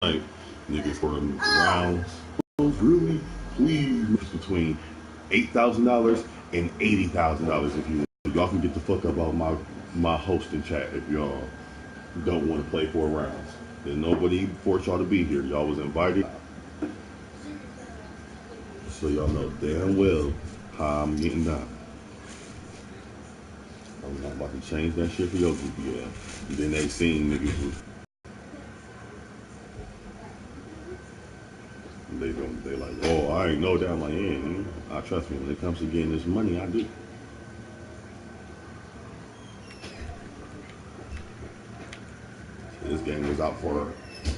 Like, niggas for them rounds. Really, please, between $8,000 and $80,000 if you want. Y'all can get the fuck up out my hosting chat if y'all don't want to play 4 rounds. There's nobody forced y'all to be here. Y'all was invited, so y'all know damn well how I'm getting down. I'm not about to change that shit for your GPL. And then they seen niggas was they like, oh, I ain't know that. I'm like, yeah, I trust me when it comes to getting this money, I do. This game was out for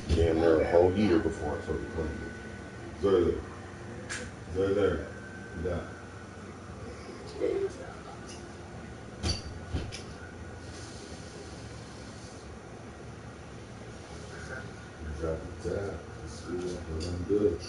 damn near a whole year before I started playing it. There. Yeah. Drop it down. It's good. I'm good.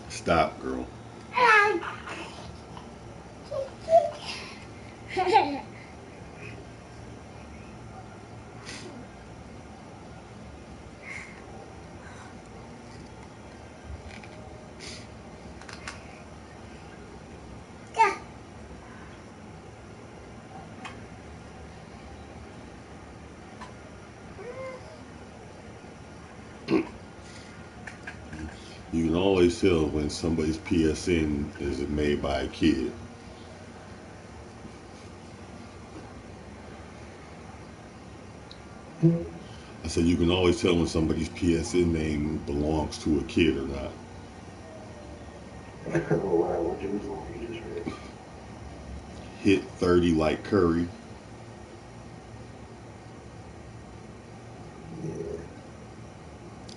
Stop, girl. You can always tell when somebody's PSN is made by a kid. I said you can always tell when somebody's PSN name belongs to a kid or not. Hit 30 like Curry.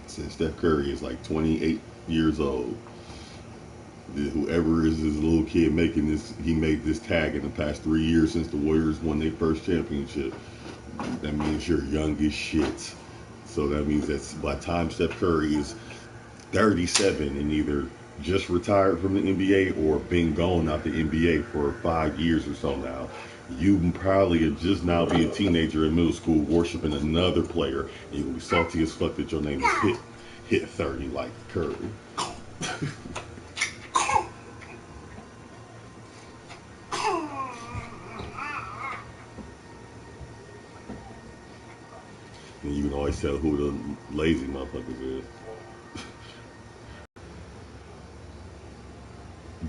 Since Steph Curry is like 28 years old. Whoever is this little kid making this, he made this tag in the past 3 years since the Warriors won their first championship. That means you're young as shit. So that means that by the time Steph Curry is 37 and either just retired from the NBA or been gone out the NBA for 5 years or so now, you probably just now be a teenager in middle school worshiping another player. And you'll be salty as fuck that your name is hit 30 like Curry. always tell who the lazy motherfuckers is.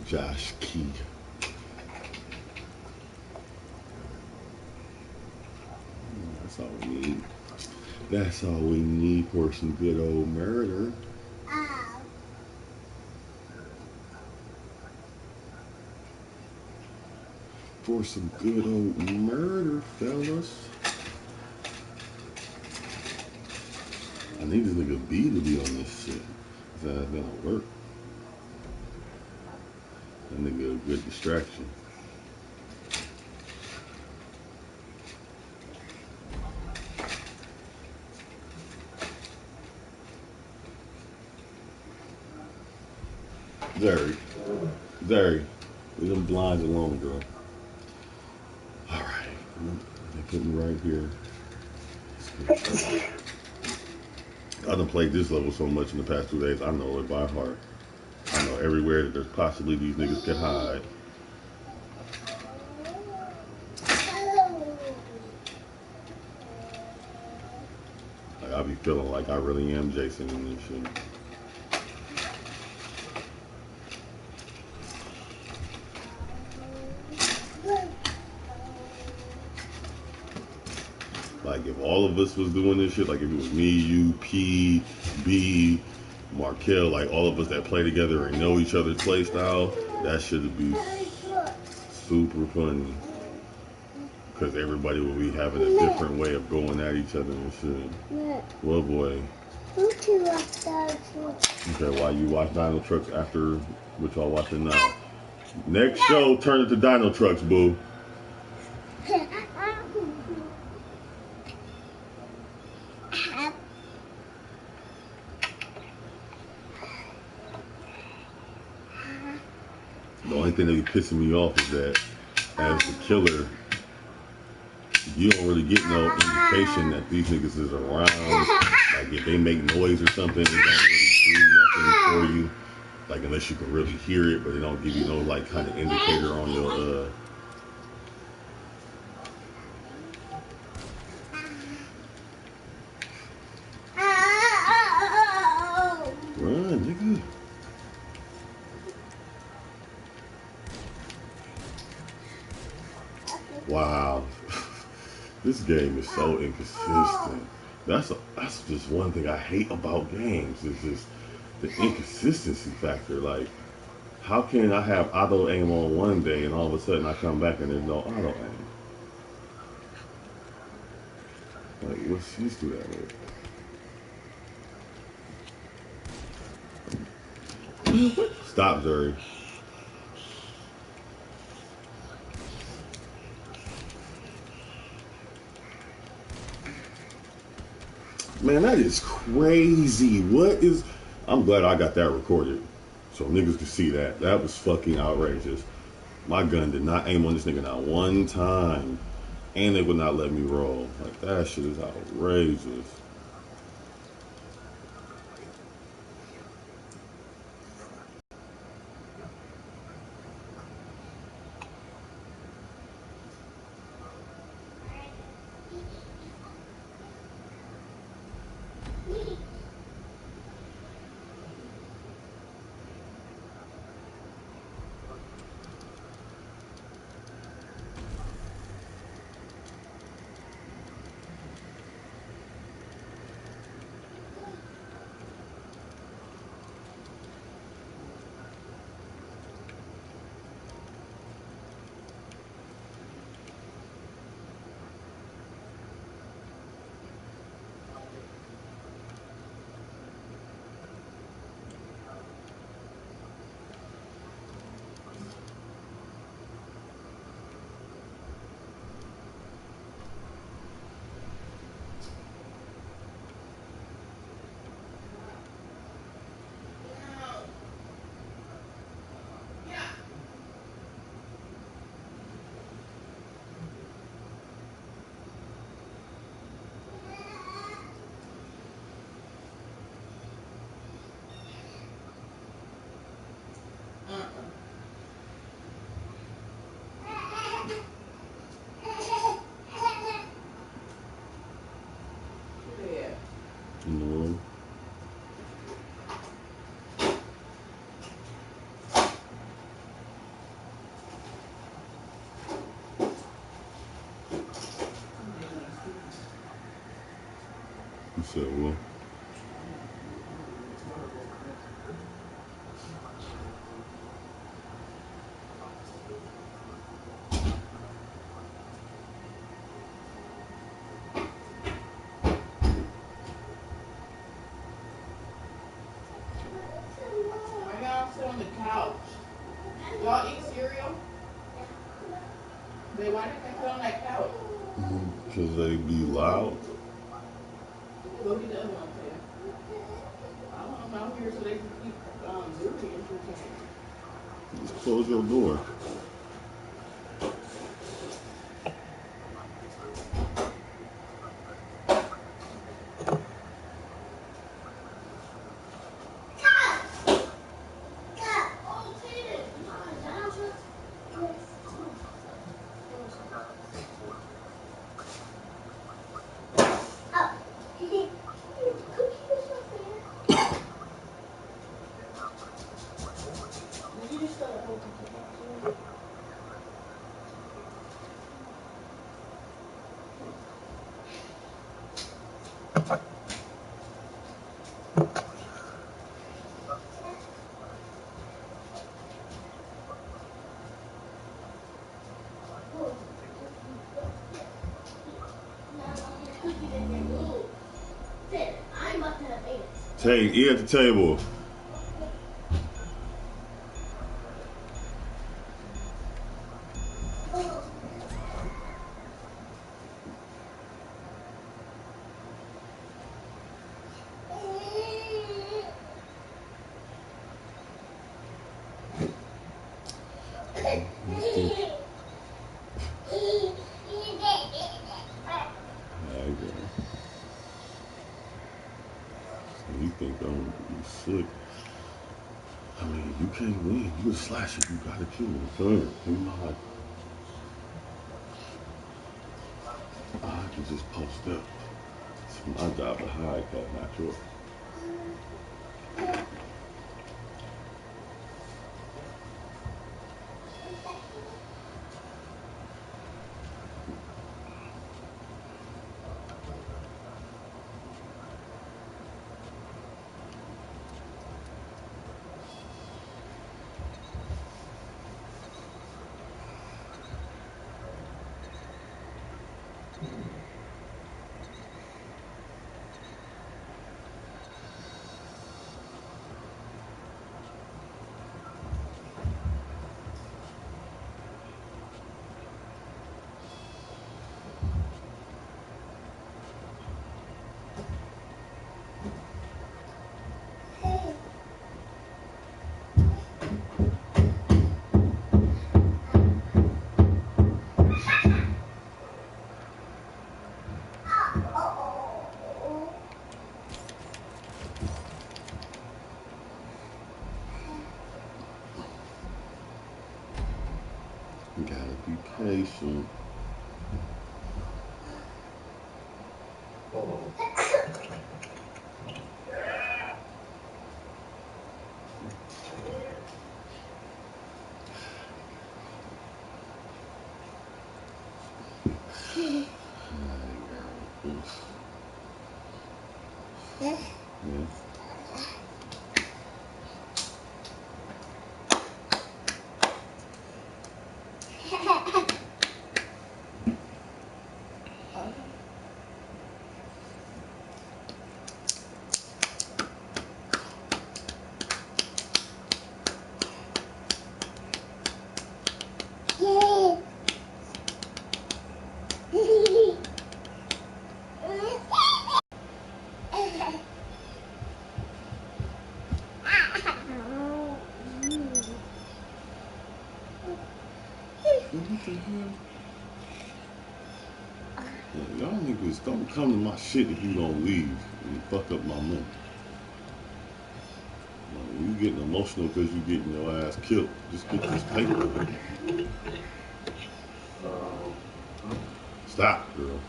Josh Key. That's all we need. That's all we need for some good old murder. For some good old murder, fellas. I need this nigga B to be on this shit. That's gonna work. That nigga a good distraction. Zary, leave them blinds alone, girl. All right, they put me right here. I done played this level so much in the past 2 days, I know it by heart. I know everywhere that there's possibly these niggas can hide. Like, I be feeling like I really am Jason in this shit. Like, if all of us was doing this shit, like if it was me, you, P, B, Markel, like all of us that play together and know each other's play style, that should be super funny. Because everybody will be having a different way of going at each other and shit. Well, boy. Okay, while you watch Dino Trucks after what y'all watching now. Next show, turn it to Dino Trucks, boo. The only thing that be pissing me off is that as the killer, you don't really get no indication that these niggas is around. Like if they make noise or something, they don't really do nothing for you. Like unless you can really hear it, but they don't give you no like kind of indicator on your run, nigga. Wow. This game is so inconsistent. That's just one thing I hate about games. Is just the inconsistency factor. Like, how can I have auto aim on one day and all of a sudden I come back and there's no auto aim? Like, what's used to that with? Stop, Zuri. Man, that is crazy. What is... I'm glad I got that recorded so niggas could see that. That was fucking outrageous. My gun did not aim on this nigga not one time. And they would not let me roll. Like, that shit is outrageous. said, well, Why y'all sit on the couch? Y'all eat cereal? Babe, why did they sit on that couch? because they be loud. Go get the other one, Taylor. I want them out here so they can keep Zuri entertained. Just close your door. Tay, eat at the table. You think I'm slick? I mean, you can't win. You a slasher. You gotta kill him. Come here. Give me my life. I can just post up. It's my job to hide that, not yours. You gotta be patient. Yeah. What the hell? Yeah, y'all niggas don't come to my shit if you don't leave and fuck up my money. You getting emotional because you getting your ass killed. Just get this paper. Stop, girl.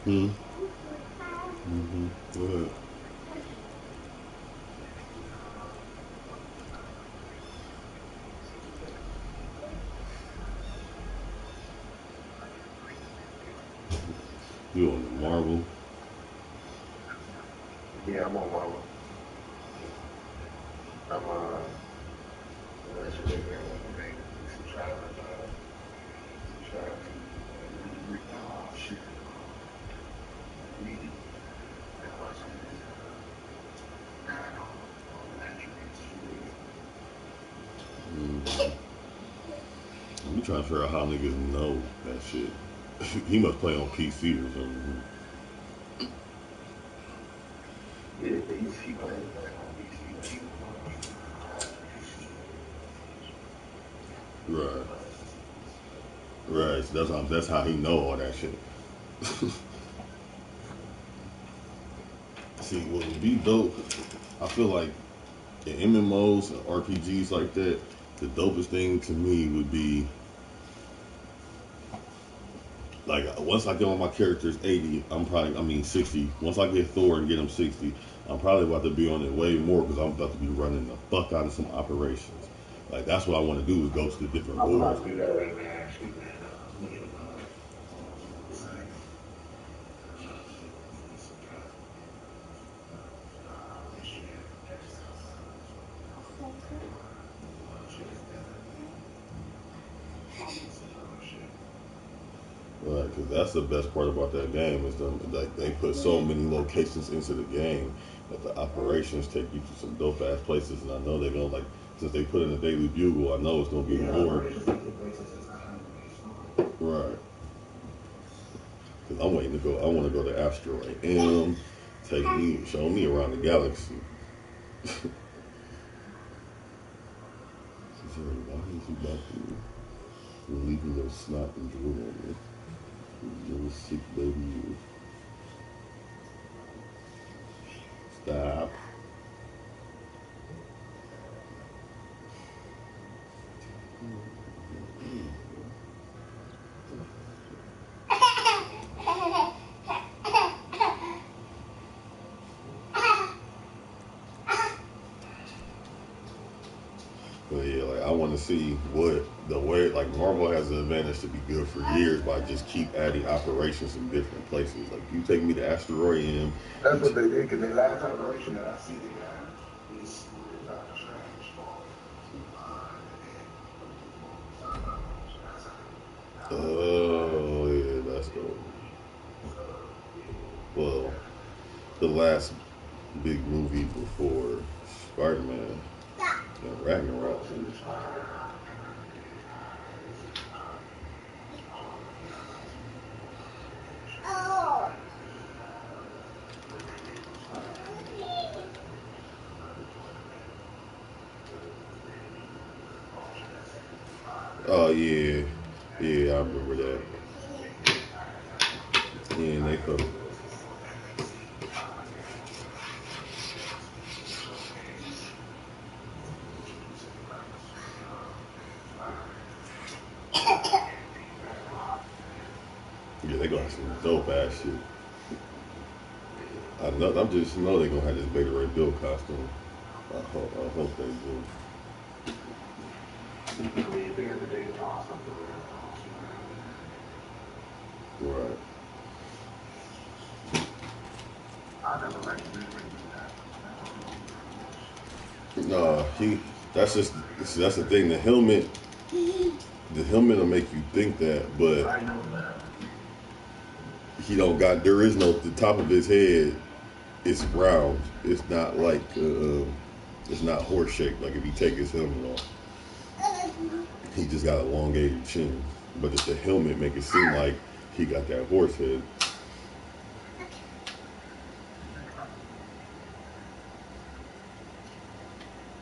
Hmm. Mm-hmm. Go ahead. You on the Marvel? Yeah, I'm on Marvel. I'm unless you're looking at one of the things you subscribe to shit reading and watching this attributes for reading. Mm-hmm. I'm trying to figure out how niggas know that shit. He must play on PC or something. Yeah, he playing on PC, but he was Right. Right. So that's how he know all that shit. See, what would be dope, I feel like in MMOs and RPGs like that, the dopest thing to me would be like once I get on my characters 80, I mean 60. Once I get Thor and get him 60, I'm probably about to be on it way more because I'm about to be running the fuck out of some operations. Like that's what I want to do is go to the different I'm wars. about to do that right now, actually, man. Look at Right, because that's the best part about that game is them like they put so many locations into the game that the operations take you to some dope ass places, and I know they're gonna like since they put in the Daily Bugle, I know it's gonna be yeah, more. Right, because I'm waiting to go. I want to go to Asteroid M, show me around the galaxy. She said, "Why is you about to leaving your snot and drool on me? You little sick baby, you stop." But yeah, like I want to see what the way like Marvel has the advantage to be good for years by just keep adding operations in different places. Like you take me to Asteroid M, that's what they did, because the last operation that I see they have is Doctor Strange. oh yeah, that's dope. Well, the last big movie before Spider-Man and Ragnarok. Oh yeah, yeah, I remember that. Yeah, and they put. Yeah, they gonna have some dope ass shit. I just know they gonna have this Beta Ray Bill costume. I hope they do. I mean, if they got the data toss something, Right. I never liked the movie. No, he. That's just. That's the thing. The helmet will make you think that, but I know that. he don't got. There is no. The top of his head is round. It's not like. It's not horse shaped. Like if you take his helmet off, he just got a elongated chin. But it's the helmet make it seem like he got that horse head.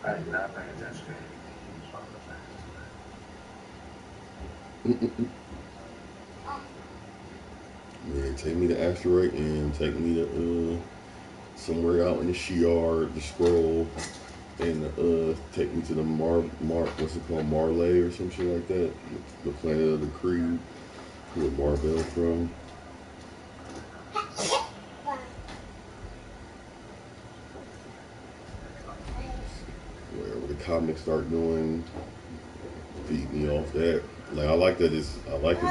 I did not pay attention. Yeah, take me to Asteroid and take me to somewhere out in the Shiard, the scroll, and take me to the what's it called, Marley or some shit like that, the planet of the Creed, where Marvel from. comics start doing, feed me off that. Like I like that they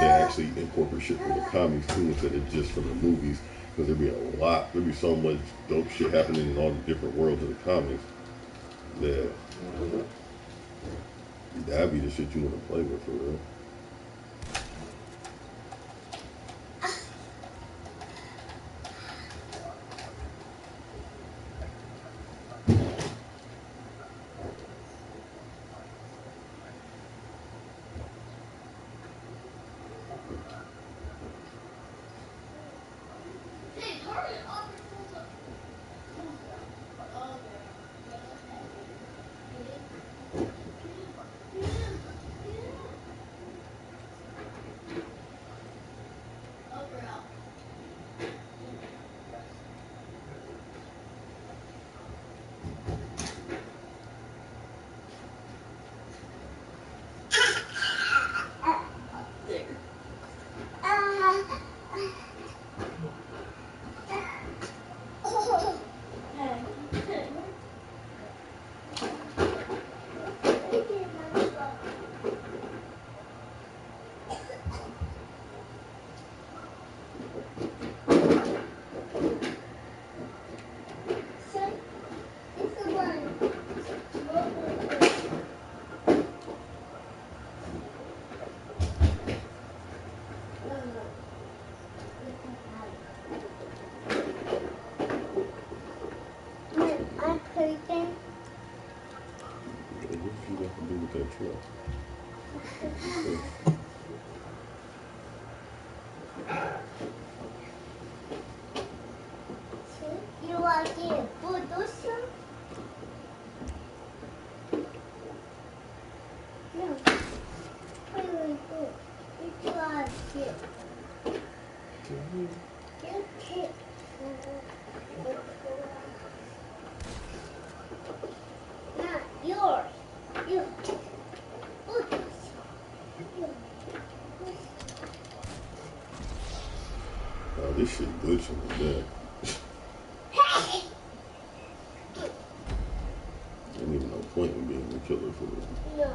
actually incorporate shit from the comics too instead of just from the movies. Because there'd be so much dope shit happening in all the different worlds of the comics that that'd be the shit you want to play with for real. Oh, this shit glitching with that. Ain't even no point in being a killer for this. No.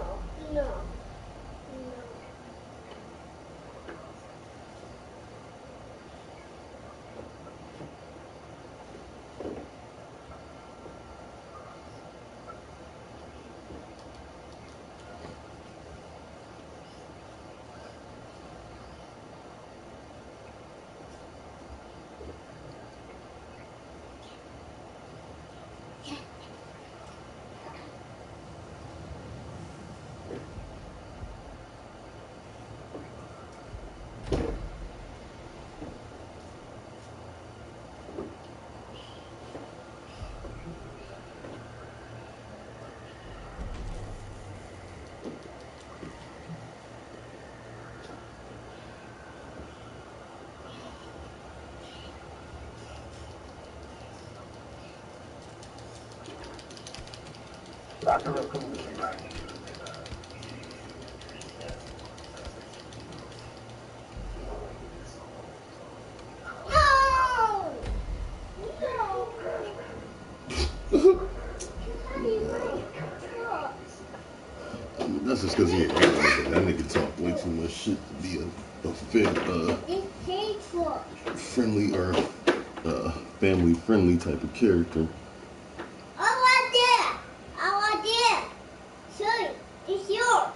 That's just because he ain't nigga. That nigga talk way too much shit to be a friendly or family friendly type of character. I want that. Sorry, it's yours.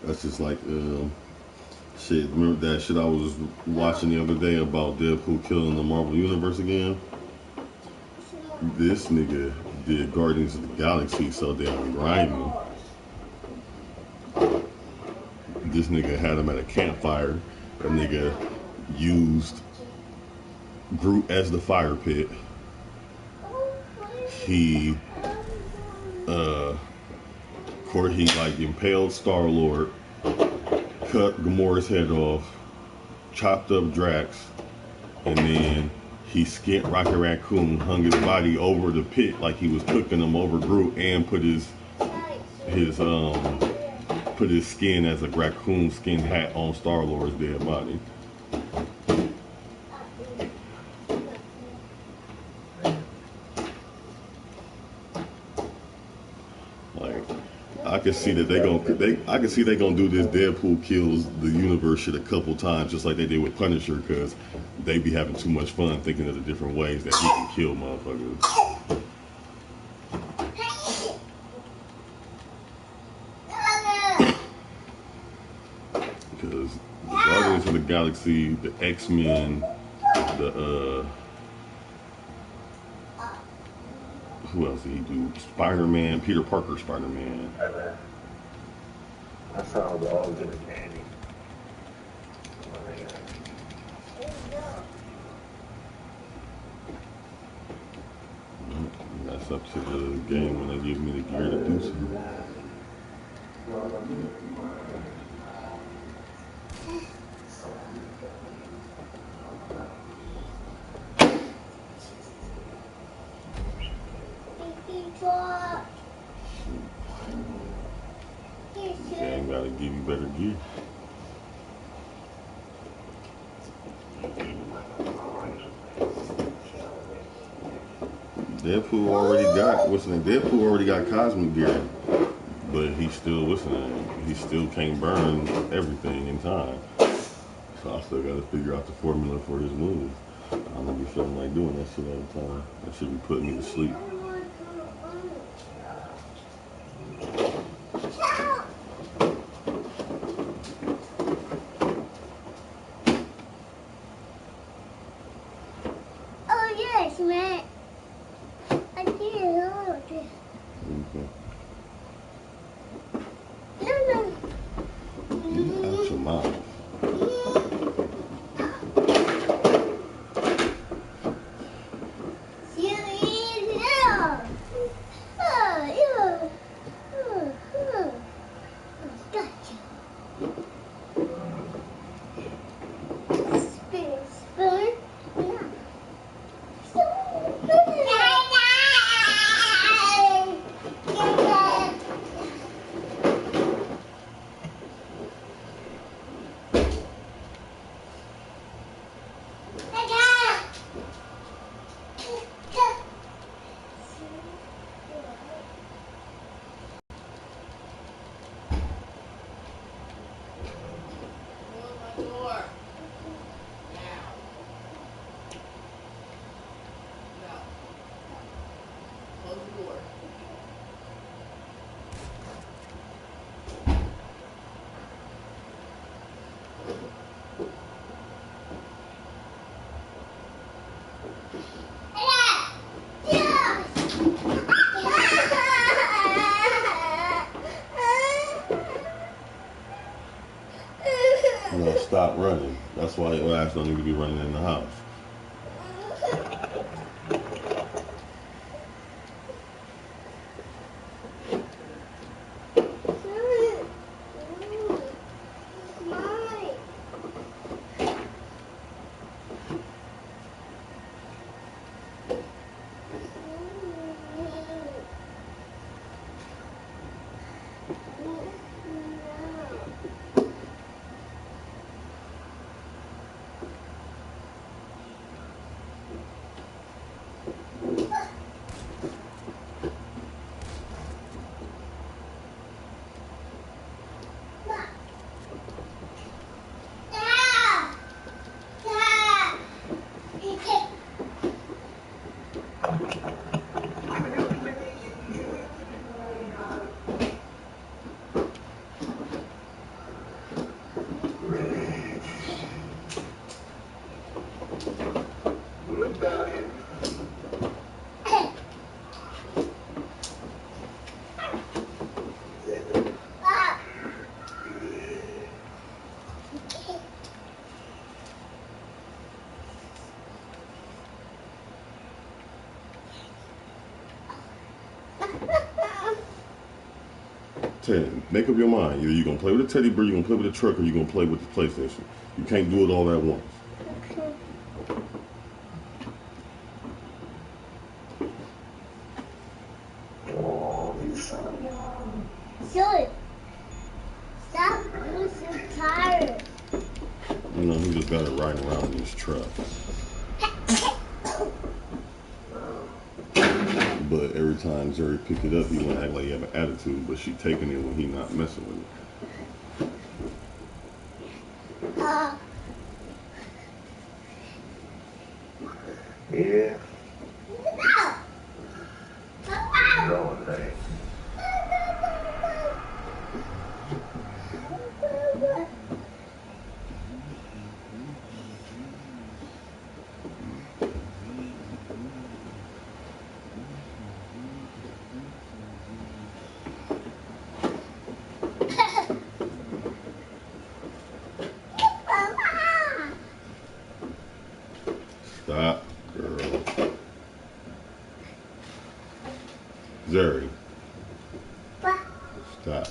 That's just like shit. Remember that shit I was watching the other day about Deadpool killing the Marvel Universe again? This nigga did Guardians of the Galaxy so damn grimy. This nigga had him at a campfire. That nigga used Groot as the fire pit. He like impaled Star-Lord, cut Gamora's head off, chopped up Drax, and then he skinned Rocket Raccoon, hung his body over the pit like he was cooking him over Groot, and put his skin as a raccoon skin hat on Star-Lord's dead body. Like, can see that I can see they gonna do this Deadpool kills the universe shit a couple times, just like they did with Punisher, because they be having too much fun thinking of the different ways that he can kill motherfuckers. Because the Guardians of the Galaxy, the X-Men, the who else did he do? Spider-Man, Peter Parker Spider-Man. I found all good candy. That's up to the game when they give me the gear to do so. Game gotta give you better gear. Deadpool already got Deadpool already got cosmic gear, but he still he still can't burn everything in time. So I still gotta figure out the formula for his move. I don't be feeling like doing that shit all the time. That should be putting me to sleep. Oh yes, man. I did. Okay. No. Get out your mouth. Stop running. That's why your ass don't need to be running in the house. Make up your mind. Either you're gonna play with a teddy bear, you're gonna play with a truck, or you're gonna play with the PlayStation. You can't do it all at once. Okay. Sure. Stop losing tires. You know, he just got it riding around in his truck. But every time Zuri pick it up, he want to act like he have an attitude, but she taking it when he not messing with it. Yeah. Going thing. Stop, girl. Zuri. Stop.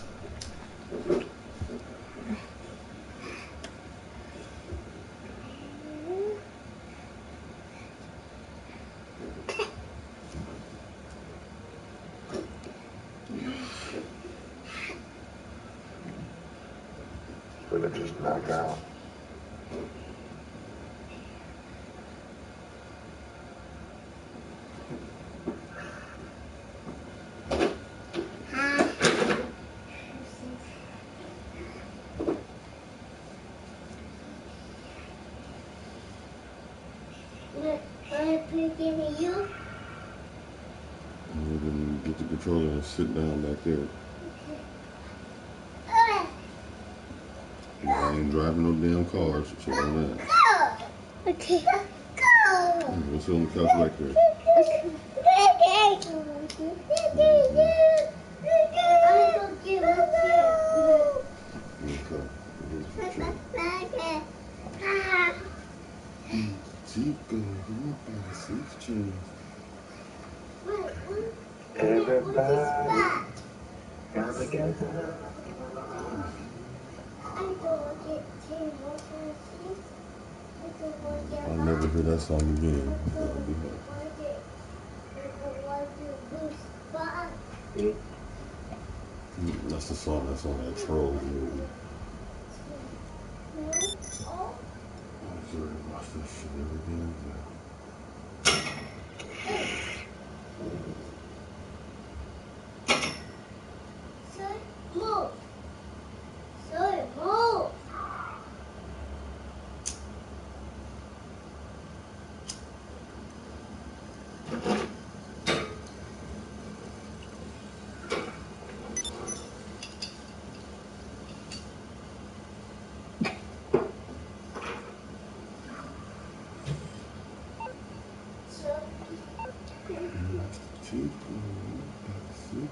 Gonna just knock out. You? Then get the controller and sit down back there. I ain't driving no damn cars, so don't that. Okay. Go. Go sit on the couch back there. Chico, you got a 6 chains. Everybody come together. I'll never hear that song again. That'll be That's the song that's on that Trolls movie. I'm sure I watch that shit every damn day. Move. Move. Chico, you got 6 chains.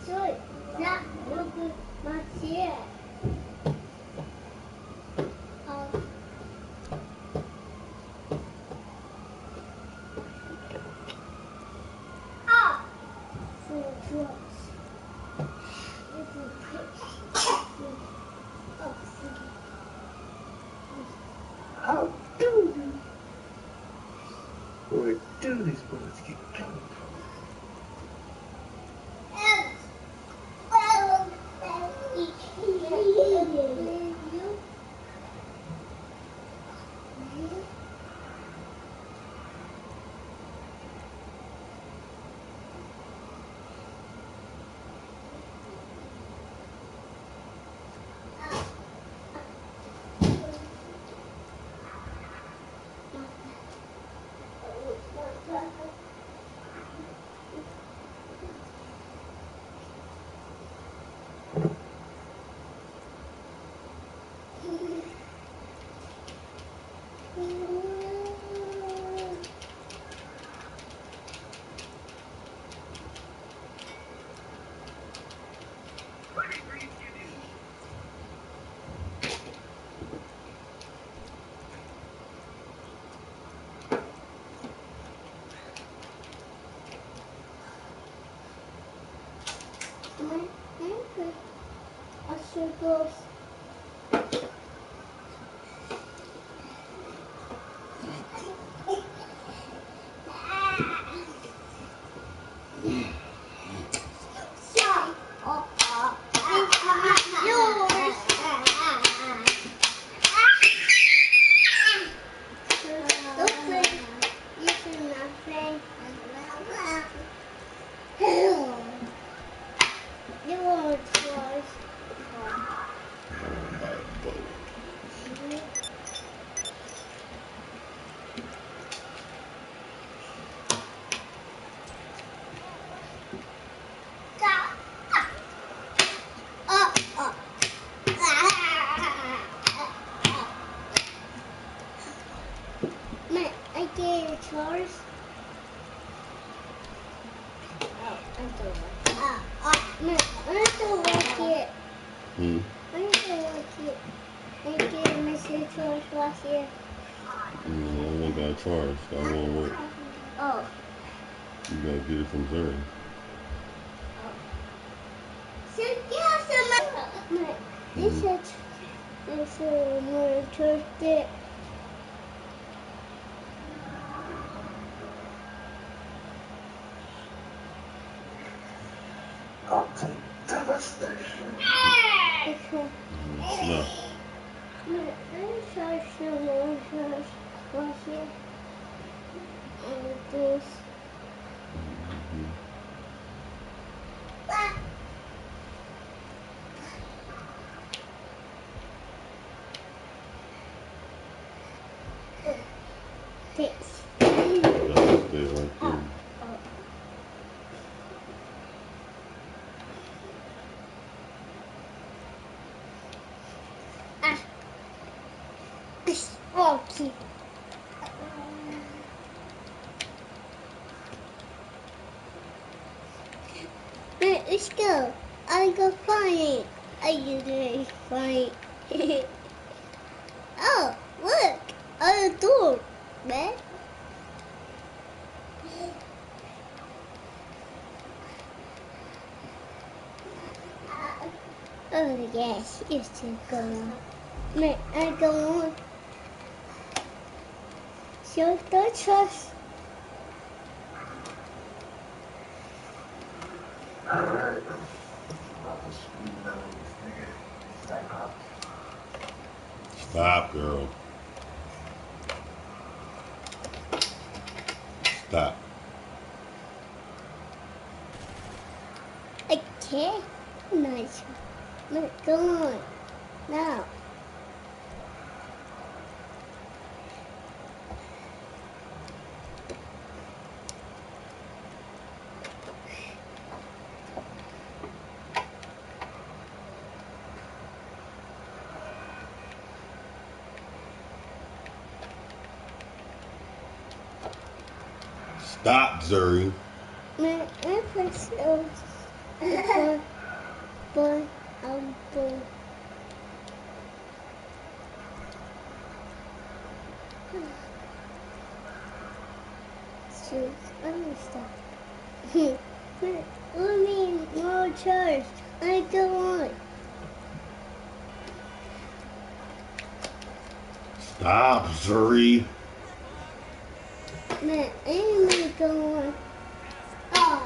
So, not look at my chair. For drugs. How do where do these bullets keep coming from? Close. I get a choice. I don't like it. I don't like it. I get a message choice last year. I only got charged. That won't work. Oh. You gotta get it from Zuri. This is more toasted. I'll take devastation. No. I try some more last year. And this. This. That's stay right there. Okay. Let's go. I go find. I usually find. Oh, look! On the door, man. Oh yes, you should go on. Man, I go on. Show the trust. Alright. About to speed nose, nigga. Back up. Stop, girl. Stop. Okay, nice. Man, go on. Now. Stop, Zuri. Man, I put so. But boy. Shoot, understand. Let me more charge. I go on. Stop, Zuri. Man, I need to go on. Oh.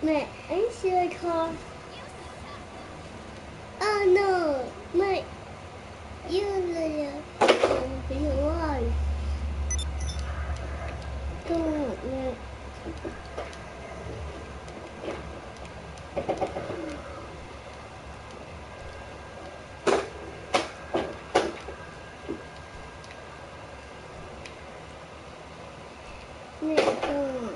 Man, I see a car. Oh no, my you're the alive. Go on, man. Man, go on.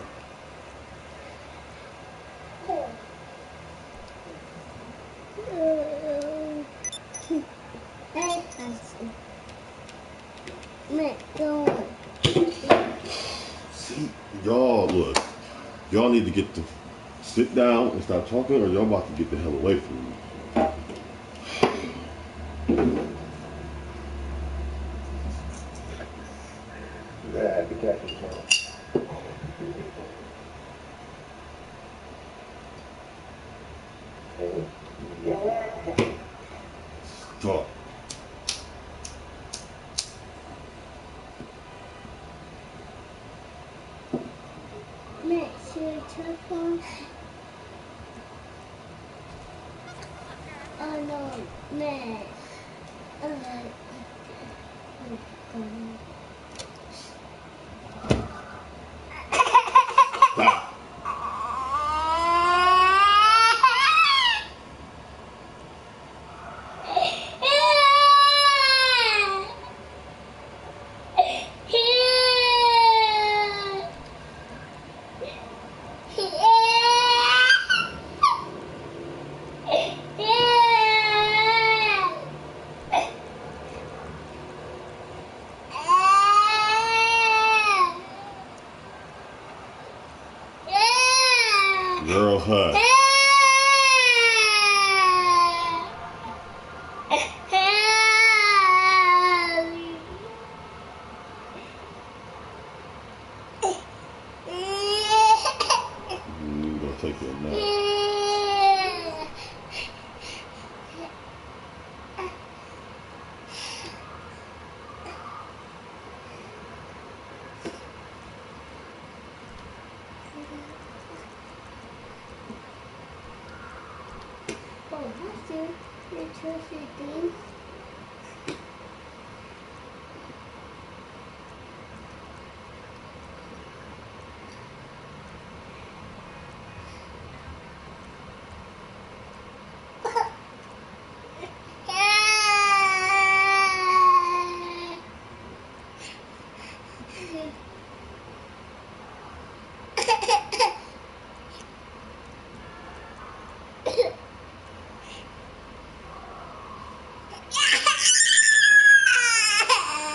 Man, go on. See, y'all, look. Y'all need to get to sit down and stop talking, or y'all about to get the hell away from me. You're gonna have to catch him, so. Hey. Yeah. Talk. Matt, should I check on? Oh no, Matt. Stop. Girl, hush. You gonna take your nap. Oh, that's your trophy thing.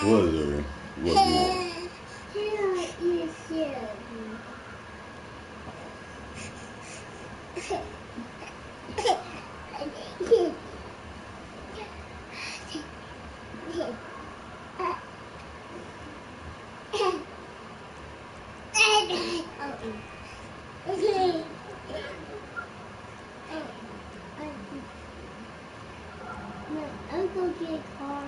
What is it? What do you want? Here is here. I'll go get a car.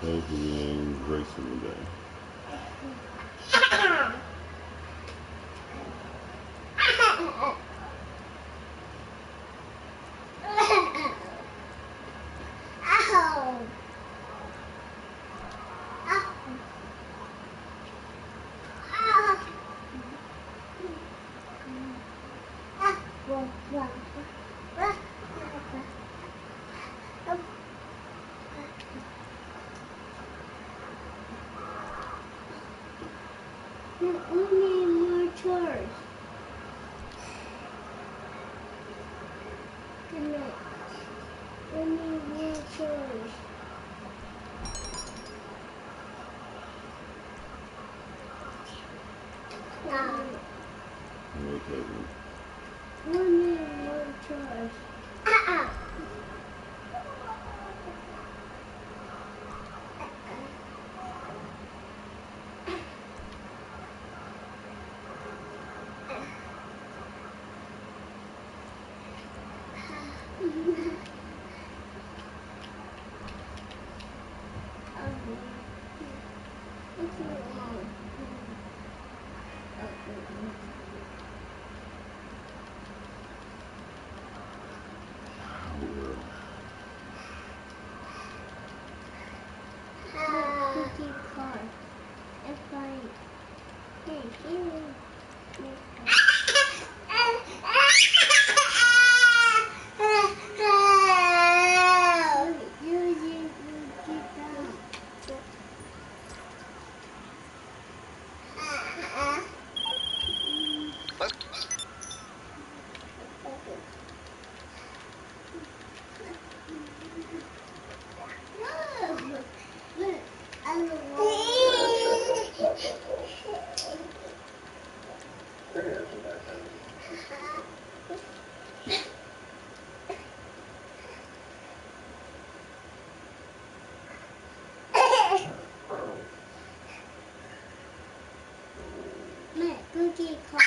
Thank you, man. Racing today. We need more chores. We need more chores. Okay. We need more chores. monkey car.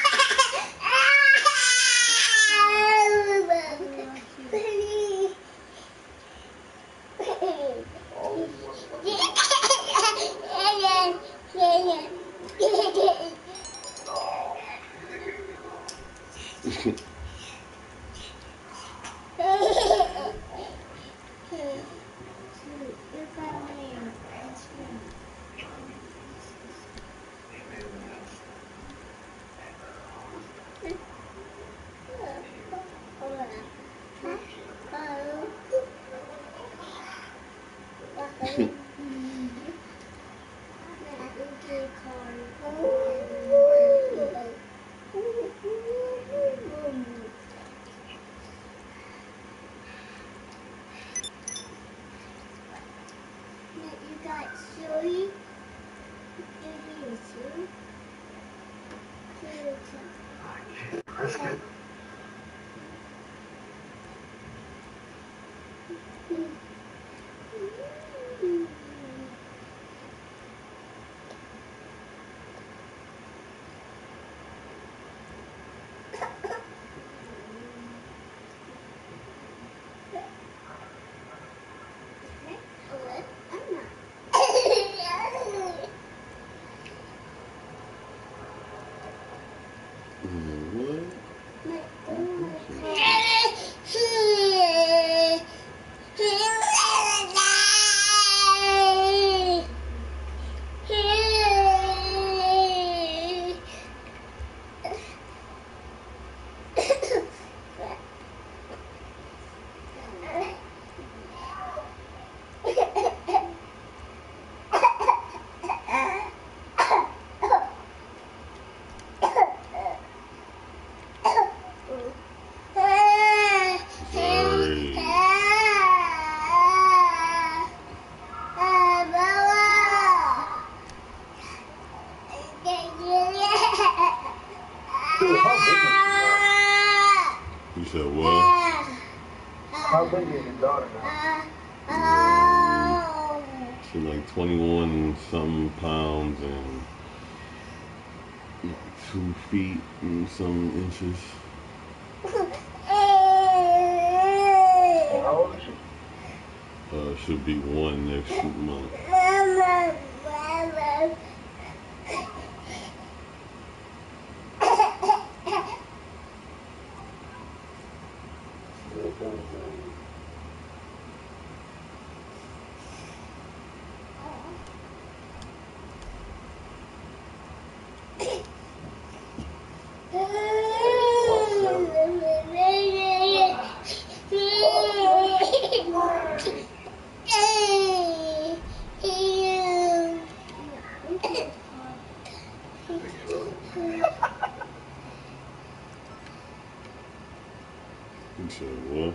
You got silly. You said what? How big is your daughter now? She's like 21 some pounds and 2 feet and some inches. How old is she? Should be 1 next month. You said what?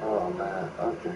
Oh man, okay.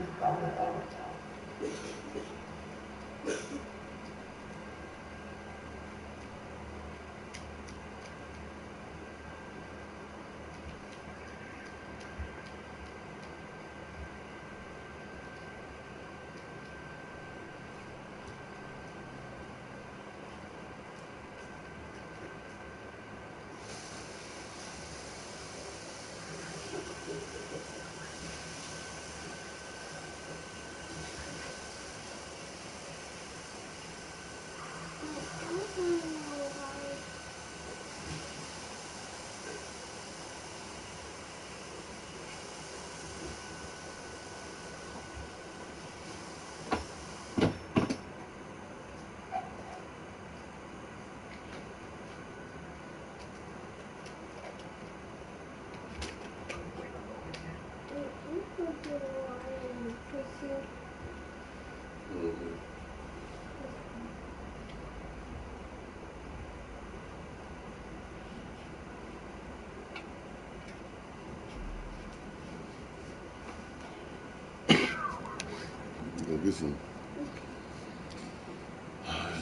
get some.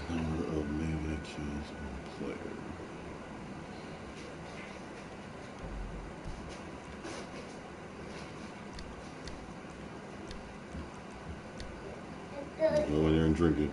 Number of melee kills per player. Go in there and drink it.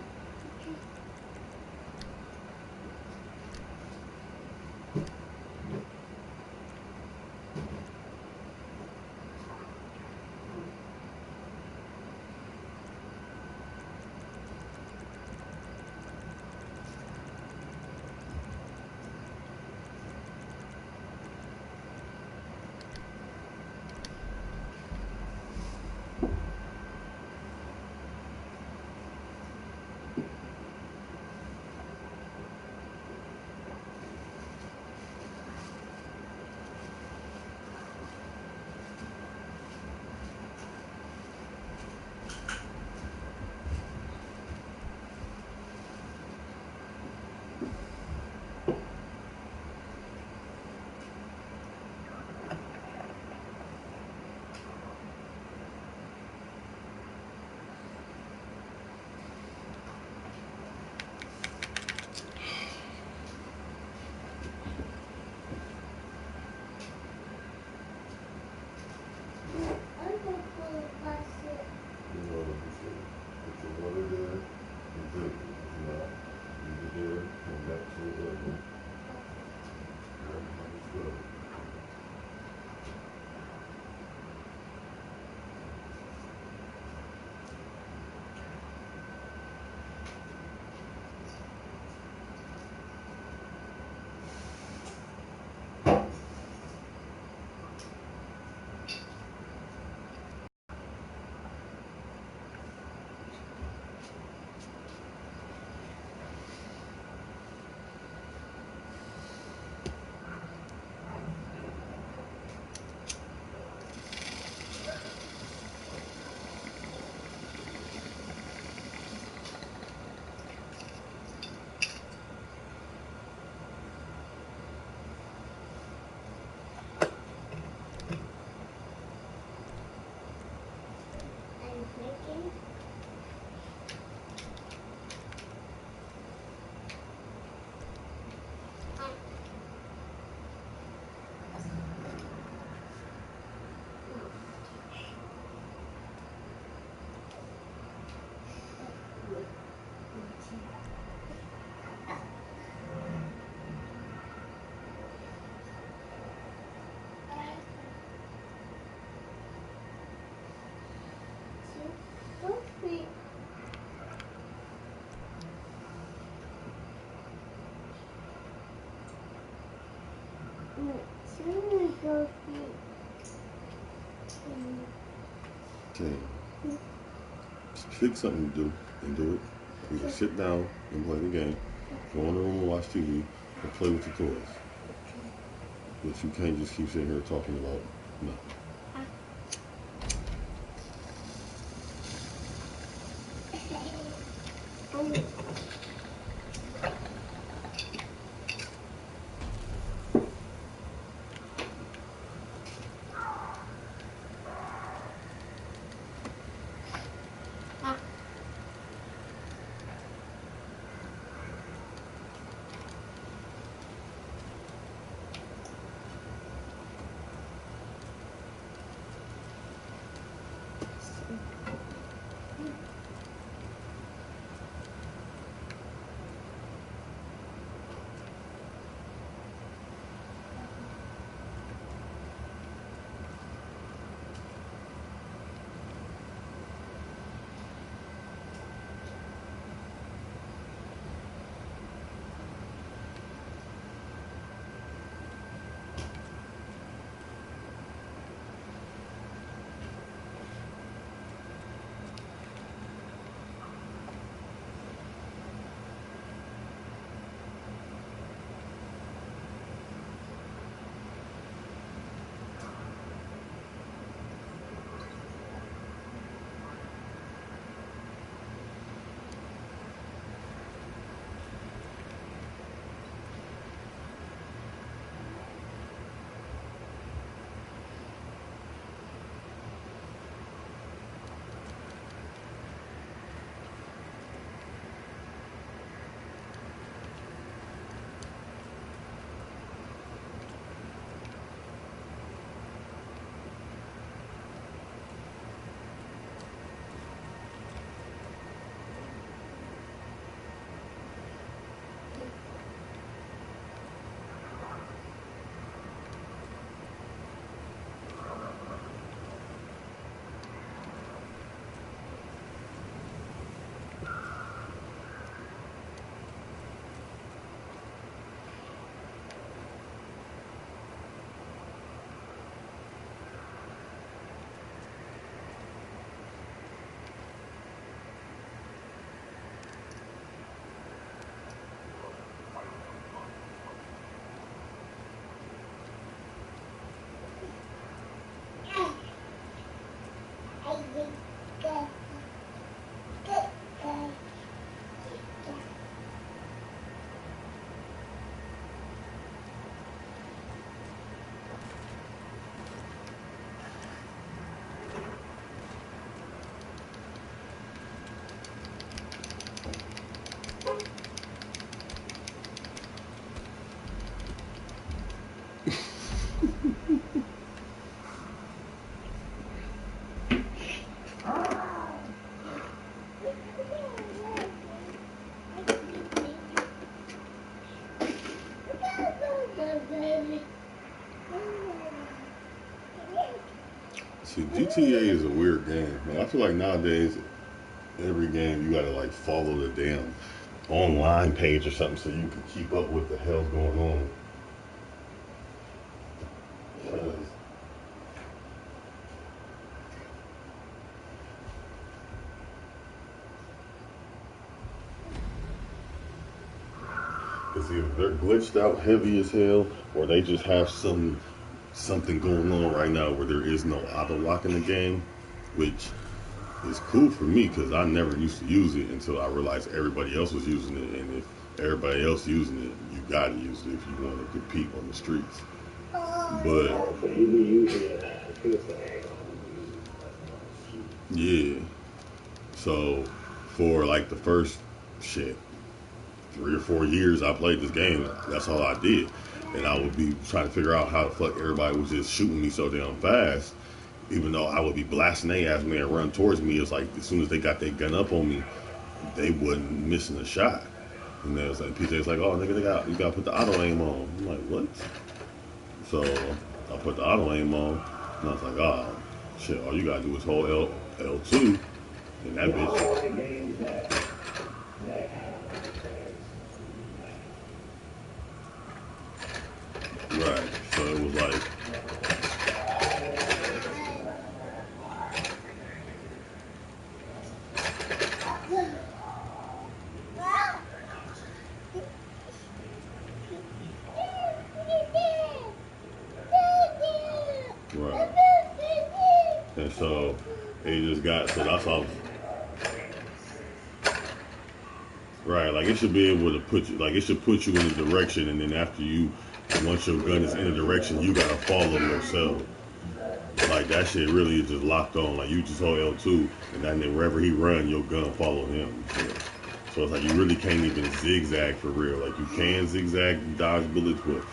Okay. Pick something to do and do it. You can sit down and play the game, go in the room and watch TV, or play with the toys. But you can't just keep sitting here talking about nothing. See, GTA is a weird game. Like, I feel like nowadays, every game you gotta like follow the damn online page or something so you can keep up with the hell's going on. Cause either they're glitched out heavy as hell, or they just have something going on right now where there is no auto lock in the game, which is cool for me because I never used to use it until I realized everybody else was using it, and if everybody else using it, you gotta use it if you want to compete on the streets. But yeah, so for like the first shit 3 or 4 years I played this game, that's all I did, and I would be trying to figure out how the fuck everybody was just shooting me so damn fast. Even though I would be blasting their ass when they run towards me, it's like as soon as they got their gun up on me, they wasn't missing a shot. And then it's like PJ's like, "Oh nigga, you gotta put the auto aim on." I'm like, "What?" So I put the auto aim on, and I was like, "Oh shit! All you gotta do is hold L2, and that bitch." Right. So it was like. Right. And so it just got, so that's all. Right, like it should be able to put you, like it should put you in a direction, and then after you, once your gun is in a direction, you gotta follow yourself. Like that shit really is just locked on. Like you just hold L2, and then wherever he run, your gun follow him. So it's like you really can't even zigzag for real. Like you can zigzag, dodge bullets, but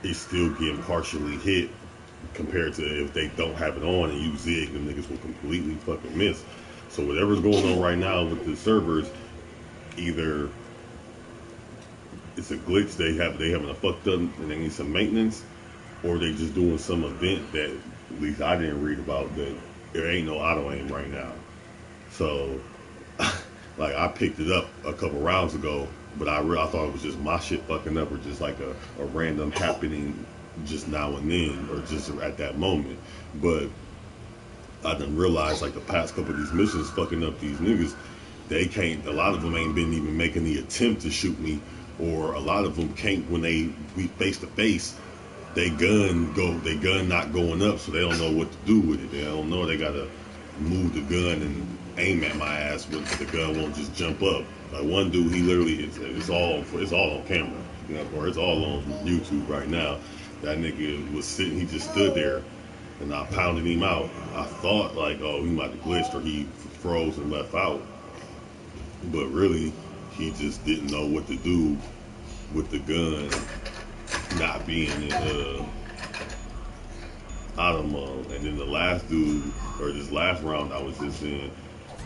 it's still getting partially hit compared to if they don't have it on and you zig, them niggas will completely fucking miss. So whatever's going on right now with the servers, either it's a glitch they having a fucked up and they need some maintenance, or they just doing some event that at least I didn't read about, that there ain't no auto aim right now. So like I picked it up a couple rounds ago, but I thought it was just my shit fucking up, or just like a random happening just now and then, or just at that moment. But I didn't realize like the past couple of these missions fucking up these niggas. They can't. A lot of them ain't been even making the attempt to shoot me, or a lot of them can't when we face to face. They gun not going up, so they don't know what to do with it. They don't know they gotta move the gun and aim at my ass, but the gun won't just jump up. Like one dude, he literally it's all on camera, you know, or it's all on YouTube right now. That nigga was sitting, he just stood there, and I pounded him out. I thought like, oh, he might have glitched or he froze and left out, but really, he just didn't know what to do with the gun not being in auto mode. And then the last dude, or this last round I was just in,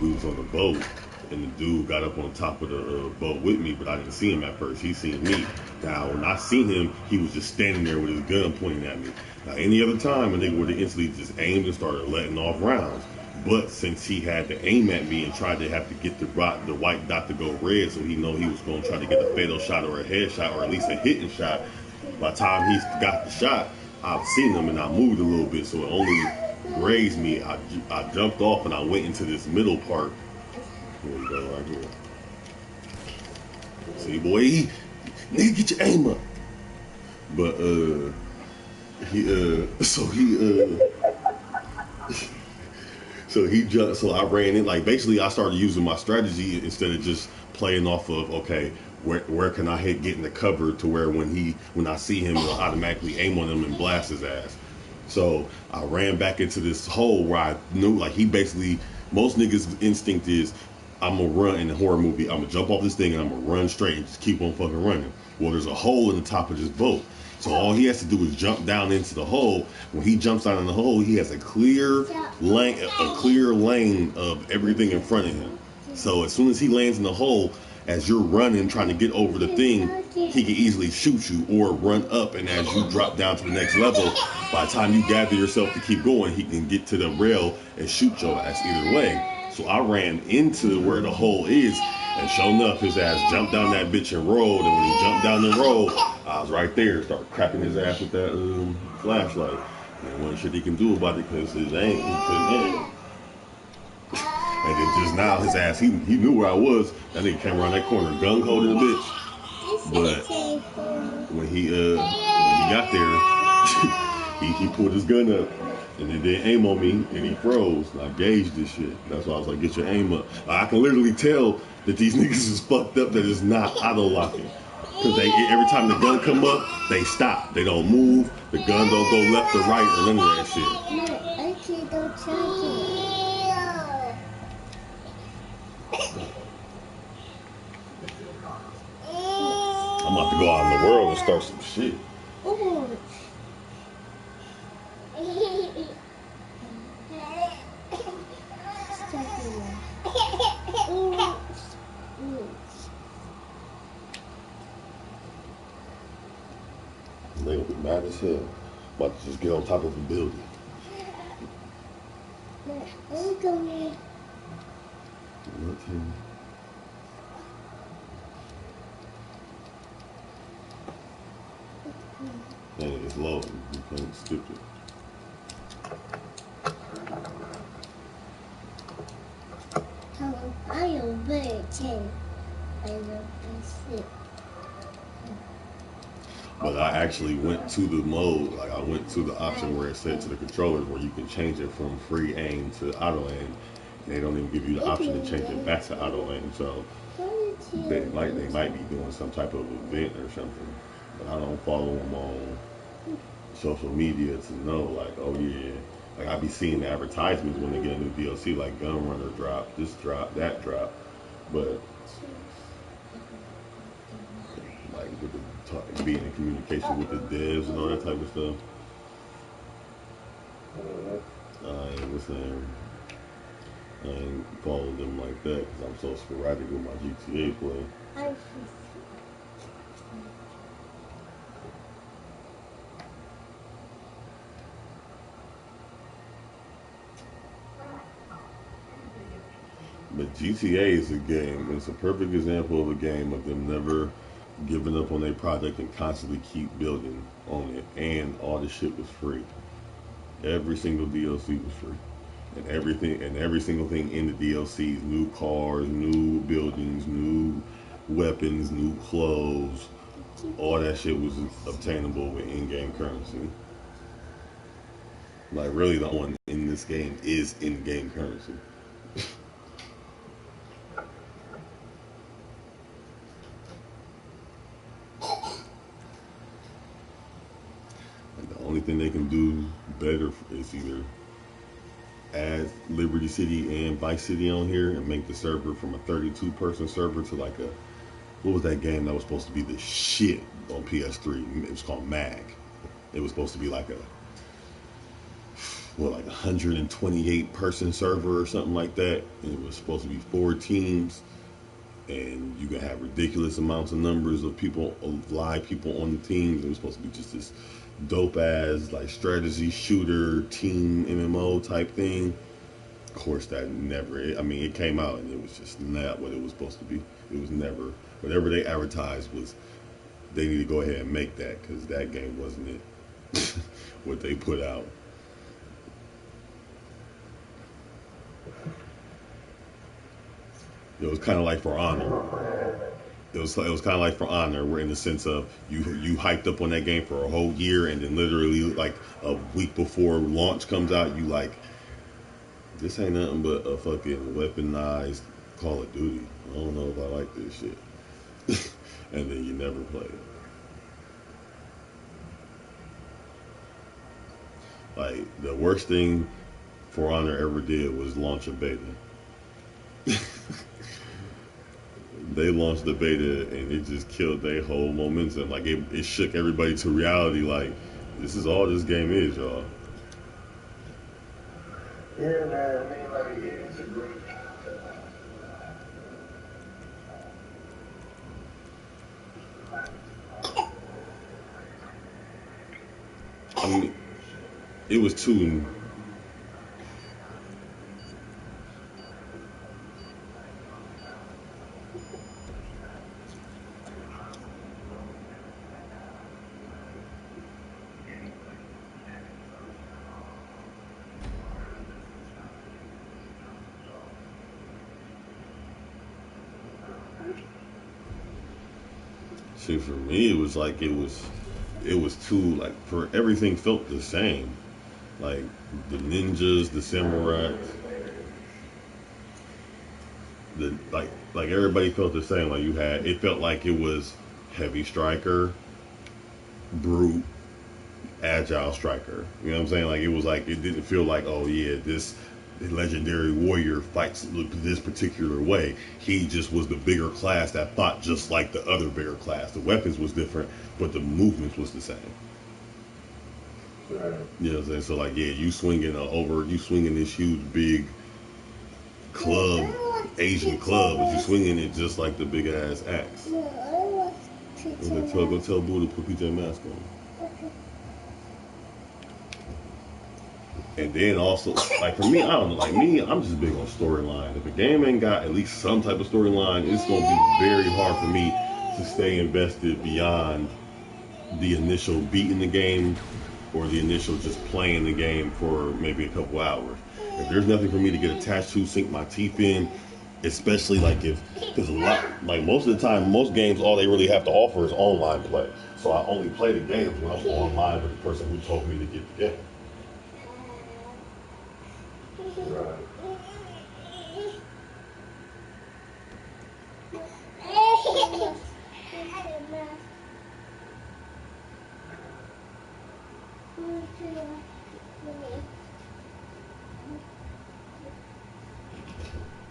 we was on the boat, and the dude got up on the top of the boat with me, but I didn't see him at first. He seen me. Now, when I seen him, he was just standing there with his gun pointing at me. Now, any other time, a nigga would have instantly just aimed and started letting off rounds. But since he had to aim at me and tried to have to get the white dot to go red, so he know he was going to try to get a fatal shot or a headshot or at least a hitting shot. By the time he got the shot, I've seen him and I moved a little bit, so it only grazed me. I jumped off and I went into this middle part. Here we go, right here. See, boy, nigga, get your aim up. But so he jumped. So I ran in. Like basically, I started using my strategy instead of just playing off of okay, where can I get in the cover to where when I see him, it'll automatically aim on him and blast his ass. So I ran back into this hole where I knew like he basically, most niggas' instinct is I'm gonna run in a horror movie. I'm gonna jump off this thing and I'm gonna run straight and just keep on fucking running. Well, there's a hole in the top of this boat. So all he has to do is jump down into the hole. When he jumps down in the hole, he has a clear lane of everything in front of him. So as soon as he lands in the hole, as you're running, trying to get over the thing, he can easily shoot you or run up. And as you drop down to the next level, by the time you gather yourself to keep going, he can get to the rail and shoot your ass either way. So I ran into where the hole is, and sure enough, his ass jumped down that bitch and rolled. And when he jumped down the road, I was right there, started cracking his ass with that flashlight. And one shit he can do about it because his aim, he couldn't aim. And then just now, his ass, he knew where I was. That nigga came around that corner, gung holding the bitch. But when he got there, he pulled his gun up and it didn't aim on me, and he froze. And I gauged this shit. That's why I was like, get your aim up. I can literally tell that these niggas is fucked up, that it's not auto locking. Because every time the gun come up, they stop. They don't move. The gun don't go left or right or none of that shit. I'm about to go out in the world and start some shit. They gonna be mad as hell. About to just get on top of the building. Dang, it's low. You can't skip it. I am very thin. I love this. But I actually went to the mode, like I went to the option where it said to the controllers where you can change it from free aim to auto aim. They don't even give you the option to change it back to auto aim. So they might be doing some type of event or something. But I don't follow them on social media to know, like, oh yeah. Like I be seeing the advertisements when they get a new DLC, like Gun Runner drop, this drop, that drop. But like with the being in communication with the devs and all that type of stuff. I ain't following them like that because I'm so sporadic with my GTA play. But GTA is a game. It's a perfect example of a game of them never giving up on their project and constantly keep building on it. And all the shit was free. Every single DLC was free. And every single thing in the DLCs, new cars, new buildings, new weapons, new clothes, all that shit was obtainable with in-game currency. Like really the only one in this game is in-game currency. The only thing they can do better is either add Liberty City and Vice City on here and make the server from a 32-person server to like what was that game that was supposed to be the shit on PS3? It was called MAG. It was supposed to be like like 128-person server or something like that. And it was supposed to be 4 teams, and you could have ridiculous amounts of numbers of people, of live people on the teams. It was supposed to be just this dope ass like strategy shooter team MMO type thing. Of course, that never. It came out and it was just not what it was supposed to be. It was never whatever they advertised was. They need to go ahead and make that because that game wasn't it. What they put out. It was kind of like For Honor. It was kind of like For Honor, where in the sense of you hyped up on that game for a whole year, and then literally like a week before launch comes out, you like, this ain't nothing but a fucking weaponized Call of Duty. I don't know if I like this shit. And then you never play it. Like the worst thing For Honor ever did was launch a beta. They launched the beta and it just killed their whole momentum. Like it shook everybody to reality. Like this is all this game is, y'all. Yeah, man. Like it's a great. I mean, it was too. See, for me, it was like it was too like for everything felt the same. Like the ninjas, the samurais, the like everybody felt the same. Like you had, it felt like it was heavy striker, brute, agile striker. You know what I'm saying? Like it was like it didn't feel like, oh yeah, this legendary warrior fights this particular way. He just was the bigger class that fought just like the other bigger class. The weapons was different, but the movements was the same. Right. You know what I'm saying? So like, yeah, you swinging this huge big club, Asian club, but you swinging it just like the big ass axe. Go tell Boo to put PJ Mask on. And then also, like for me, I don't know, like me, I'm just big on storyline. If a game ain't got at least some type of storyline, it's gonna be very hard for me to stay invested beyond the initial beating the game or the initial just playing the game for maybe a couple hours. If there's nothing for me to get attached to, sink my teeth in, especially like if there's a lot, like most of the time, most games, all they really have to offer is online play. So I only play the games when I'm online with the person who told me to get the game. Right.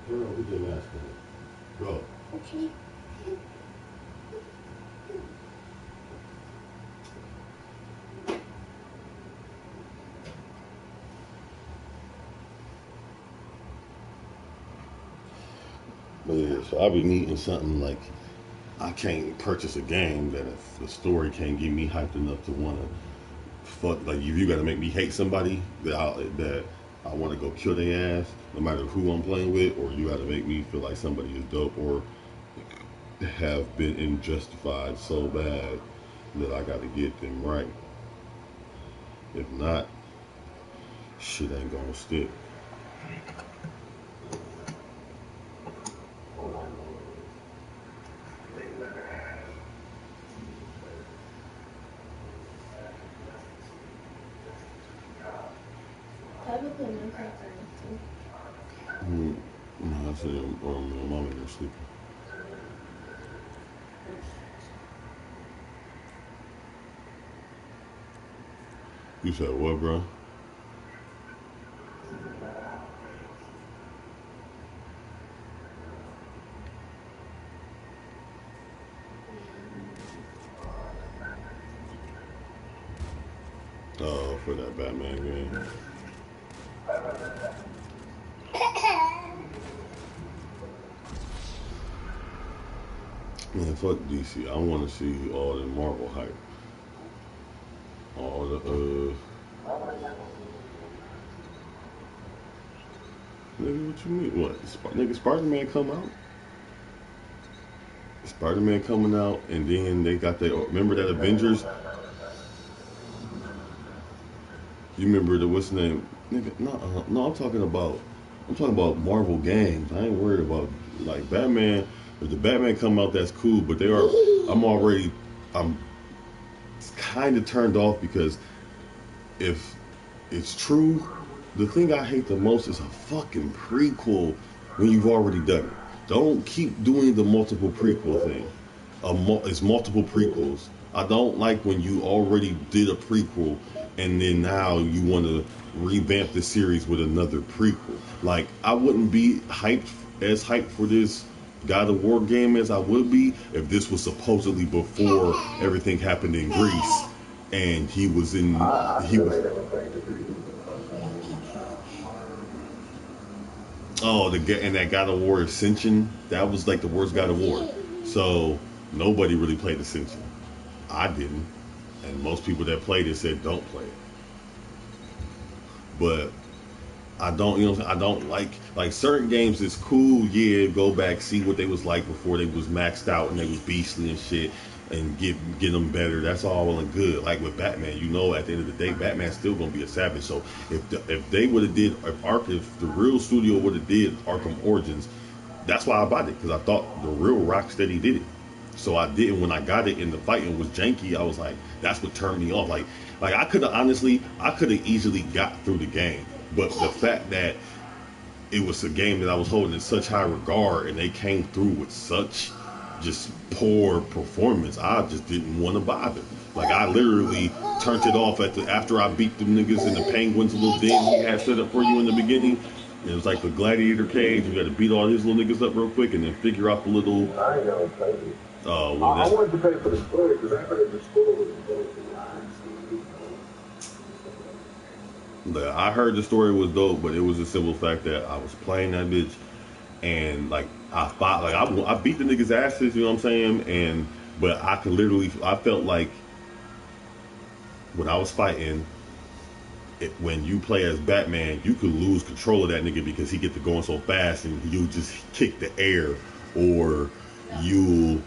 Girl, put your mask on. Go. Okay. But yeah, so I'll be needing something like I can't purchase a game that if the story can't get me hyped enough to want to fuck. Like you got to make me hate somebody that I want to go kill their ass, no matter who I'm playing with, or you got to make me feel like somebody is dope or have been injustified so bad that I got to get them right. If not, shit ain't gonna stick. No, I said, my mom in there sleeping. You said what, bro? Oh, for that Batman game. Man, fuck DC. I want to see all the Marvel hype. All the, nigga, what you mean? What? Nigga, Spider-Man come out? Spider-Man coming out, and then they got that, remember that Avengers? You remember the, what's the name? Nigga, no, I'm talking about Marvel games. I ain't worried about, like, Batman. If the Batman come out, that's cool, but I'm kind of turned off because if it's true, the thing I hate the most is a fucking prequel when you've already done it. Don't keep doing the multiple prequel thing. It's multiple prequels. I don't like when you already did a prequel and then now you want to revamp the series with another prequel. Like, I wouldn't be hyped for this God of War game as I would be if this was supposedly before everything happened in Greece and he was in and that God of War Ascension, that was like the worst God of War. So nobody really played Ascension. I didn't. And most people that played it said don't play it. But I don't, you know, I don't like certain games. It's cool, yeah. Go back, see what they was like before they was maxed out and they was beastly and shit, and get them better. That's all well and good. Like with Batman, you know, at the end of the day, Batman's still gonna be a savage. So if they would have did if the real studio would have did Arkham Origins, that's why I bought it, because I thought the real Rocksteady did it. So I didn't. When I got it and the fighting was janky, I was like, that's what turned me off. Like I could have honestly, I could have easily got through the game, but the fact that it was a game that I was holding in such high regard and they came through with such just poor performance, I just didn't want to bother. Like I literally turned it off after I beat them niggas in the Penguins little thing he had set up for you in the beginning. It was like the gladiator cage. You got to beat all these little niggas up real quick and then figure out the little. I ain't never played it. Well, I wanted to pay for the story because I heard the story was dope. I heard the story was dope, but it was a simple fact that I was playing that bitch, and like I fought, like I beat the niggas' asses, you know what I'm saying? And but I could literally, I felt like when I was fighting, when you play as Batman, you could lose control of that nigga because he get to going so fast, and you just kick the air, or you'll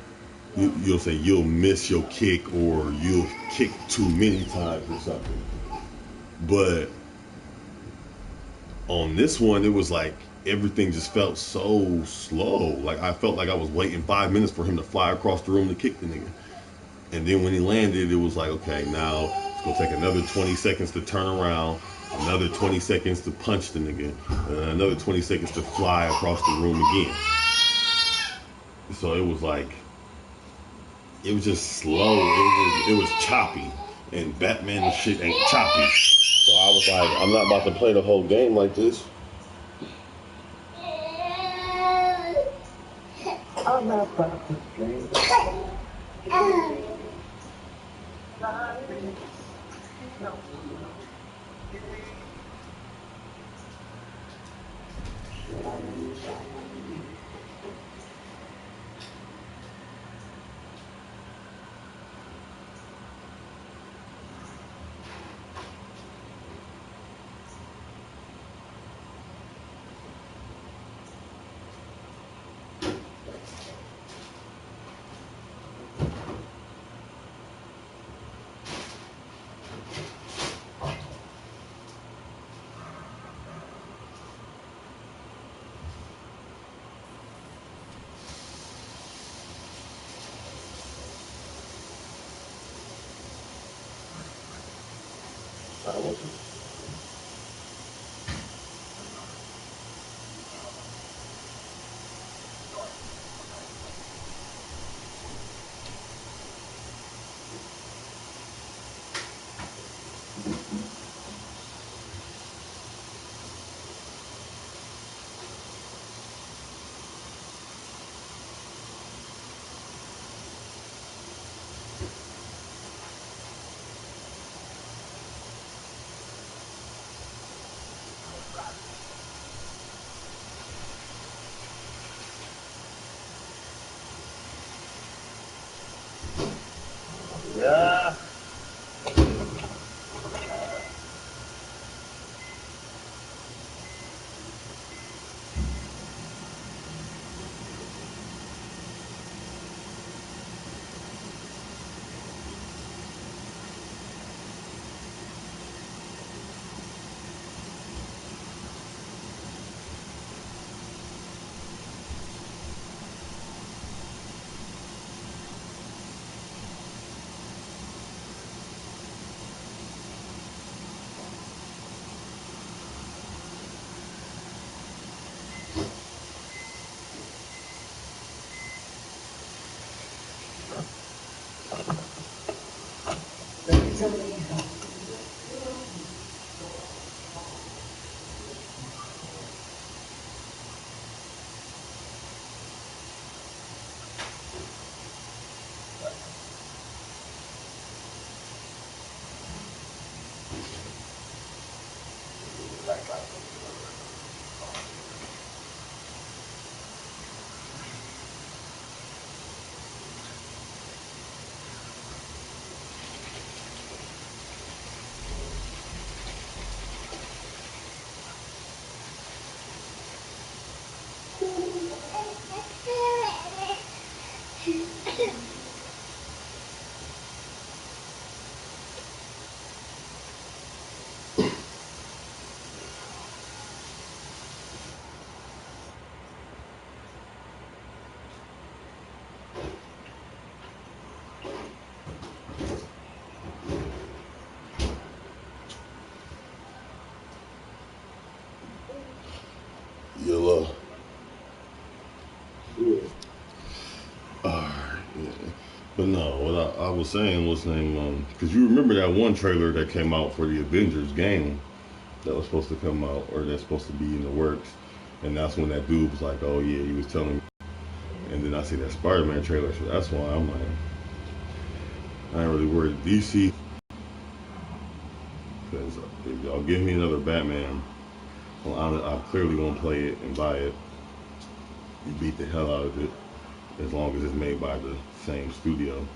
say you'll miss your kick, or you'll kick too many times or something. But on this one, it was like everything just felt so slow. Like I felt like I was waiting 5 minutes for him to fly across the room to kick the nigga. And then when he landed, it was like, okay, now it's gonna take another 20 seconds to turn around, another 20 seconds to punch the nigga, and another 20 seconds to fly across the room again. So it was like, it was just slow. It was choppy, and Batman and shit ain't choppy. So I was like, I'm not about to play the whole game like this. I'm not about to play Yeah. But no, what I was saying was saying, because you remember that one trailer that came out for the Avengers game that was supposed to come out, or that's supposed to be in the works, and that's when that dude was like, "Oh yeah," he was telling me, and then I see that Spider-Man trailer, so that's why I'm like, I ain't really worried. DC, because if y'all give me another Batman, well, I'm clearly gonna play it and buy it. You beat the hell out of it, as long as it's made by the same studio,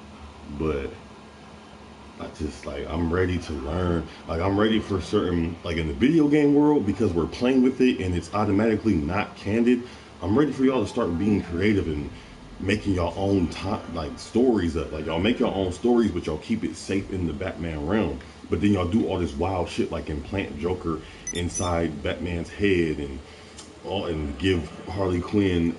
but. I just like I'm ready to learn. Like I'm ready for certain like in the video game world because we're playing with it and it's automatically not candid. I'm ready for y'all to start being creative and making your own time like stories up. Like y'all make your own stories, but y'all keep it safe in the Batman realm. But then y'all do all this wild shit like implant Joker inside Batman's head and give Harley Quinn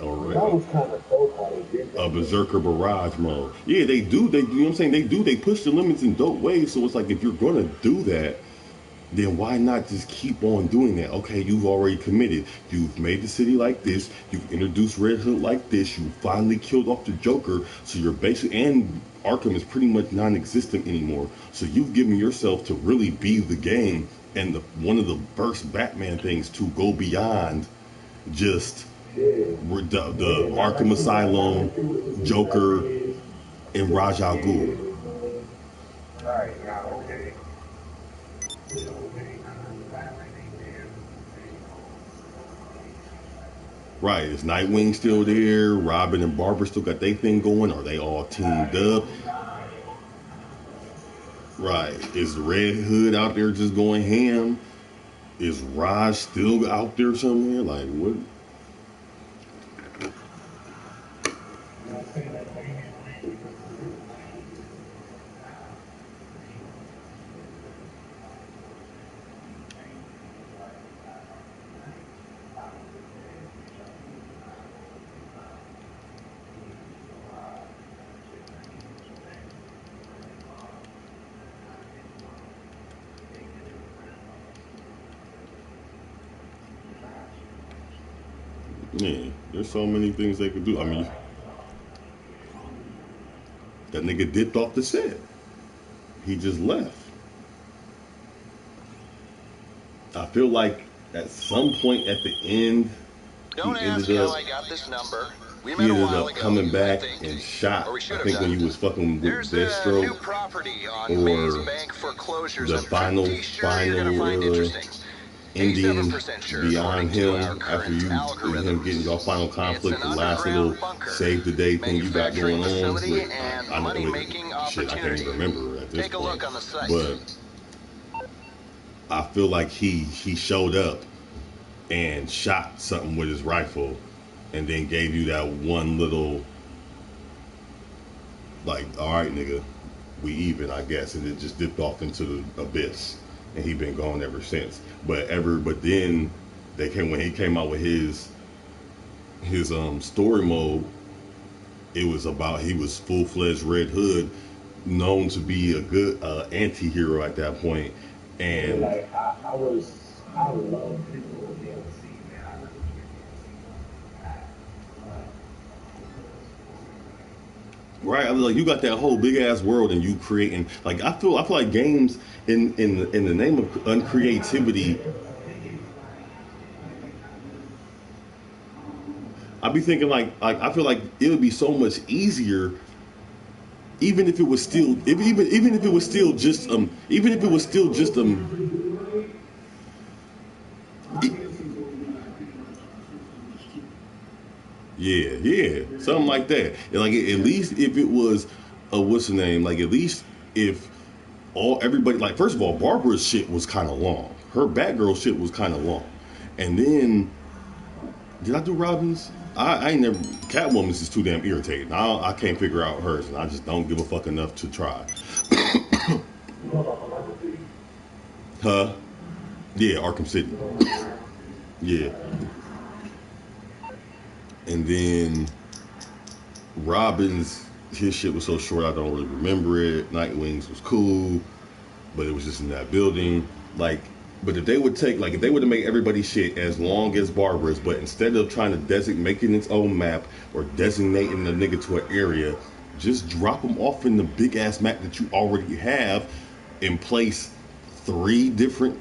a berserker barrage mode. Yeah, they do. They, you know what I'm saying? They do. They push the limits in dope ways. So it's like if you're gonna do that, then why not just keep on doing that? Okay, you've already committed. You've made the city like this. You've introduced Red Hood like this. You finally killed off the Joker. So you're basically and Arkham is pretty much non-existent anymore. So you've given yourself to really be the game. And one of the first Batman things to go beyond just the Arkham Asylum, Joker, and Ra's al Ghul. Right, is Nightwing still there? Robin and Barbara still got their thing going? Are they all teamed up? Right, is Red Hood out there just going ham? Is Raj still out there somewhere? Like, what? Yeah, there's so many things they could do. I mean, that nigga dipped off the set. He just left. I feel like at some point at the end, Don't ask how I got this number. We he met a ended while up ago, coming back I think. and shot. Or we should I have think when done. he was fucking with There's a new Deathstroke property on Maze or Bank foreclosures. the I'm final pretty sure you're gonna find interesting. ending 87% sure, beyond according to him our after current you and him getting your algorithms. final It's conflict, an the last little underground bunker, save the day thing you got going manufacturing on. facility, With, and I know money-making shit, I can't opportunity. even remember at this Take a point. look on the site. But I feel like he showed up and shot something with his rifle and then gave you that one little like, all right, nigga, we even, I guess, and it just dipped off into the abyss, and he been gone ever since. But then when he came out with his story mode, it was about he was full-fledged Red Hood, known to be a good anti-hero at that point, and Like I love people to be able to see that. right, I was like, you got that whole big ass world, and you creating like I feel like games in the name of uncreativity. I be thinking like I feel like it would be so much easier, even if it was still even if it was still just even if it was still just e- yeah, something like that. And like at least if it was what's the name? Like at least if everybody like first of all, Barbara's shit was kind of long. Her Batgirl shit was kind of long, and then did I do Robin's? I ain't never. Catwoman's is too damn irritating. I can't figure out hers, and I just don't give a fuck enough to try. Huh? Yeah, Arkham City. Yeah. And then Robin's, his shit was so short I don't really remember it. Nightwing's was cool, but it was just in that building. Like, but if they would have made everybody's shit as long as Barbara's, but instead of trying to making its own map or designating the nigga to an area, just drop them off in the big ass map that you already have, and place 3 different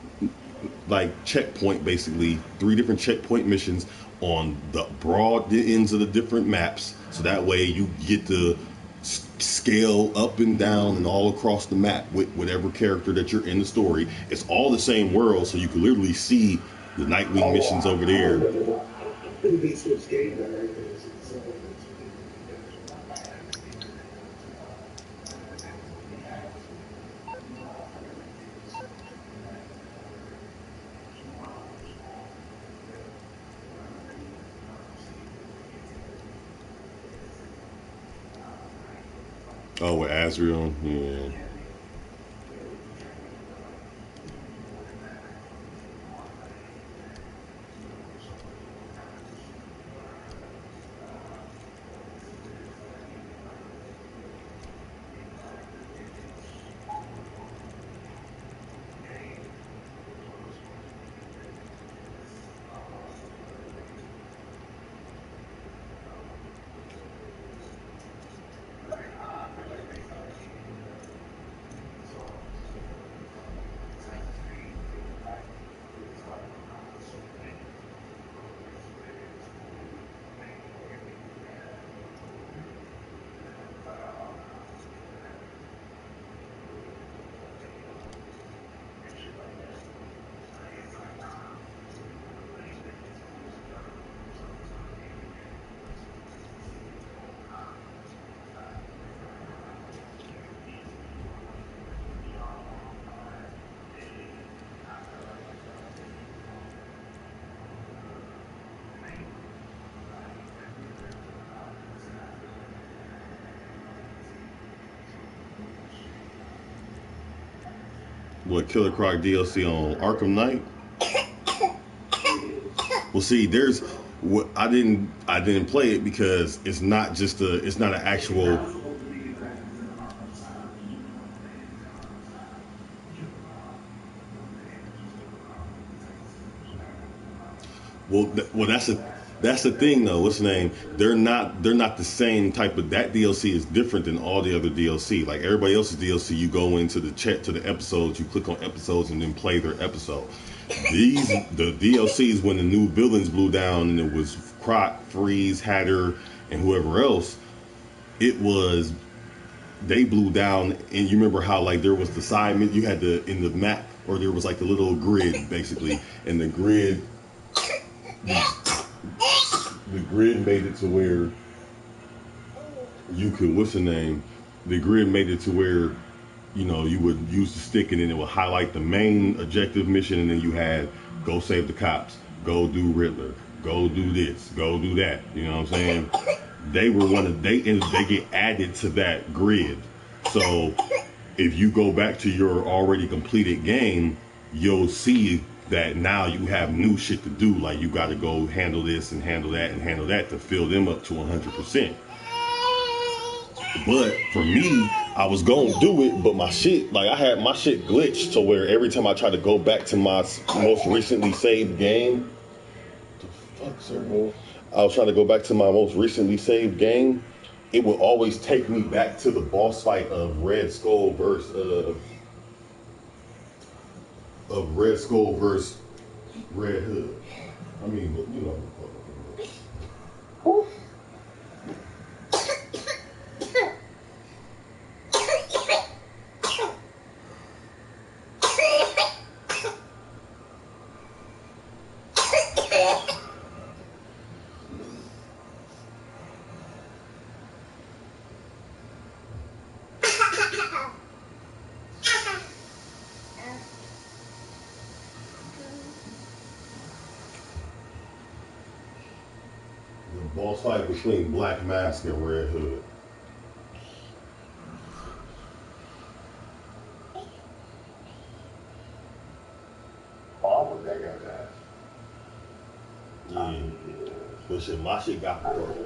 like checkpoint, basically 3 different checkpoint missions on the broad ends of the different maps, so that way you get to scale up and down and all across the map with whatever character that you're in the story. It's all the same world, so you can literally see the Nightwing missions over there. Oh, with Azrael, yeah. What, Killer Croc DLC on Arkham Knight? Well, see, there's what I didn't play it because it's not just it's not an actual. Well, that's the thing though. What's the name? They're not the same type of, that DLC is different than all the other DLC. Like everybody else's DLC, you go into the chat to the episodes, you click on episodes, and then play their episode. The DLCs, when the new villains blew down and it was Croc, Freeze, Hatter, and whoever else, it was, they blew down. And you remember how like there was the side, you had the in the map, or there was like the little grid basically, and the grid made it to where you could, what's the name? The grid made it to where, you would use the stick and then it would highlight the main objective mission, and then you had go save the cops, go do Riddler, go do this, go do that. You know what I'm saying? They were they get added to that grid. So if you go back to your already completed game, you'll see that now you have new shit to do. Like you got to go handle this and handle that and handle that to fill them up to 100%. But for me, I was going to do it, but my shit, like I had my shit glitched to where every time I try to go back to my most recently saved game, what the fuck, sir, bro? I was trying to go back to my most recently saved game. It would always take me back to the boss fight of Red Skull versus Red Hood. I mean, you know. Boss fight between Black Mask and Red Hood. Oh, that got that. Yeah. But shit, my shit got broke.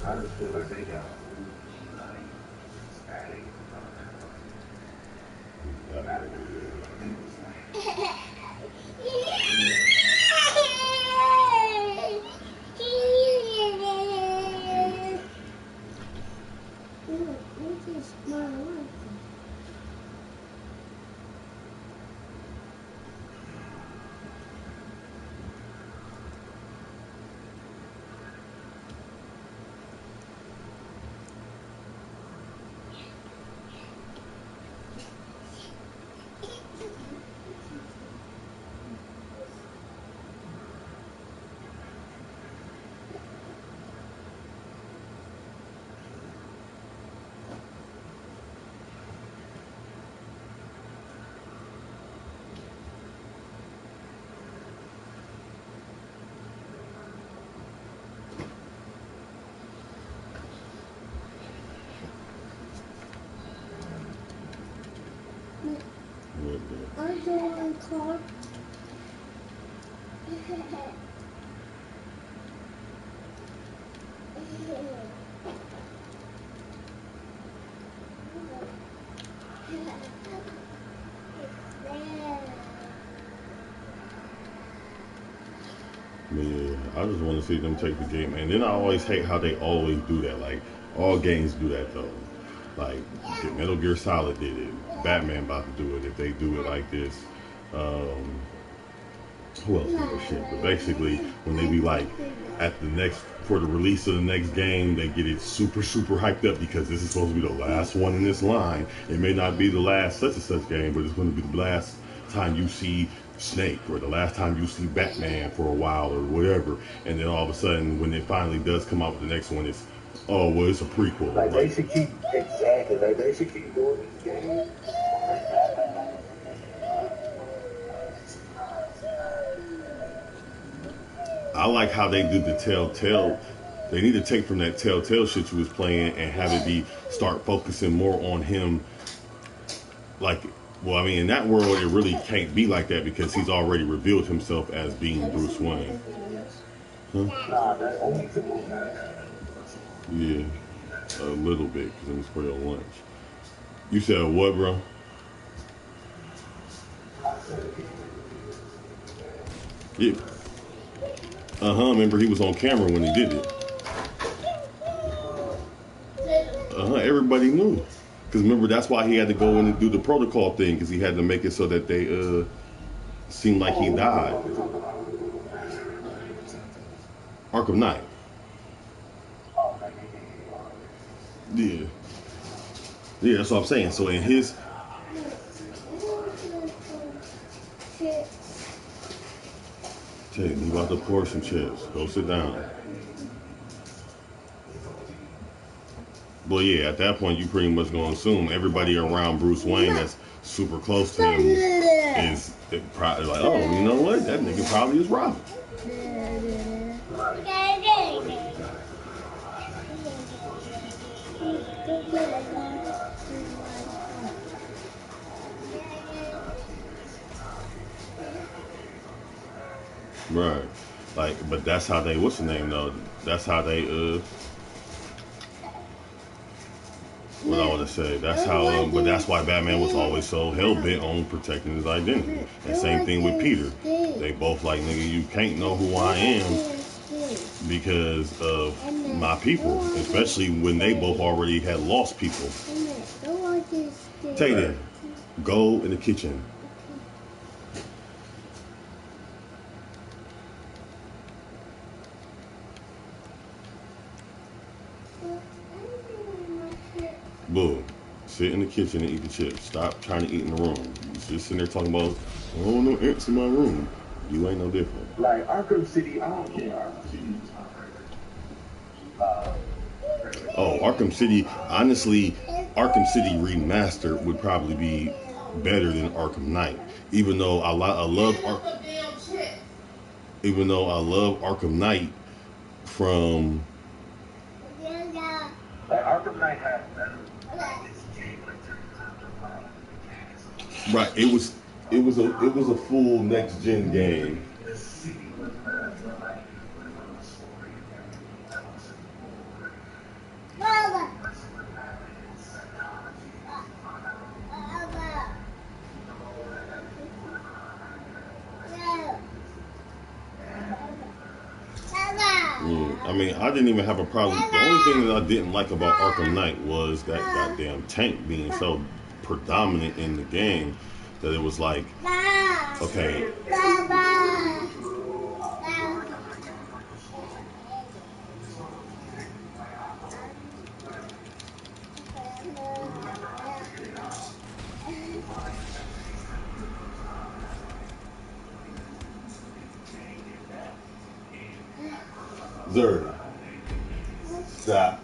I just feel like they got static. I'm doing car. Yeah, I just want to see them take the game. And then I always hate how they always do that. Like, all games do that, though. Like, Metal Gear Solid did it. Batman about to do it if they do it like this. Who else does shit? But basically, when they be like, at the next, for the release of the next game, they get it super, super hyped up because this is supposed to be the last one in this line. It may not be the last such and such game, but it's going to be the last time you see Snake or the last time you see Batman for a while or whatever. And then all of a sudden, when it finally does come out with the next one, it's, oh, well, it's a prequel. Like they should keep exactly. Like they should keep doing these games. I like how they did the Telltale. They need to take from that Telltale shit you was playing and have it be start focusing more on him. Like, well, I mean, in that world, it really can't be like that because he's already revealed himself as being Bruce Wayne. Huh? Yeah, a little bit because I'm for your lunch. You said what, bro? Yeah. Remember he was on camera when he did it. Everybody knew. Because remember, that's why he had to go in and do the protocol thing, because he had to make it so that they seemed like he died. Arkham Knight. Yeah. Yeah, that's what I'm saying. So in his... Hey, you about to pour some chips. Go sit down. Well, yeah, at that point, you pretty much gonna assume everybody around Bruce Wayne that's super close to him is probably like, oh, you know what? That nigga probably is Robin. Right. Like, but that's how they, what's the name though? That's how they, what I want to say, that's how, but that's why Batman was always so hell-bent on protecting his identity. And same thing with Peter. They both like, nigga, you can't know who I am because of my people, especially when they both already had lost people. Take it. Go in the kitchen. Boom. Sit in the kitchen and eat the chips. Stop trying to eat in the room. You just sitting there talking about, oh, no ants in my room. You ain't no different. Like Arkham City, I don't care. Oh, Arkham City, honestly, Arkham City Remastered would probably be better than Arkham Knight. Even though I love Arkham Knight from... Like Arkham Knight has better. Right, it was a full next gen game. I mean, I didn't even have a problem. The only thing that I didn't like about Arkham Knight was that goddamn tank being so predominant in the game that it was like, okay, Zerd, stop.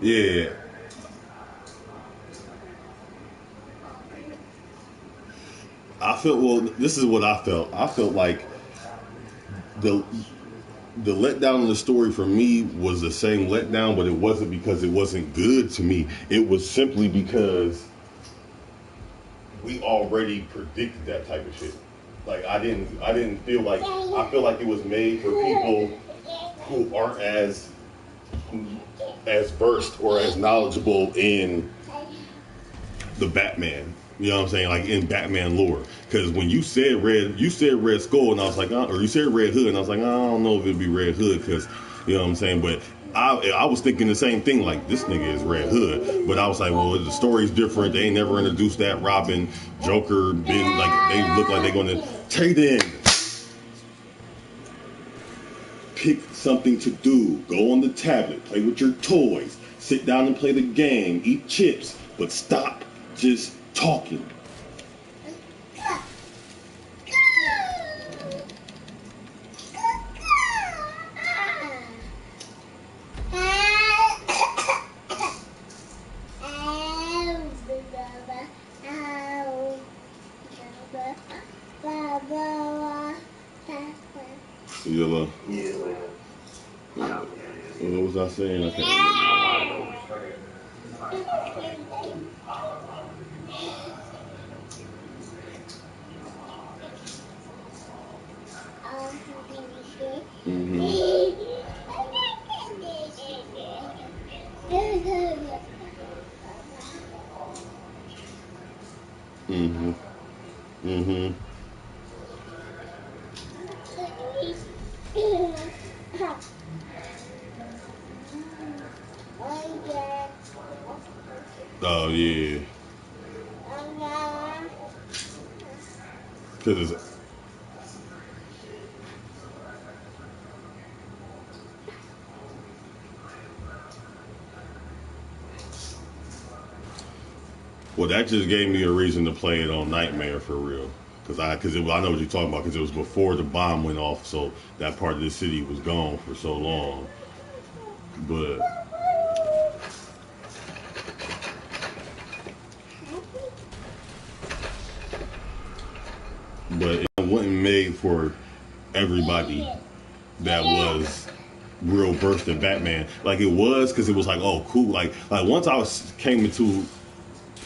Yeah. I felt, well, this is what I felt. I felt like the the letdown in the story for me was the same letdown, but it wasn't because it wasn't good to me. It was simply because we already predicted that type of shit. Like I didn't feel like, I feel like it was made for people who aren't as versed or as knowledgeable in the Batman. You know what I'm saying? Like in Batman lore. Because when you said Red Skull, and I was like, or you said Red Hood, and I was like, I don't know if it'd be Red Hood, because you know what I'm saying. But I was thinking the same thing. Like, this nigga is Red Hood. But I was like, well, the story's different. They ain't never introduced that. Robin, Joker, been like, they look like they're gonna trade in. Pick something to do. Go on the tablet. Play with your toys. Sit down and play the game. Eat chips. But stop just talking. Yalla. What was I saying? I can't remember. Mm-hmm. Mm-hmm. Oh yeah. Cause it's, well, that just gave me a reason to play it on Nightmare for real. I know what you're talking about, because it was before the bomb went off, so that part of the city was gone for so long. But it wasn't made for everybody that was real versed in Batman. Like it was, because it was like, oh, cool. Like once I came into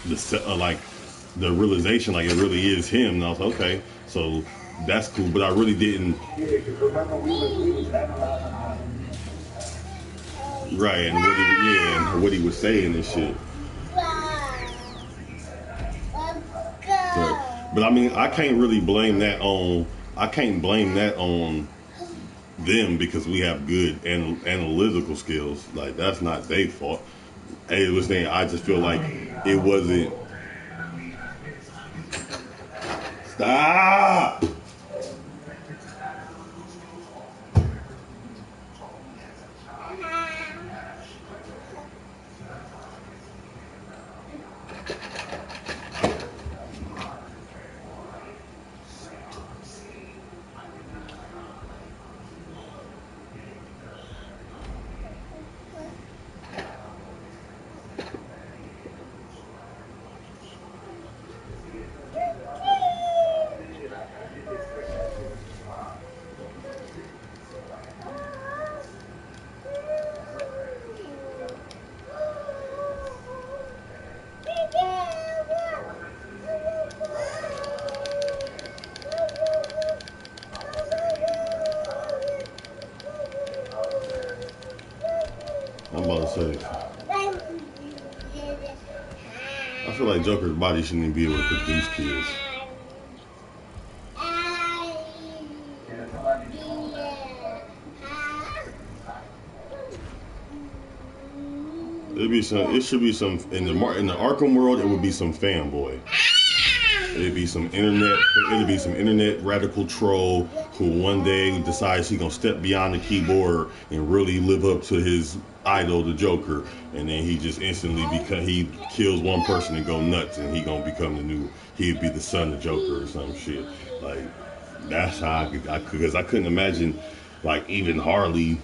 the realization, like it really is him, and I was like, okay, so that's cool. But I really didn't. Right, and what he was saying and shit. But I mean, I can't blame that on them, because we have good analytical skills. Like, that's not their fault. It was saying, I just feel like it wasn't. Stop. I'm about to say. feel like Joker's body shouldn't even be able to produce kids. It'd be some. It should be some in the Arkham world. It would be some fanboy. It'd be some internet. It'd be some internet radical troll who one day decides he's gonna step beyond the keyboard and really live up to his idol, the Joker, and then he just instantly because he kills one person and go nuts, and he gonna become the new. He'd be the son of Joker or some shit. Like that's how because I couldn't imagine like even Harley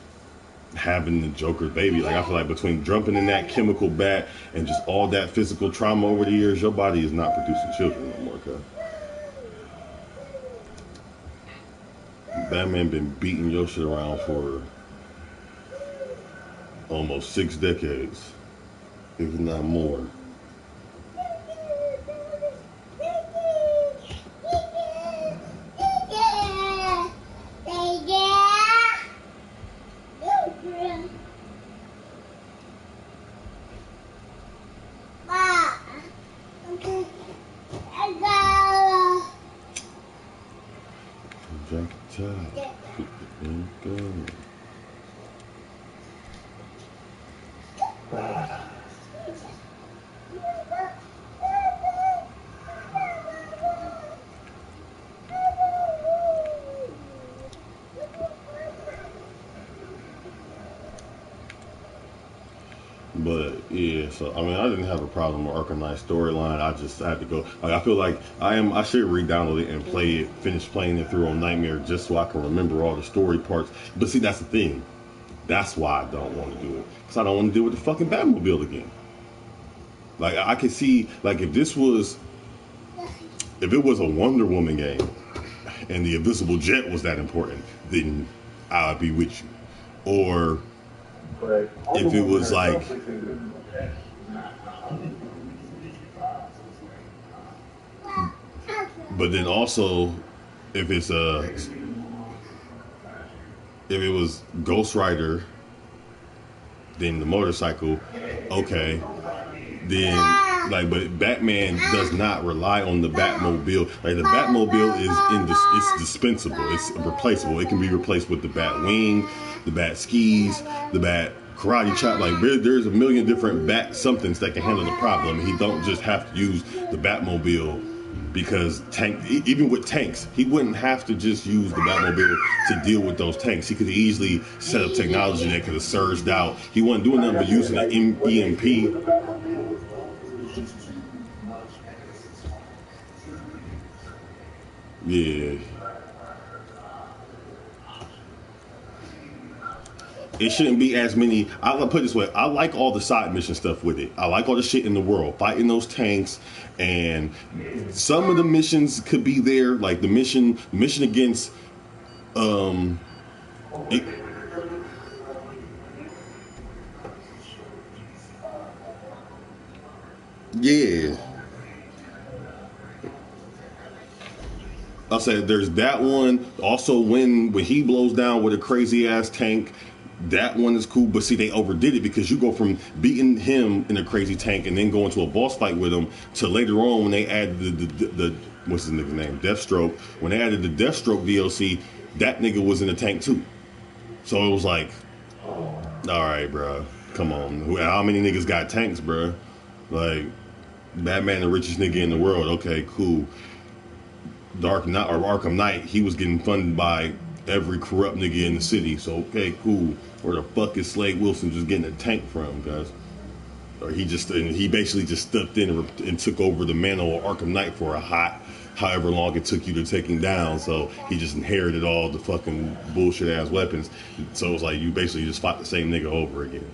having the Joker's baby. Like I feel like between jumping in that chemical bat and just all that physical trauma over the years, your body is not producing children no more. Cause Batman been beating your shit around for almost 6 decades, if not more. But yeah, so I mean, I didn't have a problem with Arkham Knight storyline. I just had to go. Like, I feel like I should re-download it and play it, finish playing it through on Nightmare just so I can remember all the story parts. But see, that's the thing. That's why I don't want to do it, because I don't want to deal with the fucking Batmobile again. Like I could see, like if it was a Wonder Woman game and the Invisible Jet was that important, then I'd be with you. Or if it was like, but then also if it was Ghost Rider, then the motorcycle, okay, then like, but Batman does not rely on the Batmobile. Like the Batmobile it's dispensable, it's replaceable. It can be replaced with the Bat Wing, the Bat Skis, the Bat Karate Chop. Like there's a million different Bat somethings that can handle the problem. He don't just have to use the Batmobile. Because even with tanks, he wouldn't have to just use the Batmobile to deal with those tanks. He could easily set up technology that could have surged out. He wasn't doing nothing but using an EMP. Yeah. It shouldn't be as many. I'll put it this way. I like all the side mission stuff with it. I like all the shit in the world. Fighting those tanks. And some of the missions could be there. Like the mission against... yeah. I'll say there's that one. Also, when he blows down with a crazy ass tank, that one is cool. But see, they overdid it because you go from beating him in a crazy tank and then going to a boss fight with him to later on when they added the what's his nigga's name, Deathstroke. When they added the Deathstroke DLC, that nigga was in the tank too. So it was like, all right, bro, come on. How many niggas got tanks, bro? Like Batman, the richest nigga in the world. Okay, cool. Dark Knight or Arkham Knight, he was getting funded by every corrupt nigga in the city. So okay, cool. Where the fuck is Slade Wilson just getting a tank from, guys? Or he basically just stepped in and took over the mantle of Arkham Knight for a hot, however long it took you to take him down. So he just inherited all the fucking bullshit ass weapons. So it was like you basically just fought the same nigga over again.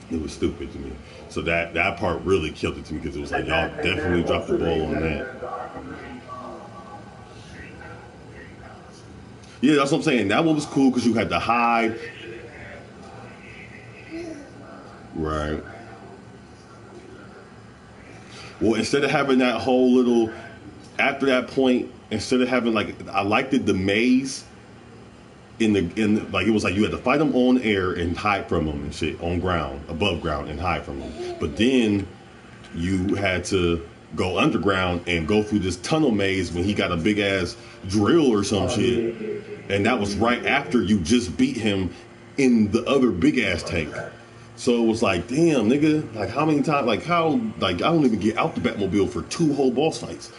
It was stupid to me. So that part really killed it to me because it was like y'all definitely dropped the ball on that. Yeah, that's what I'm saying. That one was cool because you had to hide. Right. Well, instead of having that whole little, after that point, instead of having like, I liked it, the maze in like, it was like you had to fight them on air and hide from them and shit, on ground, above ground and hide from them. But then you had to go underground and go through this tunnel maze when he got a big ass drill or some shit, and that was right after you just beat him in the other big ass tank. So it was like, damn, nigga, like how many times, like how, like I don't even get out the Batmobile for 2 whole boss fights.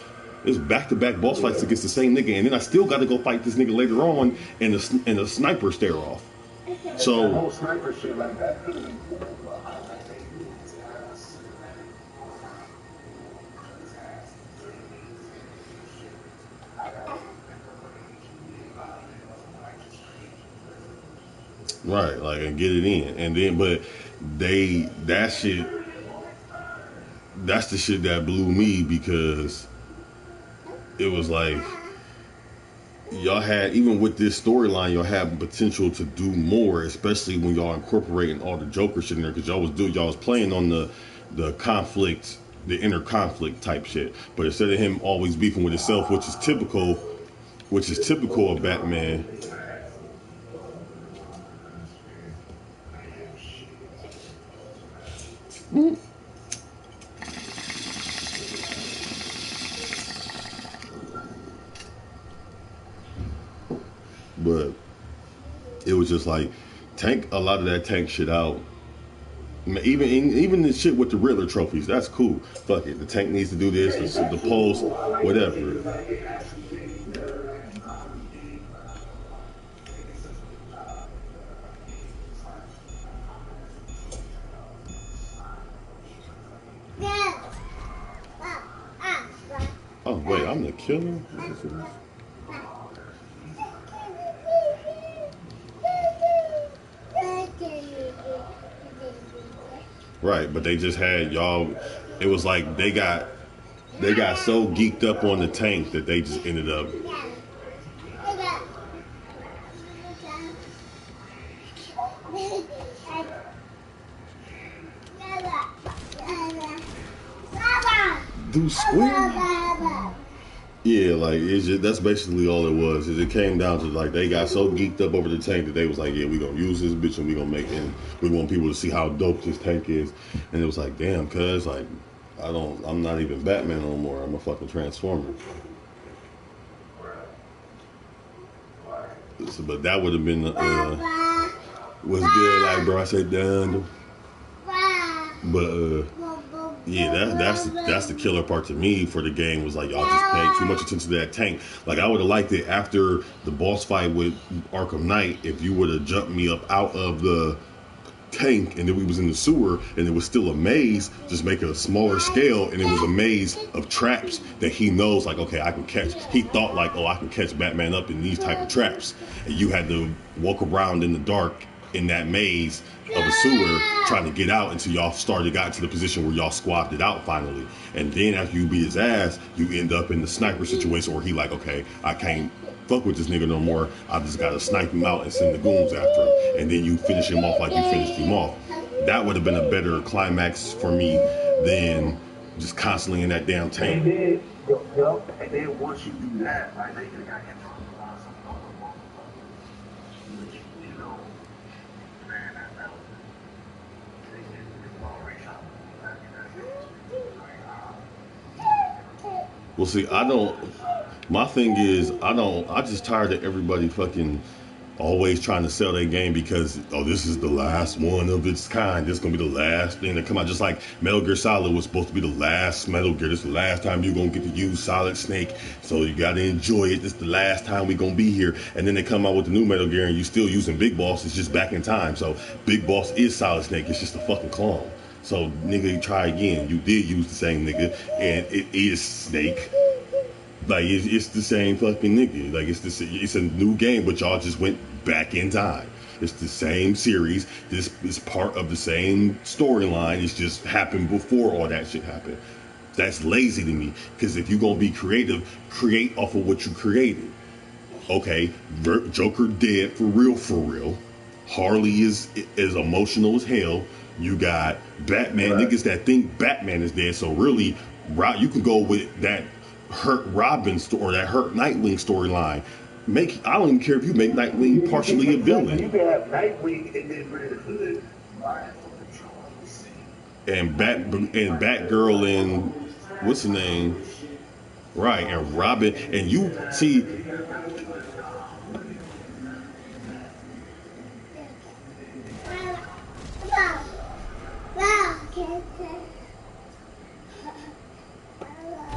It's back-to-back boss fights against the same nigga, and then I still got to go fight this nigga later on and a sniper stare off. So whole sniper shit like that. right, like and get it in, and then but that's the shit that blew me because it was like y'all had, even with this storyline, y'all had potential to do more, especially when y'all incorporating all the Joker shit in there, because y'all was playing on the conflict, the inner conflict type shit. But instead of him always beefing with himself, which is typical of Batman. But it was just like tank a lot of that tank shit out. Even the shit with the Riddler trophies, that's cool. Fuck it, the tank needs to do this, the pulse, whatever. Oh wait, I'm the killer? Right, but they just had y'all. It was like they got so geeked up on the tank that they just ended up. Do square? Yeah, like it's just, that's basically all it was. Is it came down to like they got so geeked up over the tank that they was like, yeah, we gonna use this bitch and we gonna make it. And we want people to see how dope this tank is. And it was like, damn, cuz like I'm not even Batman no more. I'm a fucking Transformer. So, but that would have been was good. Like bro, I said done. But yeah, that's the killer part to me for the game was like y'all just paid too much attention to that tank. Like I would have liked it after the boss fight with Arkham Knight if you would have jumped me up out of the tank and then we was in the sewer and it was still a maze, just make it a smaller scale and it was a maze of traps that he knows like, okay, I can catch. He thought like, oh, I can catch Batman up in these type of traps, and you had to walk around in the dark in that maze of a sewer trying to get out until y'all got to the position where y'all squabbed it out finally. And then after you beat his ass, you end up in the sniper situation where he like, okay, I can't fuck with this nigga no more. I just gotta snipe him out and send the goons after him. And then you finish him off like you finished him off. That would have been a better climax for me than just constantly in that damn tank. And then once you do that, like they could have got him. Well, see, my thing is, I just tired of everybody fucking always trying to sell their game because, oh, this is the last one of its kind. This is going to be the last thing to come out. Just like Metal Gear Solid was supposed to be the last Metal Gear. This is the last time you're going to get to use Solid Snake. So you got to enjoy it. This is the last time we're going to be here. And then they come out with the new Metal Gear and you still using Big Boss. It's just back in time. So Big Boss is Solid Snake. It's just a fucking clone. So, nigga, try again. You did use the same nigga, and it is Snake. Like, it's the same fucking nigga. Like, it's a new game, but y'all just went back in time. It's the same series. This is part of the same storyline. It's just happened before all that shit happened. That's lazy to me, because if you're going to be creative, create off of what you created. Okay, Joker dead for real. Harley is emotional as hell. You got Batman, right. Niggas that think Batman is dead. So really, you can go with that hurt Robin or that hurt Nightwing storyline. I don't even care if you make Nightwing partially a villain. You can have Nightwing and then Red Hood. and Batgirl and what's the name? Right, and Robin, and you see,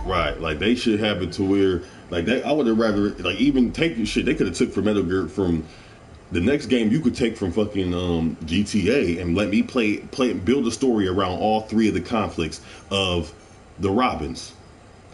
right, like they should have it to where, like they, I would have rather, like even take the shit they could have took from Metal Gear from the next game you could take from fucking GTA and let me play build a story around all three of the conflicts of the Robins.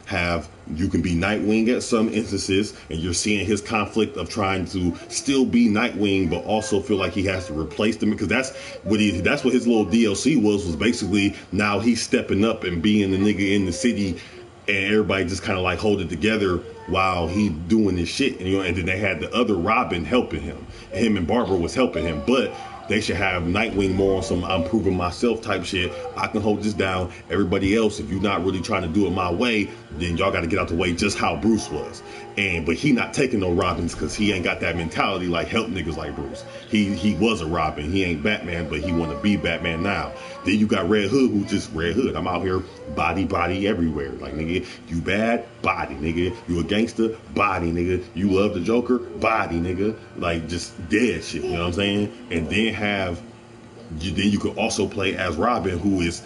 Have you can be Nightwing at some instances, and you're seeing his conflict of trying to still be Nightwing, but also feel like he has to replace them because that's what his little DLC was basically now he's stepping up and being the nigga in the city, and everybody just kind of like hold it together while he doing this shit, and and then they had the other Robin helping him and Barbara was helping him, but they should have Nightwing more on some I'm proving myself type shit. I can hold this down. Everybody else, if you're not really trying to do it my way, then y'all got to get out the way just how Bruce was. But he not taking no Robins because he ain't got that mentality like help niggas like Bruce. He was a Robin. He ain't Batman, but he want to be Batman now. Then you got Red Hood who just Red Hood. I'm out here body everywhere. Like nigga, you bad body nigga. You a gangster body nigga. You love the Joker body nigga. Like just dead shit. You know what I'm saying? And then then you could also play as Robin who is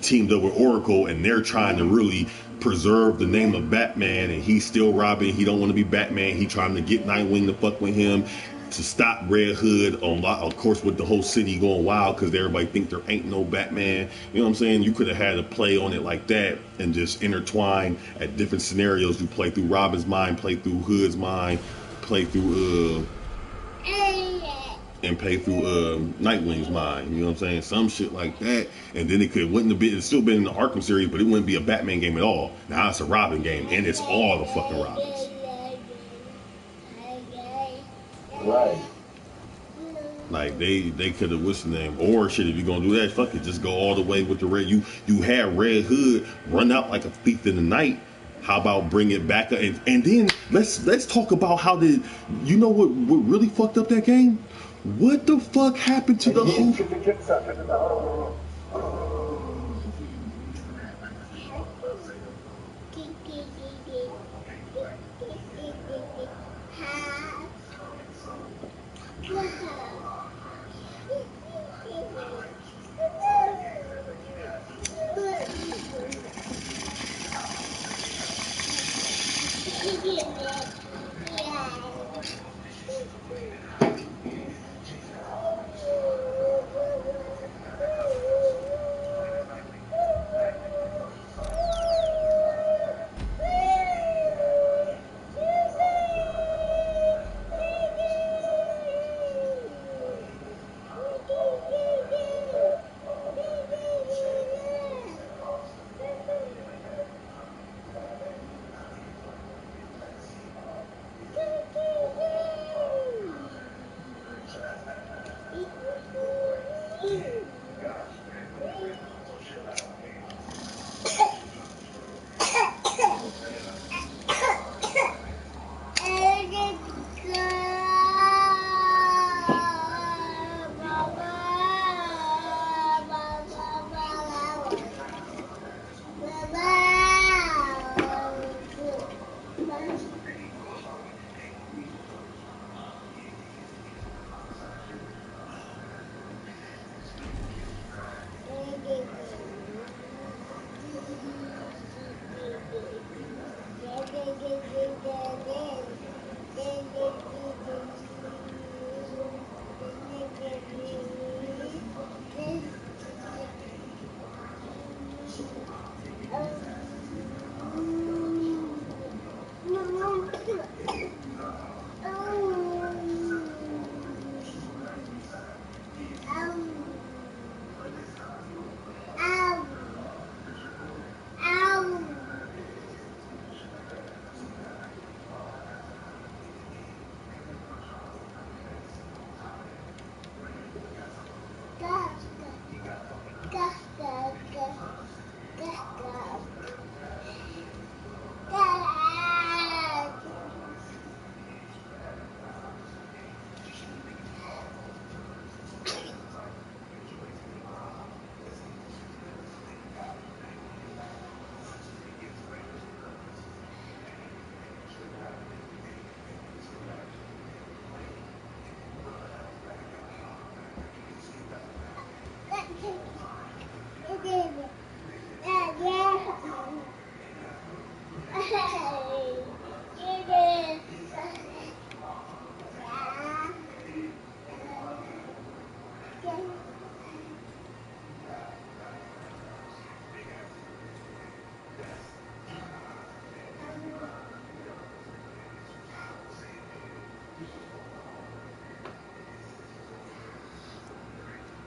teamed up with Oracle and they're trying to really preserve the name of Batman and he's still Robin. He don't want to be Batman. He trying to get Nightwing to fuck with him to stop Red Hood on of course with the whole city going wild because everybody think there ain't no Batman. You know what I'm saying? You could have had a play on it like that and just intertwine at different scenarios. You play through Robin's mind, play through Hood's mind, play through and pay through Nightwing's mind. You know what I'm saying? Some shit like that. And then wouldn't have been, it's still been in the Arkham series, but it wouldn't be a Batman game at all. Now it's a Robin game, and it's all the fucking Robins. Right. Like they could have what's the name? Or shit, if you're gonna do that, fuck it, just go all the way with the red. You had Red Hood run out like a thief in the night. How about bring it back and then let's talk about how did you know what really fucked up that game? What the fuck happened to the whole?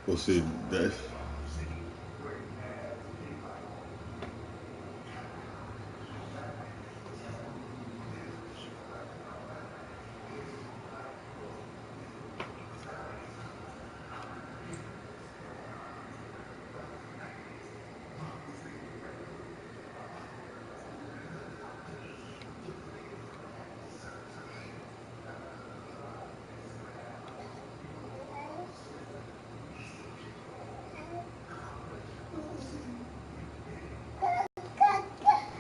Well, see, that.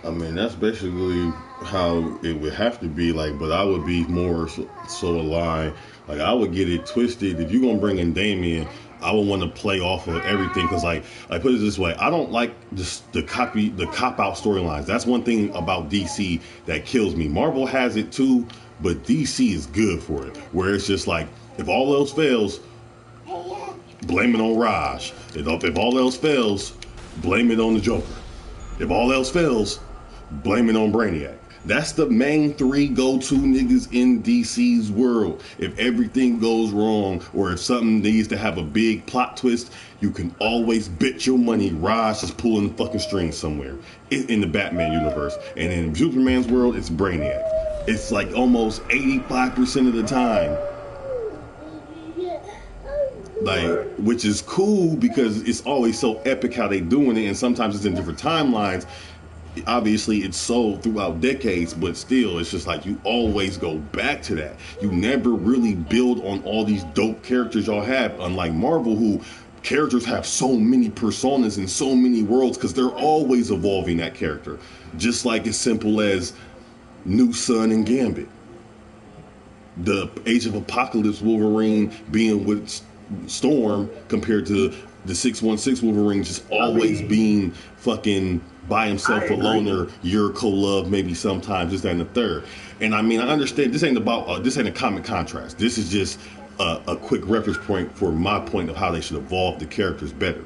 I mean, that's basically how it would have to be like, but I would be more so aligned. Like, I would get it twisted. If you're gonna bring in Damien, I would want to play off of everything because, like, put it this way, I don't like just the cop out storylines. That's one thing about DC that kills me. Marvel has it too, but DC is good for it. Where it's just like, if all else fails, blame it on Raj. If all else fails, blame it on the Joker. If all else fails, blame it on Brainiac. That's the main three go-to niggas in DC's world. If everything goes wrong or if something needs to have a big plot twist, you can always bet your money Raj is pulling the fucking strings somewhere in the Batman universe. And in Superman's world, it's Brainiac. It's like almost 85% of the time. Like, which is cool because it's always so epic how they doing it, and sometimes it's in different timelines. Obviously, it's sold throughout decades, but still, it's just like you always go back to that. You never really build on all these dope characters y'all have, unlike Marvel, who characters have so many personas in so many worlds because they're always evolving that character. Just like as simple as New Sun and Gambit. The Age of Apocalypse Wolverine being with Storm compared to the 616 Wolverine just always being fucking by himself, a loner, Yurko love, maybe sometimes this, that, and the third. And I mean, I understand this ain't about this ain't a comic contrast. This is just a quick reference point for my point of how they should evolve the characters better.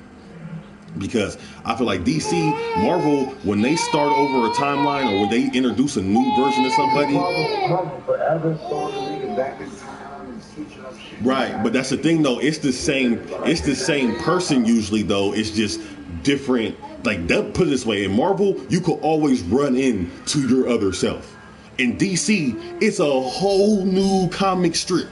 Because I feel like DC, Marvel, when they start over a timeline or when they introduce a new version of somebody, right? But that's the thing, though. It's the same person usually, though. It's just different. Like, put it this way: in Marvel, you could always run into your other self. In DC, it's a whole new comic strip.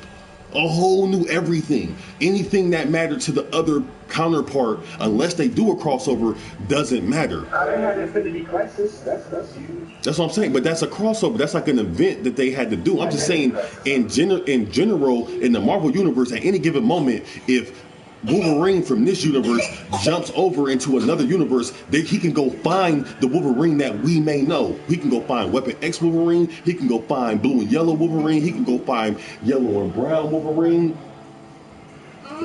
A whole new everything. Anything that mattered to the other counterpart, unless they do a crossover, doesn't matter. They had Infinity Crisis. That's huge. That's what I'm saying. But that's a crossover. That's like an event that they had to do. I'm just saying, in general, in the Marvel universe, at any given moment, if Wolverine from this universe jumps over into another universe, he can go find the Wolverine that we may know. He can go find Weapon X Wolverine. He can go find Blue and Yellow Wolverine. He can go find Yellow and Brown Wolverine.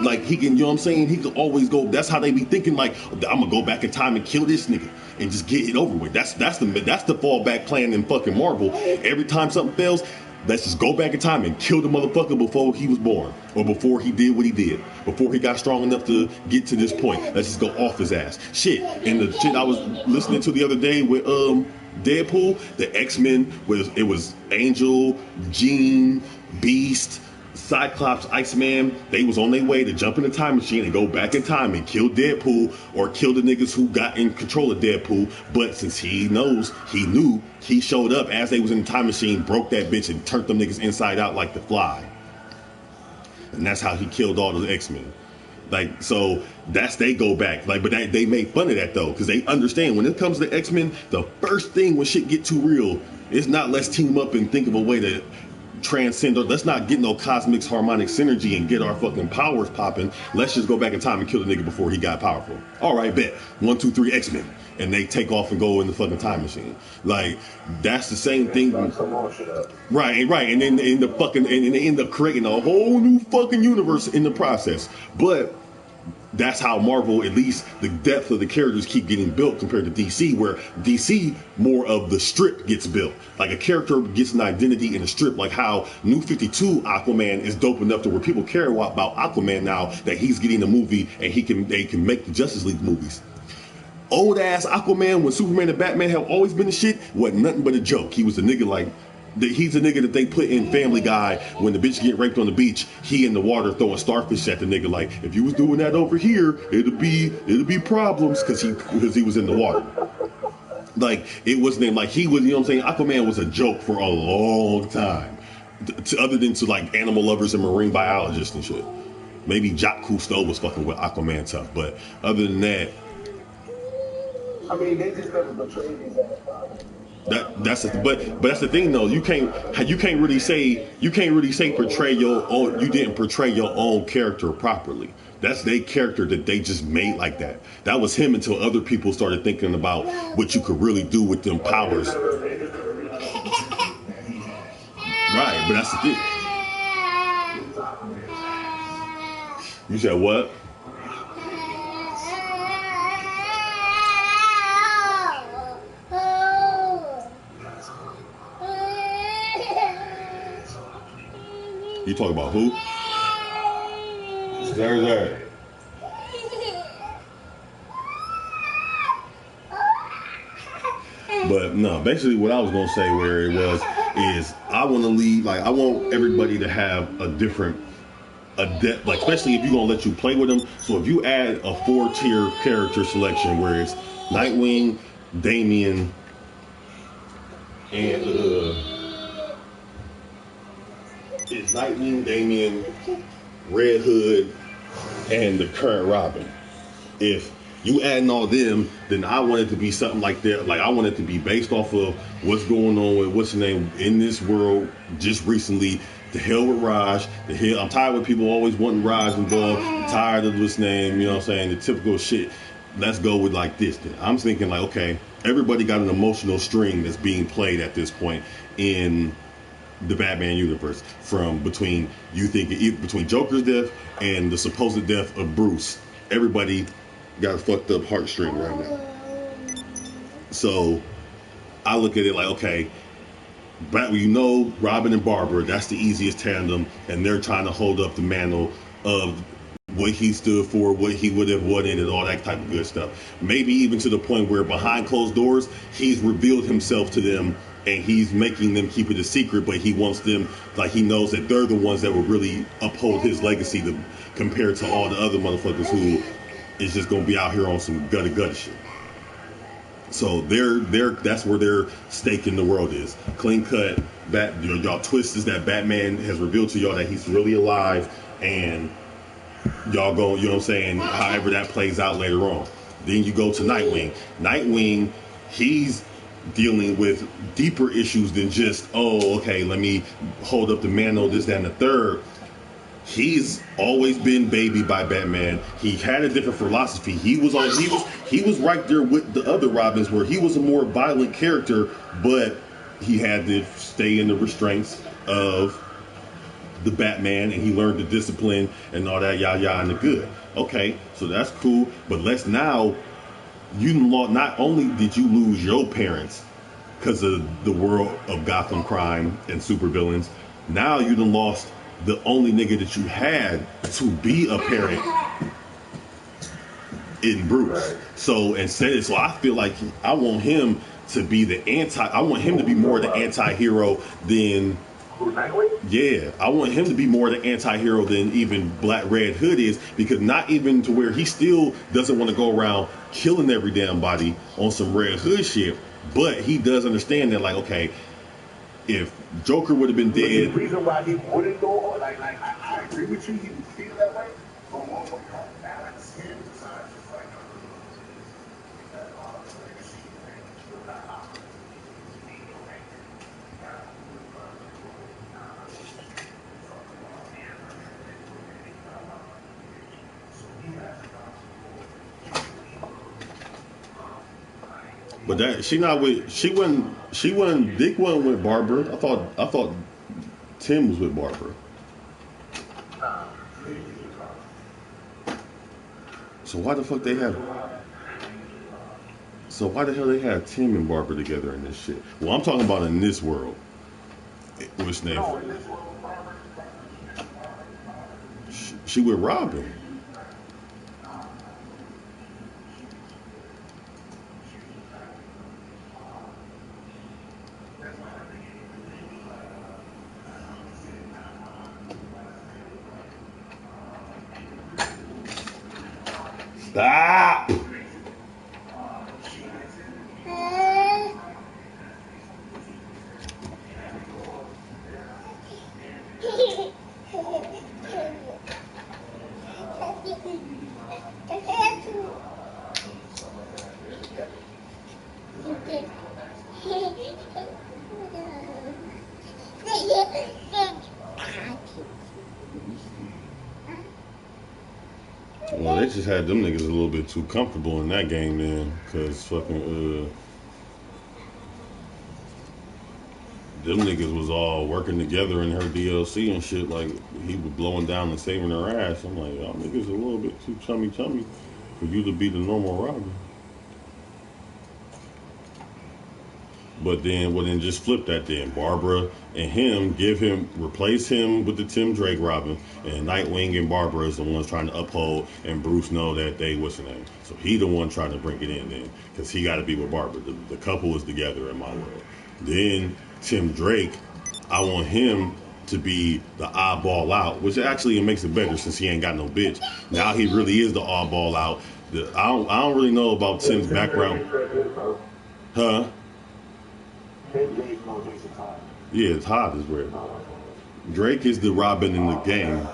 Like, he can, you know what I'm saying? He can always go. That's how they be thinking. Like, I'm gonna go back in time and kill this nigga and just get it over with. That's the fallback plan in fucking Marvel. Every time something fails, let's just go back in time and kill the motherfucker before he was born or before he did what he did, before he got strong enough to get to this point. Let's just go off his ass. Shit. And the shit I was listening to the other day with Deadpool, the X-Men was Angel, Jean, Beast, Cyclops, Iceman. They was on their way to jump in the time machine and go back in time and kill Deadpool or kill the niggas who got in control of Deadpool. But since he knew, he showed up as they was in the time machine, broke that bitch and turned them niggas inside out like the Fly. And that's how he killed all the X-Men. Like, so they go back. Like, but they made fun of that though, because they understand when it comes to the X-Men, the first thing when shit get too real, it's not let's team up and think of a way to transcend, or let's not get no cosmic harmonic synergy and get our fucking powers popping. Let's just go back in time and kill the nigga before he got powerful. All right, bet. 1, 2, 3 X-Men. And they take off and go in the fucking time machine. Like, that's the same thing. Right. And then in the fucking, and they end up creating a whole new fucking universe in the process. But that's how Marvel, at least the depth of the characters keep getting built compared to DC, where DC, more of the strip gets built. Like, a character gets an identity in a strip, like how New 52 Aquaman is dope enough to where people care about Aquaman now that he's getting a movie and they can make the Justice League movies. Old ass Aquaman, when Superman and Batman have always been the shit, wasn't nothing but a joke. He was a nigga like, He's a nigga that they put in Family Guy when the bitch get raped on the beach. He in the water throwing starfish at the nigga. Like, if you was doing that over here, it'll be problems because he was in the water. Like, it wasn't like he was, you know what I'm saying? Aquaman was a joke for a long time, other than to like animal lovers and marine biologists and shit. Maybe Jacques Cousteau was fucking with Aquaman tough, but other than that, I mean, they just never portrayed these as but that's the thing though. You can't really say portray your own. You didn't portray your own character properly. That's their character that they just made like that. That was him until other people started thinking about what you could really do with them powers. Right, but that's the thing. You said what? You talking about who? There. But no, basically what I was gonna say where it was is I want to leave. Like, I want everybody to have a depth, like, especially if you're gonna let you play with them. So if you add a 4-tier character selection where it's Nightwing, Damian, and it's Nightwing, Damian, Red Hood, and the current Robin. If you adding all them, then I want it to be something like that. Like, I want it to be based off of what's going on with what's the name in this world just recently. The hell with Raj. I'm tired of people always wanting Raj involved. I'm tired of what's name, you know what I'm saying? The typical shit. Let's go with like this then. I'm thinking like, okay, everybody got an emotional string that's being played at this point in the Batman universe, between Joker's death and the supposed death of Bruce. Everybody got a fucked up heartstring right now. So I look at it like, okay, Robin and Barbara, that's the easiest tandem, and they're trying to hold up the mantle of what he stood for, what he would have wanted, and all that type of good stuff. Maybe even to the point where behind closed doors, he's revealed himself to them and he's making them keep it a secret, but he wants them, like, he knows that they're the ones that will really uphold his legacy compared to all the other motherfuckers who is just gonna be out here on some gutty shit. So that's where their stake in the world is. Clean cut. Y'all twist is that Batman has revealed to y'all that he's really alive, and y'all go, you know what I'm saying, however that plays out later on. Then you go to Nightwing. Nightwing, he's dealing with deeper issues than just, oh, okay, let me hold up the mantle, this, that, and the third. He's always been babied by Batman. He had a different philosophy. He was right there with the other Robins, where he was a more violent character, but he had to stay in the restraints of the Batman, and he learned the discipline and all that, yah and the good. Okay, so that's cool, but let's now, not only did you lose your parents because of the world of Gotham crime and supervillains, now you done lost the only nigga that you had to be a parent in Bruce. So I feel like I want him to be more the anti-hero than, yeah, I want him to be more the anti-hero than even Black Red Hood is, because not even to where he still doesn't want to go around killing every damn body on some Red Hood shit, but he does understand that, like, okay, if Joker would have been dead. The reason why he wouldn't go, like I agree with you, he would feel that way. But one more balance here, besides just like But that Dick wasn't with Barbara. I thought Tim was with Barbara. So why the hell they have Tim and Barbara together in this shit? Well, I'm talking about in this world. What's name? She with Robin. Stop! Well, they just had them niggas a little bit too comfortable in that game then, cause fucking them niggas was all working together in her DLC and shit. Like he was blowing down and saving her ass. I'm like, y'all niggas a little bit too chummy for you to be the normal Robin. But then, well, then just flip that. Then Barbara and him replace him with the Tim Drake Robin, and Nightwing and Barbara is the ones trying to uphold, and Bruce know that they what's the name. So he the one trying to bring it in then, because he got to be with Barbara. The couple is together in my world. Then Tim Drake, I want him to be the oddball out, which actually it makes it better since he ain't got no bitch. Now he really is the oddball out. I don't really know about Tim's background, huh? Yeah, it's hot is red. Drake is the Robin in the game.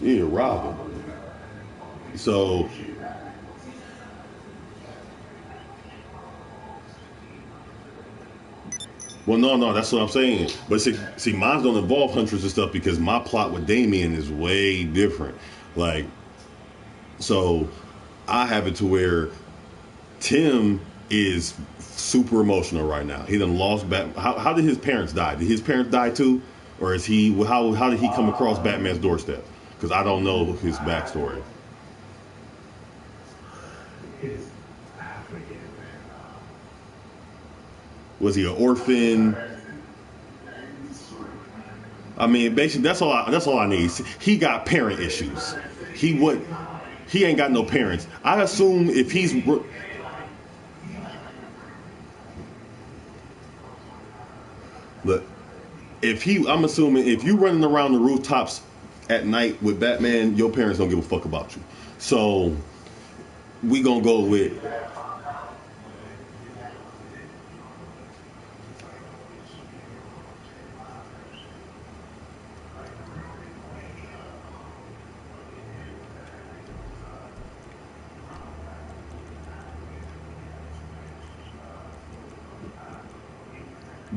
Yeah, Robin. So well, no, that's what I'm saying. But see, mine don't involve Huntress and stuff because my plot with Damien is way different. Like, so I have it to where Tim is super emotional right now. He done lost How did his parents die? Did his parents die too, or is he? How did he come across Batman's doorstep? Because I don't know his backstory. Was he an orphan? I mean, basically, that's all I need. He got parent issues. He ain't got no parents. I assume if he's look, I'm assuming if you running around the rooftops at night with Batman, your parents don't give a fuck about you. So we gonna go with.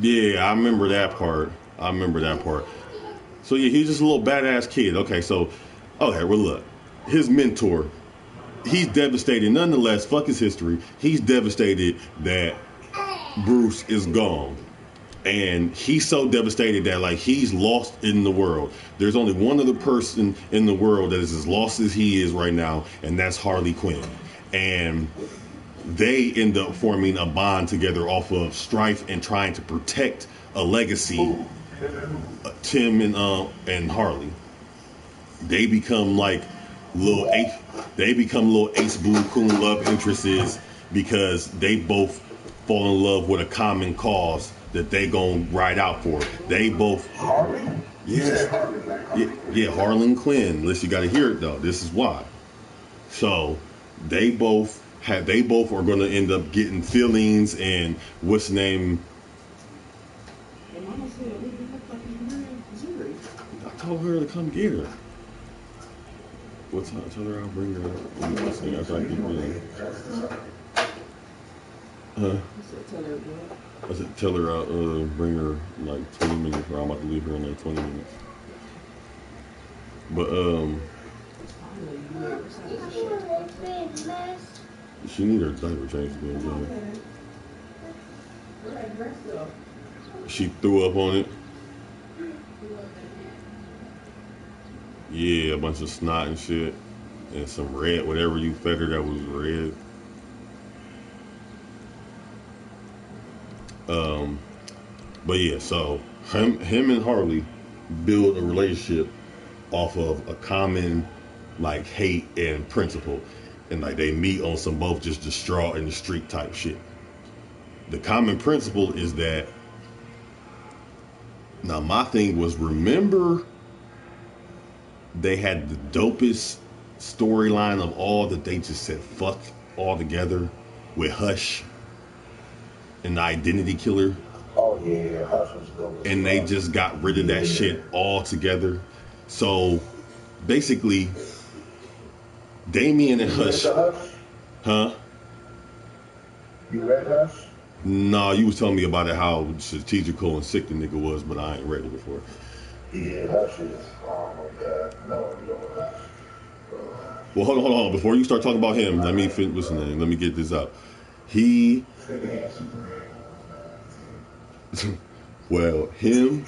Yeah, I remember that part. So yeah, he's just a little badass kid. Okay, well look, his mentor, he's devastated. Nonetheless, fuck his history. He's devastated that Bruce is gone. And he's so devastated that like he's lost in the world. There's only one other person in the world that is as lost as he is right now, and that's Harley Quinn. And they end up forming a bond together off of strife and trying to protect a legacy. Tim and Harley, they become like little Ace Blue Coon love interests because they both fall in love with a common cause that they gonna ride out for. They both, yes, yeah, Harlan Quinn. Listen, you got to hear it though. This is why. So they both are going to end up getting feelings and what's the name. I told her to come get her. What's up? Tell her I'll bring her up. Huh? I said tell her I'll bring her in like 20 minutes, or I'm about to leave her in like 20 minutes. But she need her diaper changed again. She threw up on it. Yeah, a bunch of snot and shit, and some red, whatever you fed her that was red. But yeah, so him and Harley build a relationship off of a common like hate and principle, and like they meet on some both just distraught in the street type shit. The common principle is that my thing was, remember they had the dopest storyline of all that they just said fuck all together with Hush and the identity killer. Oh yeah, Hush was good. And they just got rid of that shit altogether. So basically, Damien and Hush. Huh? You read Hush? No, you was telling me about it, how strategical and sick the nigga was, but I ain't read it before. Yeah, Hush is. Oh my god, no. Well, hold on. Before you start talking about him, let me listen. Let me get this up. Well, him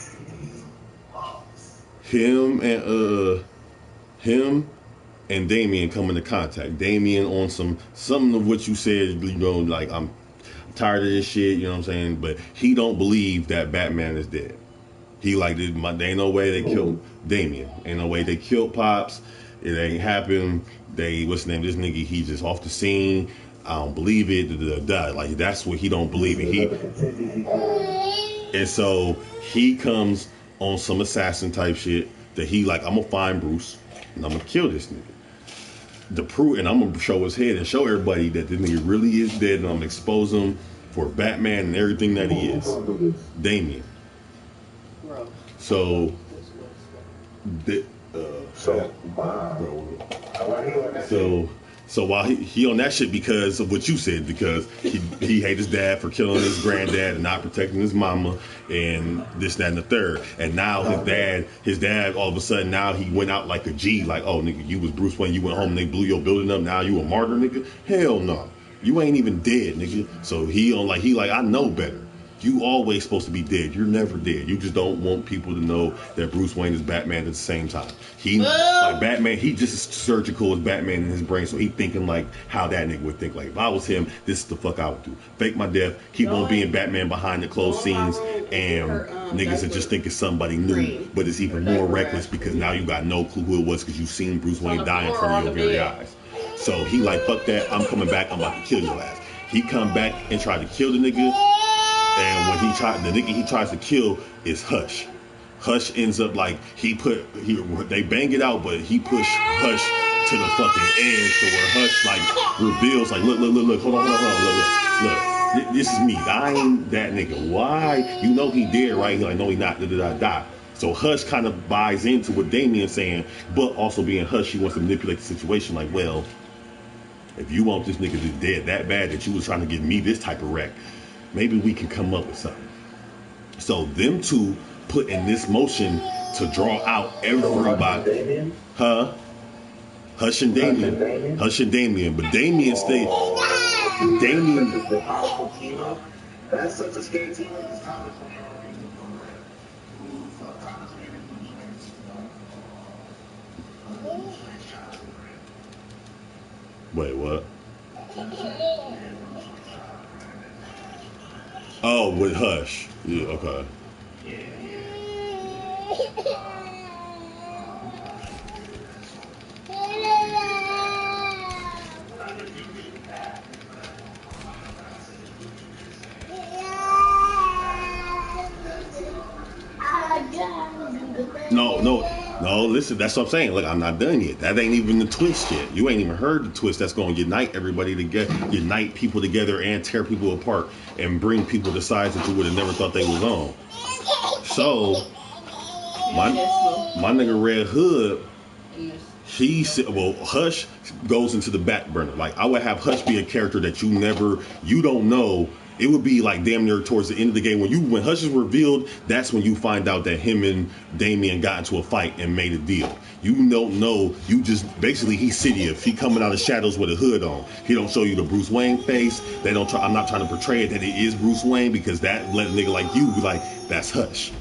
and Damien come into contact. Damien on something of what you said, you know, like I'm tired of this shit, you know what I'm saying? But he don't believe that Batman is dead. He like, there ain't no way they killed Damien. Ain't no way they killed Pops. It ain't happened. What's the name? This nigga, he just off the scene. I don't believe it. Like, that's what he don't believe in. And so he comes on some assassin type shit that he like, I'm gonna find Bruce and I'm gonna kill this nigga. And I'm gonna show his head and show everybody that this nigga really is dead, and I'm gonna expose him for Batman and everything that he is. Damien. So, so while he on that shit because of what you said, because he hate his dad for killing his granddad and not protecting his mama and this, that, and the third. And now his dad all of a sudden, now he went out like a G, like, oh nigga, you was Bruce Wayne, you went home and they blew your building up, now you a martyr, nigga? Hell no. You ain't even dead, nigga. So he like, I know better. You always supposed to be dead. You're never dead. You just don't want people to know that Bruce Wayne is Batman at the same time. Like Batman, he just as surgical as Batman in his brain, so he thinking like how that nigga would think. Like, if I was him, this is the fuck I would do. Fake my death, keep on being Batman behind the closed scenes, and niggas are just thinking somebody new. But it's even more reckless because now you got no clue who it was because you seen Bruce Wayne die in front of your very eyes. So he like, fuck that, I'm coming back, I'm about to kill your ass. He come back and try to kill the nigga. And when the nigga he tries to kill is Hush. Hush ends up like, they bang it out, but he pushed Hush to the fucking edge to where Hush like reveals like, look, hold on, look, this is me. I ain't that nigga. Why? You know he dead, right? He like, no, he not. Die. So Hush kind of buys into what Damien's saying, but also being Hush, he wants to manipulate the situation. Like, well, if you want this nigga to be dead that bad that you was trying to give me this type of wreck, maybe we can come up with something. So them two put in this motion to draw out everybody. Huh? Hush and Damien. But Damien stayed. That's such a scary team. Wait, what? Oh, with Hush. Yeah, okay. No, listen, that's what I'm saying. Look, I'm not done yet. That ain't even the twist yet. You ain't even heard the twist that's going to unite everybody together, unite people together and tear people apart and bring people to sides that you would have never thought they was on. So, my nigga Red Hood, he said, well, Hush goes into the back burner. Like, I would have Hush be a character that you don't know. It would be like damn near towards the end of the game when Hush is revealed. That's when you find out that him and Damien got into a fight and made a deal. You don't know. You just basically he's Sidious. He coming out of shadows with a hood on. He don't show you the Bruce Wayne face. They don't. I'm not trying to portray it that it is Bruce Wayne because that let a nigga like you be like that's Hush.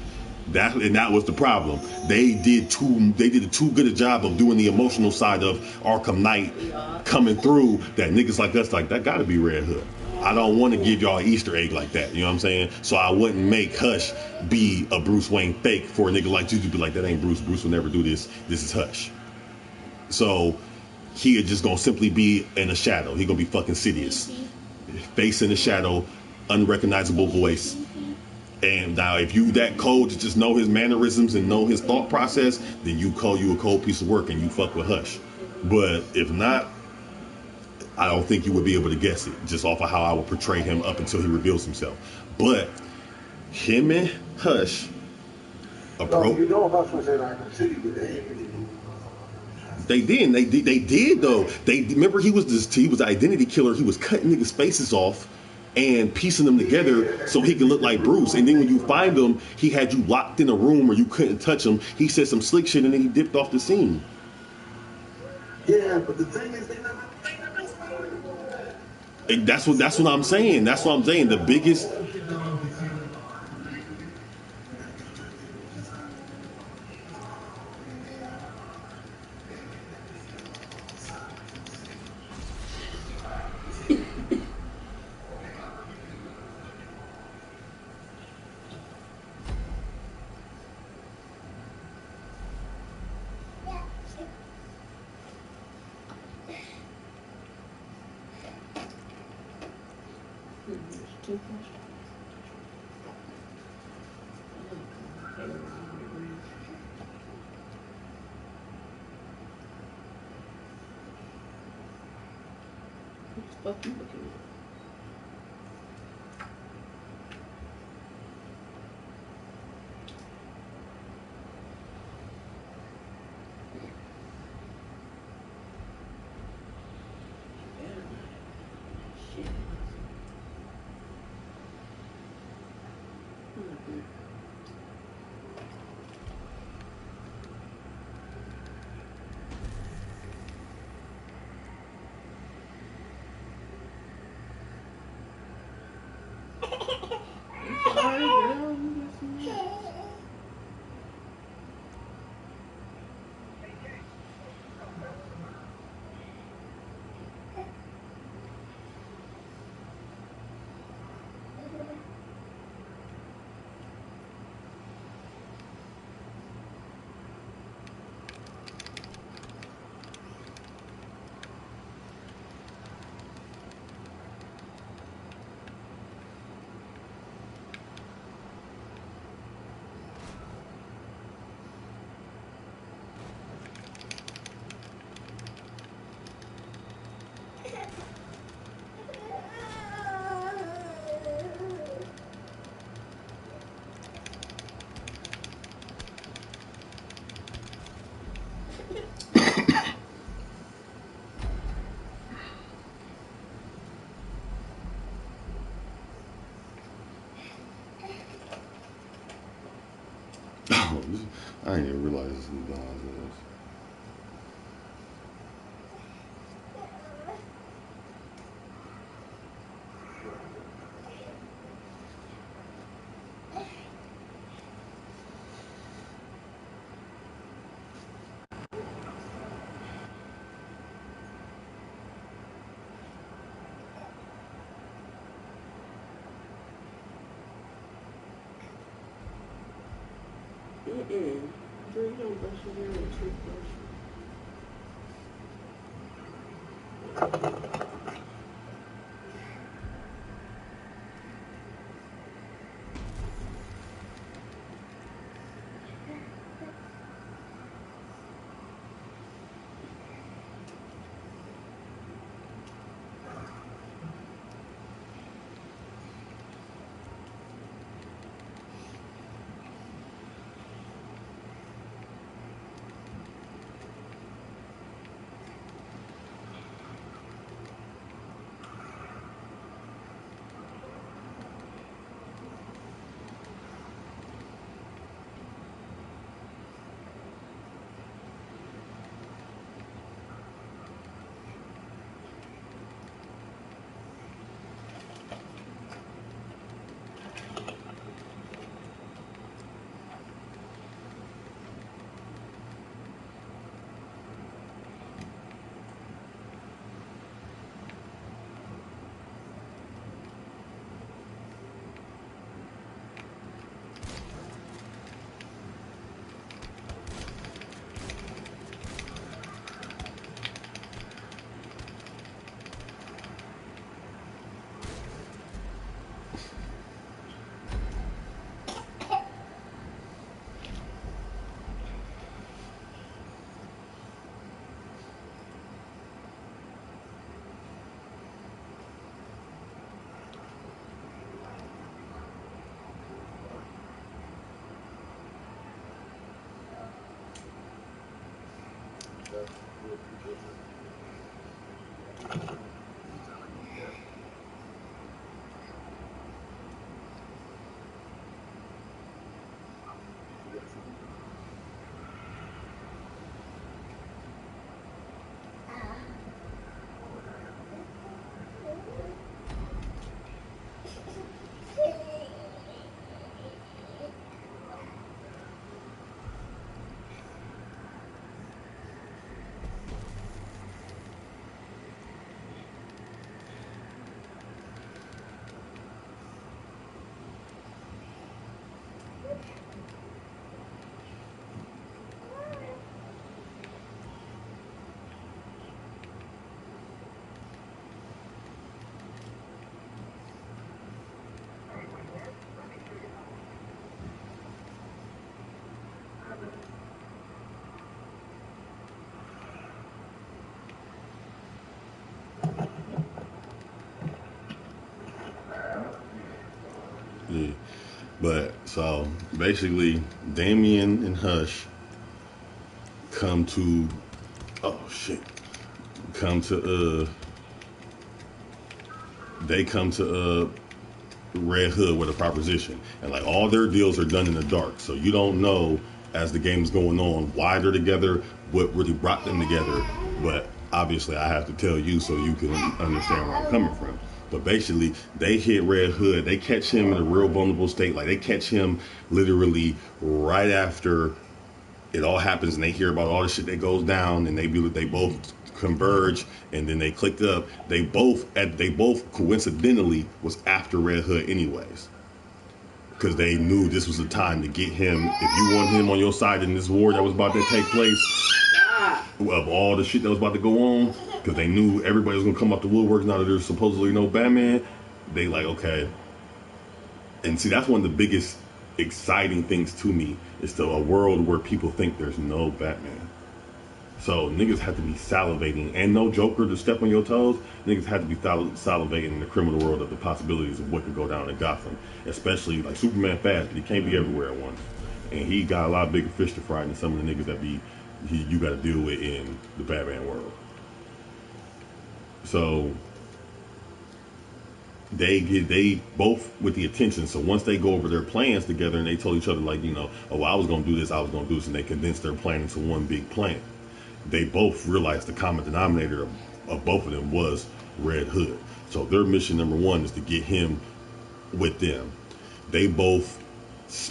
That was the problem. They did too good a job of doing the emotional side of Arkham Knight coming through that niggas like us like that got to be Red Hood. I don't want to give y'all an Easter egg like that, you know what I'm saying? So I wouldn't make Hush be a Bruce Wayne fake for a nigga like you to be like, that ain't Bruce. Bruce will never do this. This is Hush. So he just gonna simply be in a shadow. He gonna be fucking Sidious. Face in the shadow, unrecognizable voice. And now if you that cold to just know his mannerisms and know his thought process, then you a cold piece of work and you fuck with Hush. But if not, I don't think you would be able to guess it just off of how I would portray him up until he reveals himself. But him and Hush No, you know Hush was in Arkham City, but they did though. They remember he was the identity killer. He was cutting niggas' faces off and piecing them together so he could look like Bruce. And then when you find him, he had you locked in a room where you couldn't touch him. He said some slick shit and then he dipped off the scene. Yeah, but the thing is, they never That's what I'm saying. That's what I'm saying. The biggest. What the fuck you looking at? I didn't even realize this was Don's ass. Girl, you don't brush your hair with a toothbrush. Yeah. But so basically, Damien and Hush come to, oh shit, come to they come to Red Hood with a proposition, and like all their deals are done in the dark, so you don't know as the game's going on why they're together, what really brought them together. But obviously, I have to tell you so you can understand where I'm coming from. But basically, they hit Red Hood. They catch him in a real vulnerable state. Like they catch him literally right after it all happens, and they hear about all the shit that goes down, and they both converge, and then they click up. They both coincidentally was after Red Hood anyways, because they knew this was the time to get him. If you want him on your side in this war that was about to take place, of all the shit that was about to go on, because they knew everybody was gonna come up the woodworks now that there's supposedly no Batman. They like, okay. And see, that's one of the biggest exciting things to me is a world where people think there's no Batman. So niggas have to be salivating, and no Joker to step on your toes. Niggas have to be salivating in the criminal world of the possibilities of what could go down in Gotham. Especially like Superman fast, but he can't be everywhere at once. And he got a lot bigger fish to fry than some of the niggas that you got to deal with in the Batman world. So they both with the attention. So once they go over their plans together and they told each other like, you know, oh, I was gonna do this, and they condensed their plan into one big plan. They both realized the common denominator of both of them was Red Hood. So their mission number one is to get him with them. They both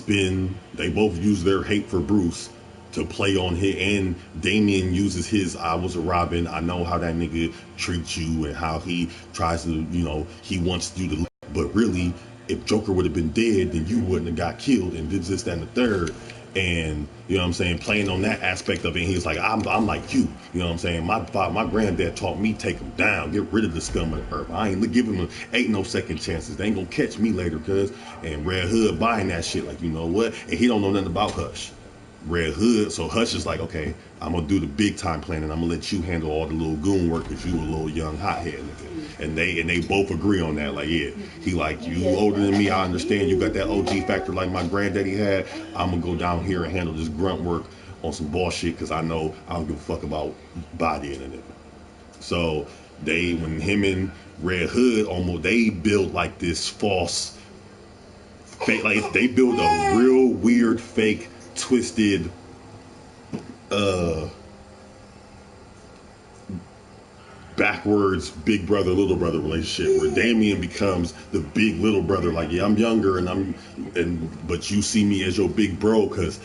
use their hate for Bruce to play on him, and Damien uses his I was a Robin, I know how that nigga treats you and how he tries to, you know, he wants you to, but really if Joker would have been dead, then you wouldn't have got killed, and this, that, and the third. And you know what I'm saying, playing on that aspect of it. He's like, I'm like you know what I'm saying, my granddad taught me take him down, get rid of the scum of the earth. I ain't giving them, ain't no second chances, they ain't gonna catch me later, cuz. And Red Hood buying that shit like, you know what, and he don't know nothing about Hush. Red Hood, so Hush is like, okay, I'm gonna do the big time plan, and I'm gonna let you handle all the little goon work because you a little young hothead nigga. And they both agree on that. Like, yeah, he like, you older than me, I understand you got that OG factor like my granddaddy had. I'm gonna go down here and handle this grunt work on some bullshit because I know I don't give a fuck about bodying a nigga. So when him and Red Hood they build like this false fake, like they build a real weird fake twisted backwards big brother little brother relationship where Damien becomes the big little brother, like, yeah, I'm younger but you see me as your big bro because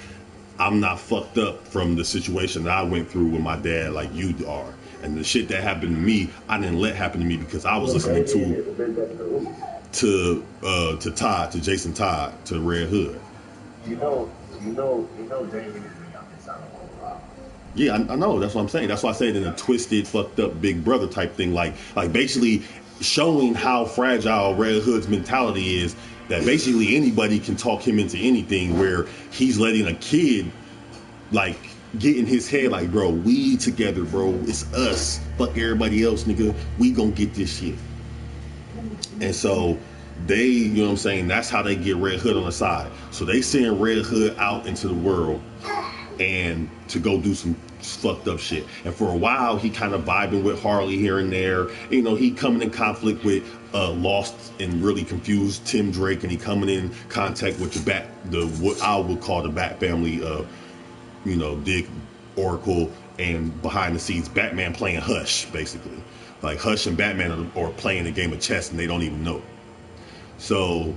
I'm not fucked up from the situation that I went through with my dad like you are, and the shit that happened to me I didn't let happen to me because I was listening to Jason Todd, to Red Hood. You know, Damien is the youngest out of all. Yeah, I know. That's what I'm saying. That's why I said in a twisted, fucked up big brother type thing, like basically showing how fragile Red Hood's mentality is. That basically anybody can talk him into anything. Where he's letting a kid like get in his head, like, bro, we together, bro. It's us. Fuck everybody else, nigga. We gonna get this shit. And so they, you know what I'm saying, that's how they get Red Hood on the side. So they send Red Hood out into the world and to go do some Just fucked up shit. And for a while, he kind of vibing with Harley here and there. You know, he coming in conflict with lost and really confused Tim Drake, and he coming in contact with what I would call the Bat family of, you know, Dick, Oracle, and behind the scenes Batman playing Hush, basically. Like Hush and Batman are playing a game of chess and they don't even know it. So,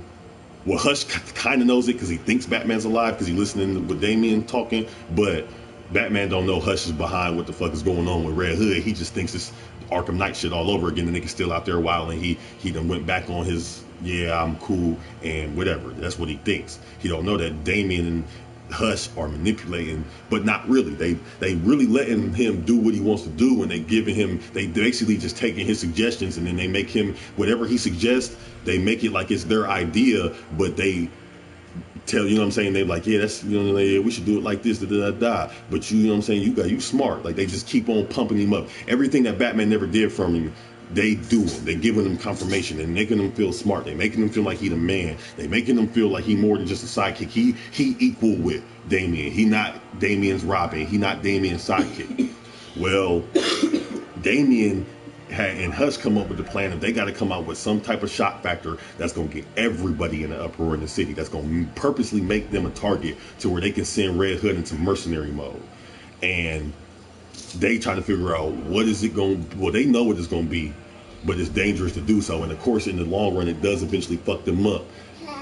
well, Hush kind of knows it because he thinks Batman's alive because he's listening with Damian talking, but Batman don't know Hush is behind what the fuck is going on with Red Hood. He just thinks it's Arkham Knight shit all over again. The nigga's still out there wild, and he done went back on his, yeah, I'm cool and whatever. That's what he thinks. He don't know that Damian and Hush are manipulating, but not really. They really letting him do what he wants to do, and they basically just taking his suggestions, and then they make him whatever he suggests. They make it like it's their idea, but they tell, you know what I'm saying, they're like, yeah, that's, you know, yeah, we should do it like this, but you know what I'm saying, you smart. Like, they just keep on pumping him up. Everything that Batman never did from him, they do it. They giving him confirmation and making him feel smart. They making him feel like he the man. They making him feel like he more than just a sidekick. He equal with Damian. He not Damian's Robin. He not Damian's sidekick. Well, Damian and Hush come up with the plan that they got to come out with some type of shock factor that's going to get everybody in the uproar in the city. That's going to purposely make them a target to where they can send Red Hood into mercenary mode. And they try to figure out what is it going to, well, they know what it's going to be, but it's dangerous to do so. And of course, in the long run, it does eventually fuck them up.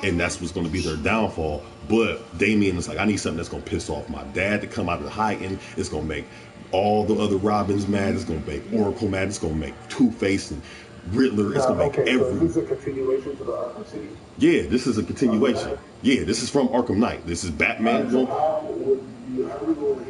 And that's what's going to be their downfall. But Damian is like, I need something that's going to piss off my dad to come out of the hiding. It's going to make all the other Robins mad. It's going to make Oracle mad. It's going to make Two-Face and Riddler. It's going to make everyone. So this is a continuation to the Arkham City? Yeah, this is a continuation. Okay. Yeah, this is from Arkham Knight. This is Batman. So how would you handle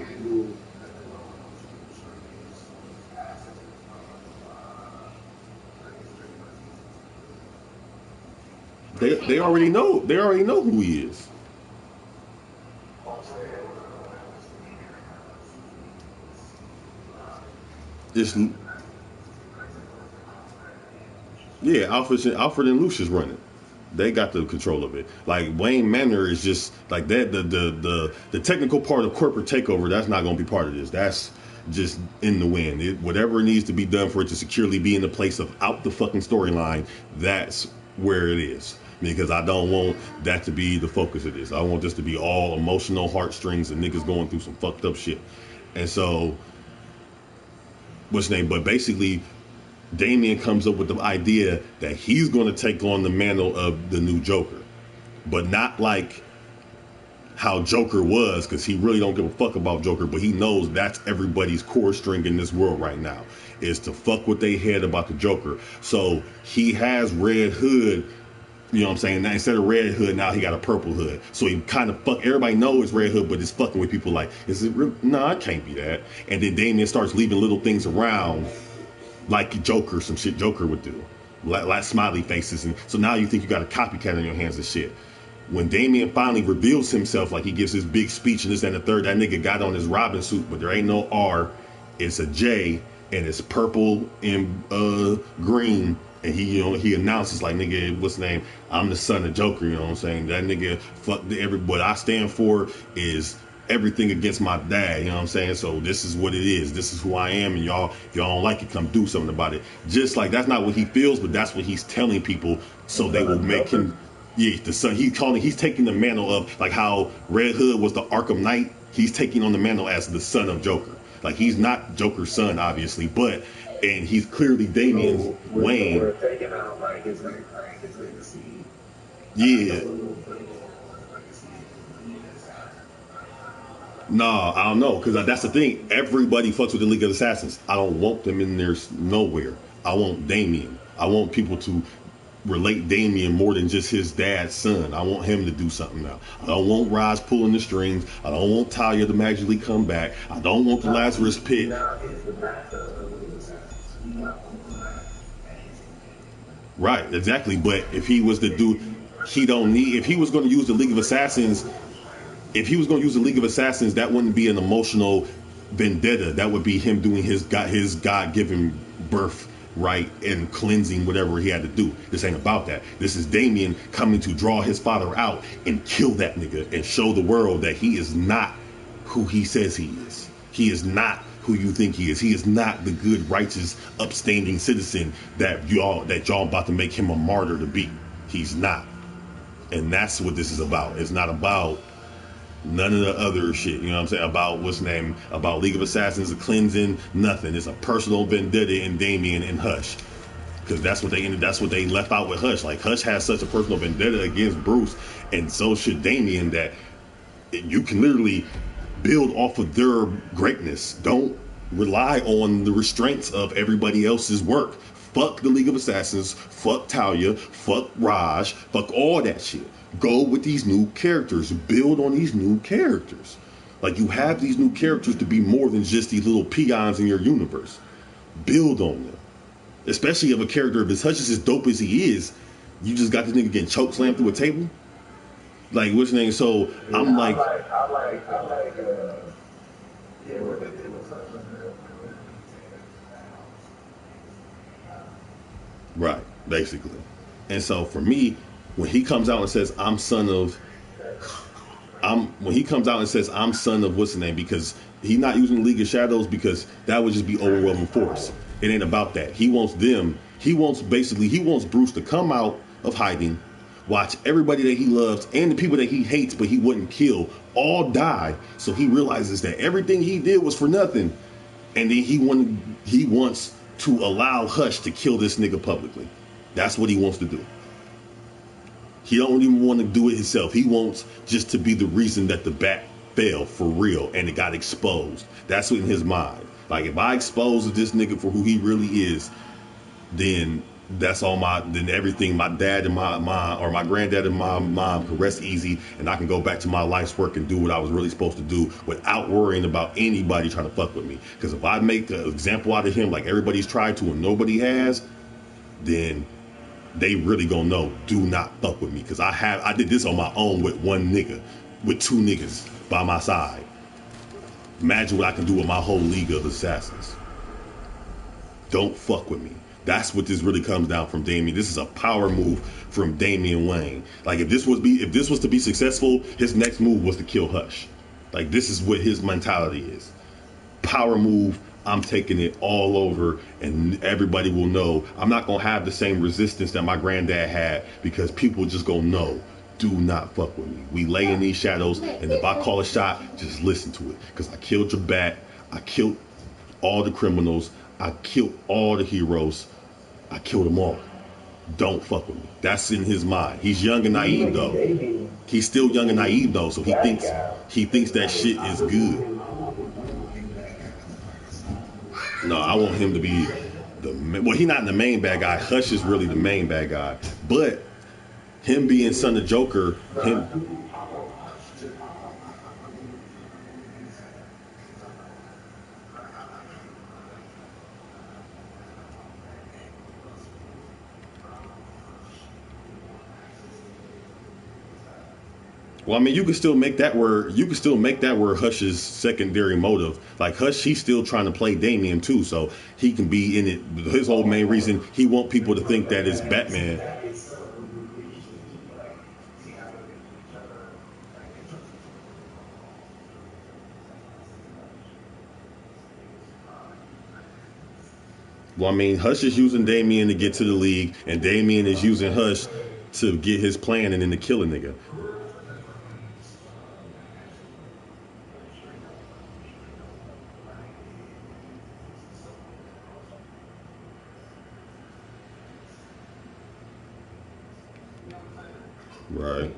They already know. They already know who he is. It's, yeah, Alfred and Lucius running. They got the control of it. Like Wayne Manor is just like that. The technical part of corporate takeover, that's not going to be part of this. That's just in the wind. Whatever needs to be done for it to securely be in the place of out the fucking storyline, that's where it is. Because I don't want that to be the focus of this. I want this to be all emotional heartstrings and niggas going through some fucked up shit. And so, what's his name? But basically, Damian comes up with the idea that he's going to take on the mantle of the new Joker. But not like how Joker was, because he really don't give a fuck about Joker, but he knows that's everybody's core string in this world right now, is to fuck with they head about the Joker. So he has Red Hood, you know what I'm saying? Now, instead of Red Hood, now he got a purple hood. So he kind of everybody knows Red Hood, but it's fucking with people like, is it real? No, it can't be that. And then Damian starts leaving little things around like Joker, some shit Joker would do. Like smiley faces. And so now you think you got a copycat on your hands and shit. When Damian finally reveals himself, like he gives his big speech and this and the third, that nigga got on his Robin suit, but there ain't no R. It's a J, and it's purple and green. And he announces like, nigga, what's the name? I'm the son of Joker, you know what I'm saying? That nigga, what I stand for is everything against my dad, you know what I'm saying? So this is what it is. This is who I am, and y'all, if y'all don't like it, come do something about it. Just like that's not what he feels, but that's what he's telling people, so they will make him, yeah, the son. He's taking the mantle of, like how Red Hood was the Arkham Knight. He's taking on the mantle as the son of Joker. Like he's not Joker's son, obviously, but. And he's clearly Damian's Wayne. Yeah. Nah, I don't know. Because that's the thing. Everybody fucks with the League of Assassins. I don't want them in there nowhere. I want Damian. I want people to relate Damian more than just his dad's son. I want him to do something now. I don't want Roz pulling the strings. I don't want Talia to magically come back. I don't want the Lazarus Pit. Right, exactly. But if he was to do, he don't need. If he was going to use the League of Assassins, that wouldn't be an emotional vendetta. That would be him doing his God-given birth right and cleansing whatever he had to do. This ain't about that. This is Damian coming to draw his father out and kill that nigga and show the world that he is not who he says he is. He is not who you think he is. He is not the good, righteous, upstanding citizen that y'all about to make him a martyr to be. He's not. And that's what this is about. It's not about none of the other shit, you know what I'm saying? About what's name, about League of Assassins, a cleansing, nothing. It's a personal vendetta in Damien and Hush. Because that's what they left out with Hush. Like, Hush has such a personal vendetta against Bruce, and so should Damien, that you can literally build off of their greatness. Don't rely on the restraints of everybody else's work. Fuck the League of Assassins, fuck Talia, fuck Raj, fuck all that shit. Go with these new characters. Build on these new characters. Like, you have these new characters to be more than just these little peons in your universe. Build on them. Especially if a character of Hush is as dope as he is, you just got this nigga getting choke slammed through a table. Like, what's his name? So yeah, I'm like, right, basically. And so for me, when he comes out and says I'm son of what's his name, because he's not using the League of Shadows, because that would just be overwhelming force. It ain't about that. He wants Bruce to come out of hiding, watch everybody that he loves and the people that he hates but he wouldn't kill all die, so he realizes that everything he did was for nothing, and then he wants to allow Hush to kill this nigga publicly. That's what he wants to do. He don't even want to do it himself. He wants just to be the reason that the bat fell for real and it got exposed. That's what in his mind. Like, if I expose this nigga for who he really is, then then everything my dad and my mom, or my granddad and my mom, can rest easy, and I can go back to my life's work and do what I was really supposed to do without worrying about anybody trying to fuck with me. Because if I make an example out of him like everybody's tried to and nobody has, then they really gonna know, do not fuck with me. Because I did this on my own with one nigga, with two niggas by my side. Imagine what I can do with my whole League of Assassins. Don't fuck with me. That's what this really comes down from Damien. This is a power move from Damian Wayne. Like, if this was to be successful, his next move was to kill Hush. Like, this is what his mentality is. Power move. I'm taking it all over, and everybody will know. I'm not gonna have the same resistance that my granddad had, because people just gonna know. Do not fuck with me. We lay in these shadows, and if I call a shot, just listen to it. Because I killed your bat. I killed all the criminals. I killed all the heroes. I killed them all. Don't fuck with me. That's in his mind. He's young and naive, though. He's still young and naive, though, so he thinks that shit is good. No, I want him to be he's not the main bad guy. Hush is really the main bad guy. But him being son of Joker, well, I mean, you can still make that where Hush's secondary motive. Like, Hush, he's still trying to play Damien too, so he can be in it. His whole main reason, he want people to think that it's Batman. Well, I mean, Hush is using Damien to get to the League, and Damien is using Hush to get his plan and then to kill a nigga. Right.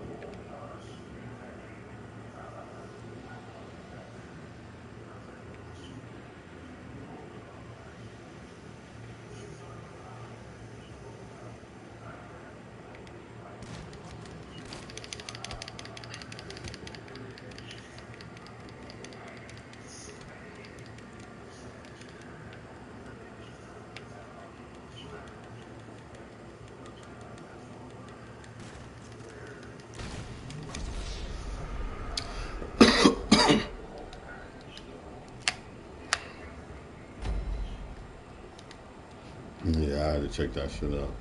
Yeah, I had to check that shit out.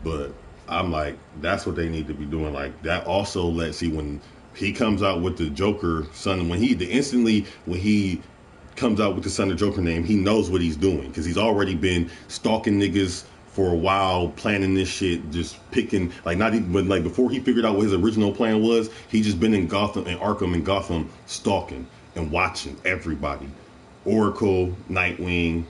But I'm like, that's what they need to be doing. Like, that also lets, see, when he comes out with the Joker son, when he comes out with the Son of Joker name, he knows what he's doing because he's already been stalking niggas for a while, planning this shit, just picking, like, not even, but like before he figured out what his original plan was, he just been in Gotham and Arkham and Gotham stalking and watching everybody. Oracle, Nightwing,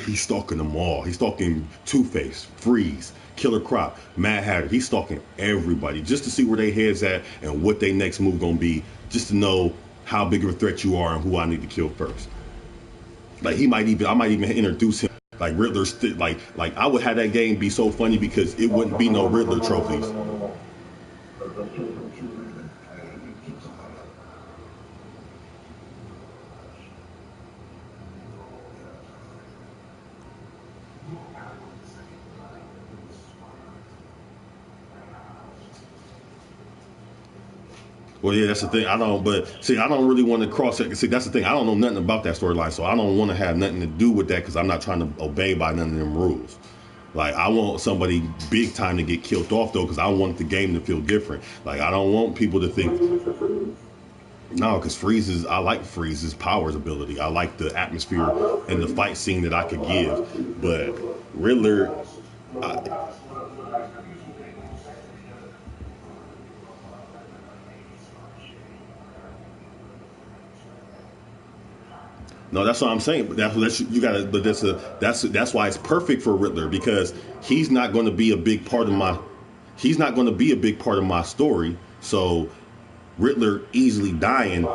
he's stalking them all. He's stalking Two-Face, Freeze, Killer Croc, Mad Hatter. He's stalking everybody just to see where they heads at and what their next move gonna be, just to know how big of a threat you are and who I need to kill first. Like I might even introduce him. Like Riddler, like I would have that game be so funny because it wouldn't be no Riddler trophies. Well, yeah, that's the thing. I don't really want to cross it. See, that's the thing. I don't know nothing about that storyline, so I don't want to have nothing to do with that because I'm not trying to obey by none of them rules. Like, I want somebody big time to get killed off, though, because I want the game to feel different. Like, I don't want people to think... No, because I like Freeze's powers ability. I like the atmosphere and the fight scene that I could give. But Riddler... No, that's what I'm saying. But you gotta. But that's why it's perfect for Riddler because he's not going to be a big part of my. He's not going to be a big part of my story. So Riddler easily dying.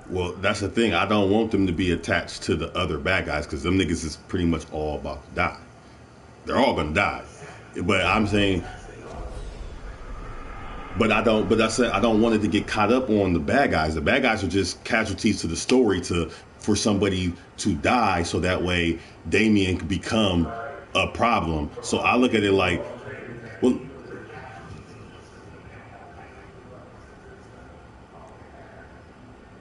Well, that's the thing. I don't want them to be attached to the other bad guys because them niggas is pretty much all about to die. They're all gonna die. But I'm saying, I don't want it to get caught up on the bad guys. The bad guys are just casualties to the story for somebody to die, so that way Damian can become a problem. So I look at it like, well.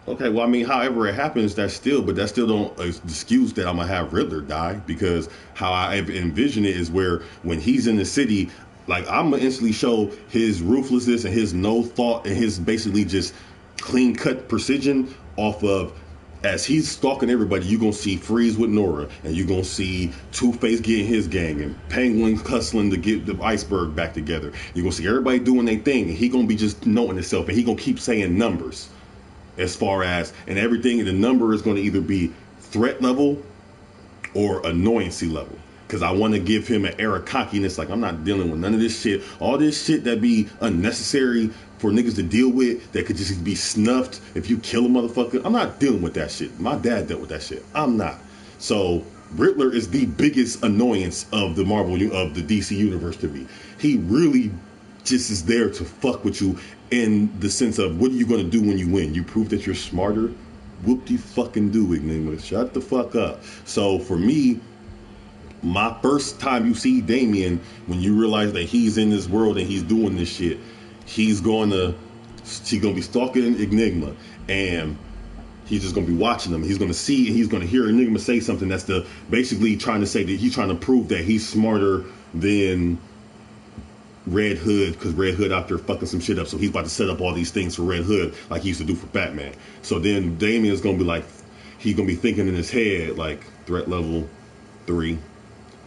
Okay, well, I mean, however it happens, that still don't excuse that I'm gonna have Riddler die because how I envision it is where when he's in the city, like I'm gonna instantly show his ruthlessness and his no thought and his basically just clean cut precision off of as he's stalking everybody. You're gonna see Freeze with Nora, and you're gonna see Two-Face getting his gang, and Penguin hustling to get the iceberg back together. You're gonna see everybody doing their thing, and he gonna be just knowing himself, and he gonna keep saying numbers. As far as, and everything, the number is going to either be threat level or annoyancy level. Because I want to give him an air of cockiness, like I'm not dealing with none of this shit. All this shit that be unnecessary for niggas to deal with, that could just be snuffed if you kill a motherfucker. I'm not dealing with that shit. My dad dealt with that shit. I'm not. So Riddler is the biggest annoyance of the DC universe to me. He really just is there to fuck with you in the sense of what are you going to do when you win? You prove that you're smarter. Whoop-de-fucking-do, Enigma. Shut the fuck up. So for me, my first time you see Damien, when you realize that he's in this world and he's doing this shit, she's gonna be stalking Enigma, and he's just gonna be watching them. He's gonna see and he's gonna hear Enigma say something that's basically trying to say that he's trying to prove that he's smarter than Red Hood, because Red Hood out there fucking some shit up, so he's about to set up all these things for Red Hood like he used to do for Batman. So then Damien's gonna be like, he's gonna be thinking in his head like threat level 3,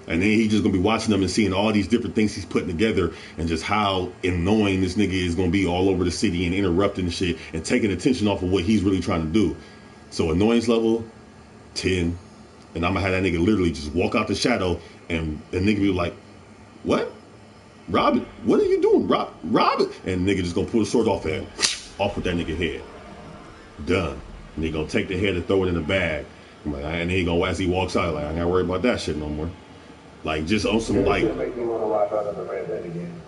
and then he's just gonna be watching them and seeing all these different things he's putting together, and just how annoying this nigga is gonna be all over the city and interrupting shit and taking attention off of what he's really trying to do. So annoyance level 10, and I'm gonna have that nigga literally just walk out the shadow, and the nigga be like, what? Robin, what are you doing? Robin, and nigga just gonna pull the sword off with that nigga head. Done. And he gonna take the head and throw it in the bag. And then he gonna, as he walks out, like, I ain't gotta worry about that shit no more. Like, just on some like, make me want to rock out of the Red Hood again.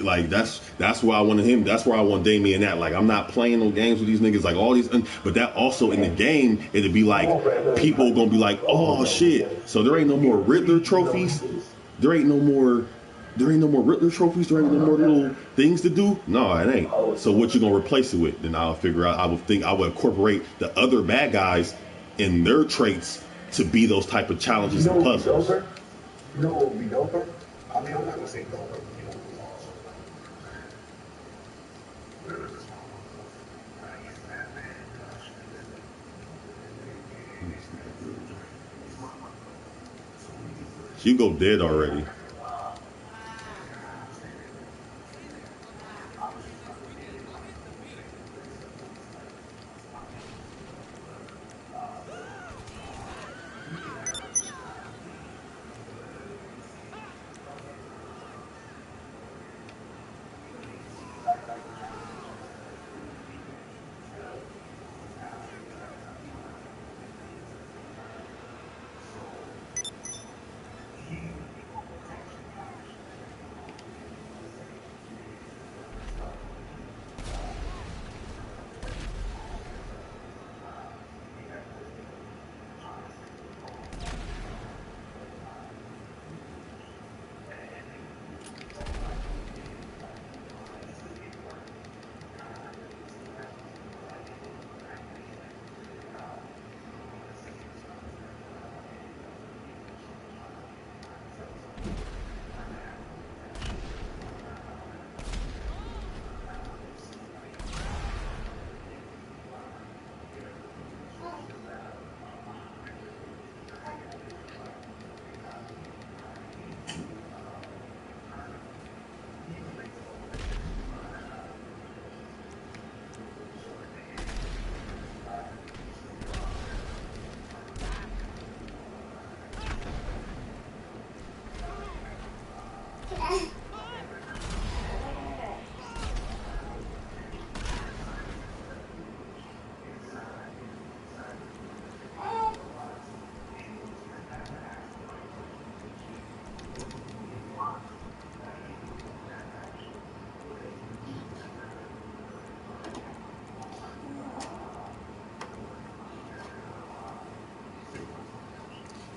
like that's why I wanted him. That's where I want Damien at. Like, I'm not playing no games with these niggas. Like all these, but that also in the game, it'd be like people gonna be like, oh shit. So there ain't no more Riddler trophies. There ain't no more Riddler trophies. There ain't no more little things to do. No, it ain't. So what you gonna replace it with? Then I'll figure out. I would incorporate the other bad guys in their traits to be those type of challenges and puzzles. You know what would be doper? I mean, I'm not gonna say doper. You go dead already.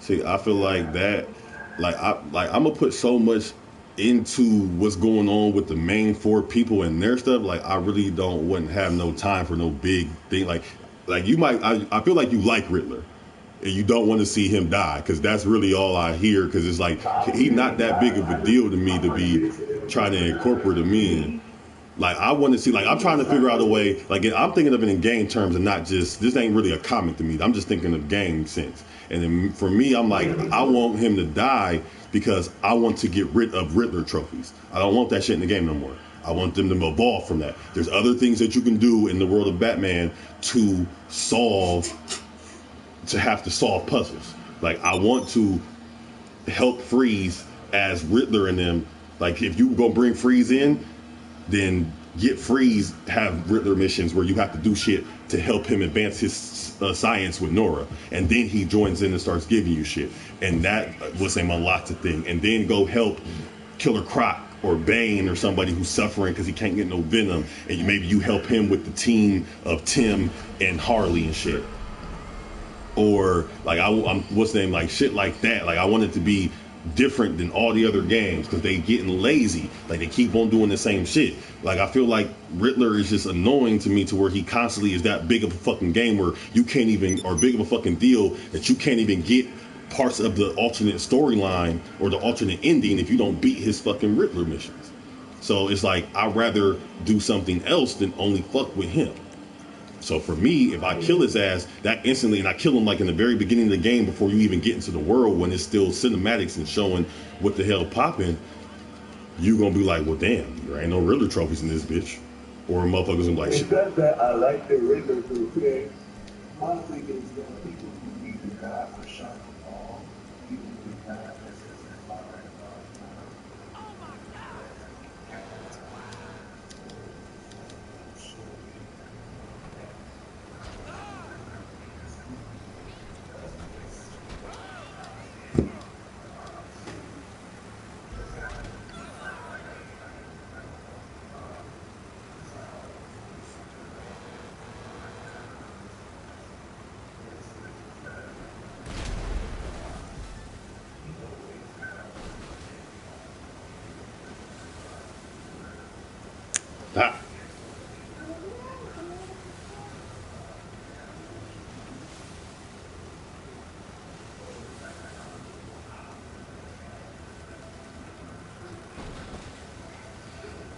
See, I feel like that, I'm gonna put so much into what's going on with the main 4 people and their stuff. Like, I really wouldn't have no time for no big thing. Like you might, I feel like you like Riddler, and you don't want to see him die, because that's really all I hear. Because it's like he's not that big of a deal to me to be trying to incorporate him in. Like, I want to see, like, I'm trying to figure out a way, like, I'm thinking of it in game terms and not just, this ain't really a comic to me. I'm just thinking of game sense. And then for me, I'm like, I want him to die because I want to get rid of Riddler trophies. I don't want that shit in the game no more. I want them to evolve from that. There's other things that you can do in the world of Batman to have to solve puzzles. Like, I want to help Freeze as Riddler and them. Like, if you go bring Freeze in, then get Freeze have Riddler missions where you have to do shit to help him advance his science with Nora, and then he joins in and starts giving you shit, and that was a Malata thing. And then go help Killer Croc or Bane or somebody who's suffering because he can't get no venom, and maybe you help him with the team of Tim and Harley and shit. Or like I'm what's the name, like shit like that. Like I want it to be different than all the other games because they getting lazy. Like they keep on doing the same shit. Like I feel like Riddler is just annoying to me to where he constantly is that big of a fucking game where you can't even, or big of a fucking deal that you can't even get parts of the alternate storyline or the alternate ending if you don't beat his fucking Riddler missions. So it's like I'd rather do something else than only fuck with him. So for me, if I kill his ass that instantly, and I kill him like in the very beginning of the game before you even get into the world when it's still cinematics and showing what the hell popping, you gonna be like, well, damn, there ain't no Riddler trophies in this bitch. Or motherfuckers gonna be like, shit. That I like the Riddler through today. My thing is that people who need to have a shot ball, people who have this is my right. Ah.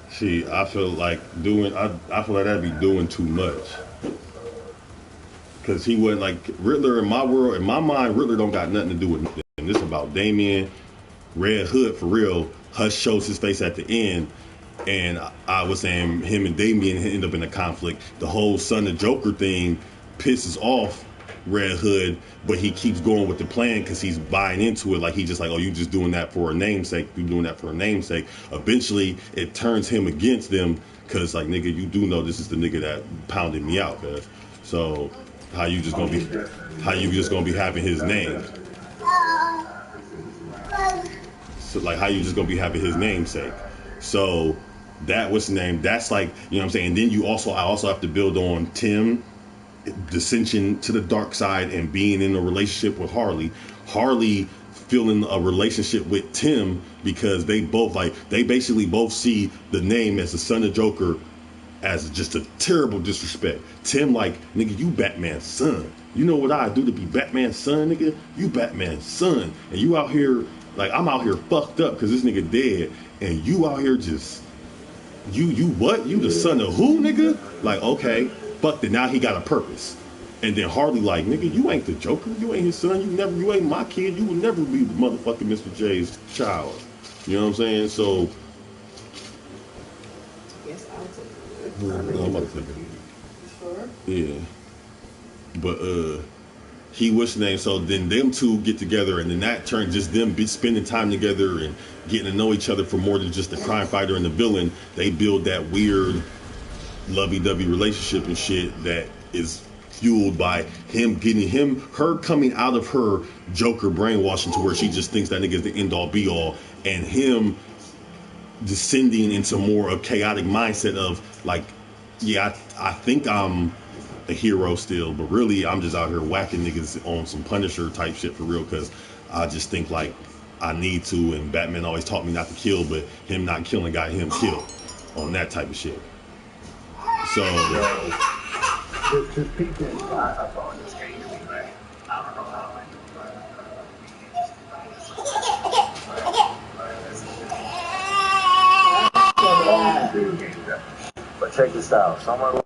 See, I feel like I feel like that'd be doing too much. Cause he wasn't like Riddler in my world, in my mind, Riddler don't got nothing to do with nothing. This about Damian, Red Hood for real. Hush shows his face at the end. And I was saying him and Damian end up in a conflict. The whole Son of Joker thing pisses off Red Hood, but he keeps going with the plan because he's buying into it. Like he's just like, oh, you just doing that for a namesake. You doing that for a namesake. Eventually, it turns him against them because like, nigga, you do know this is the nigga that pounded me out, cuz. So how you just gonna be having his name? So like, how you just gonna be having his namesake? So that was the name. That's like, you know what I'm saying? And then I also have to build on Tim dissension to the dark side and being in a relationship with Harley. Harley feeling a relationship with Tim because they basically both see the name as the Son of Joker as just a terrible disrespect. Tim like, nigga, you Batman's son. You know what I do to be Batman's son, nigga? You Batman's son. And you out here, like, I'm out here fucked up because this nigga dead. And you out here just, you what? You the son of who, nigga? Like, okay, fucked it. Now he got a purpose. And then Harley like, nigga, you ain't the Joker. You ain't his son. You ain't my kid. You will never be the motherfucking Mr. J's child. You know what I'm saying? So, Yes, I'll take it. I'm about to take it. Sure. Yeah. But, he what's the name? So then them two get together, and then that turns just them spending time together and getting to know each other for more than just the crime fighter and the villain. They build that weird lovey-dovey relationship and shit that is fueled by her coming out of her Joker brainwashing to where she just thinks that nigga is the end-all be-all, and him descending into more of chaotic mindset of like, yeah, I think I'm a hero still, but really I'm just out here whacking niggas on some Punisher type shit for real, because I just think like I need to, and Batman always taught me not to kill, but him not killing got him killed on that type of shit. So Just peek in. I thought this game to be right. I don't know how I do, but check this out. Someone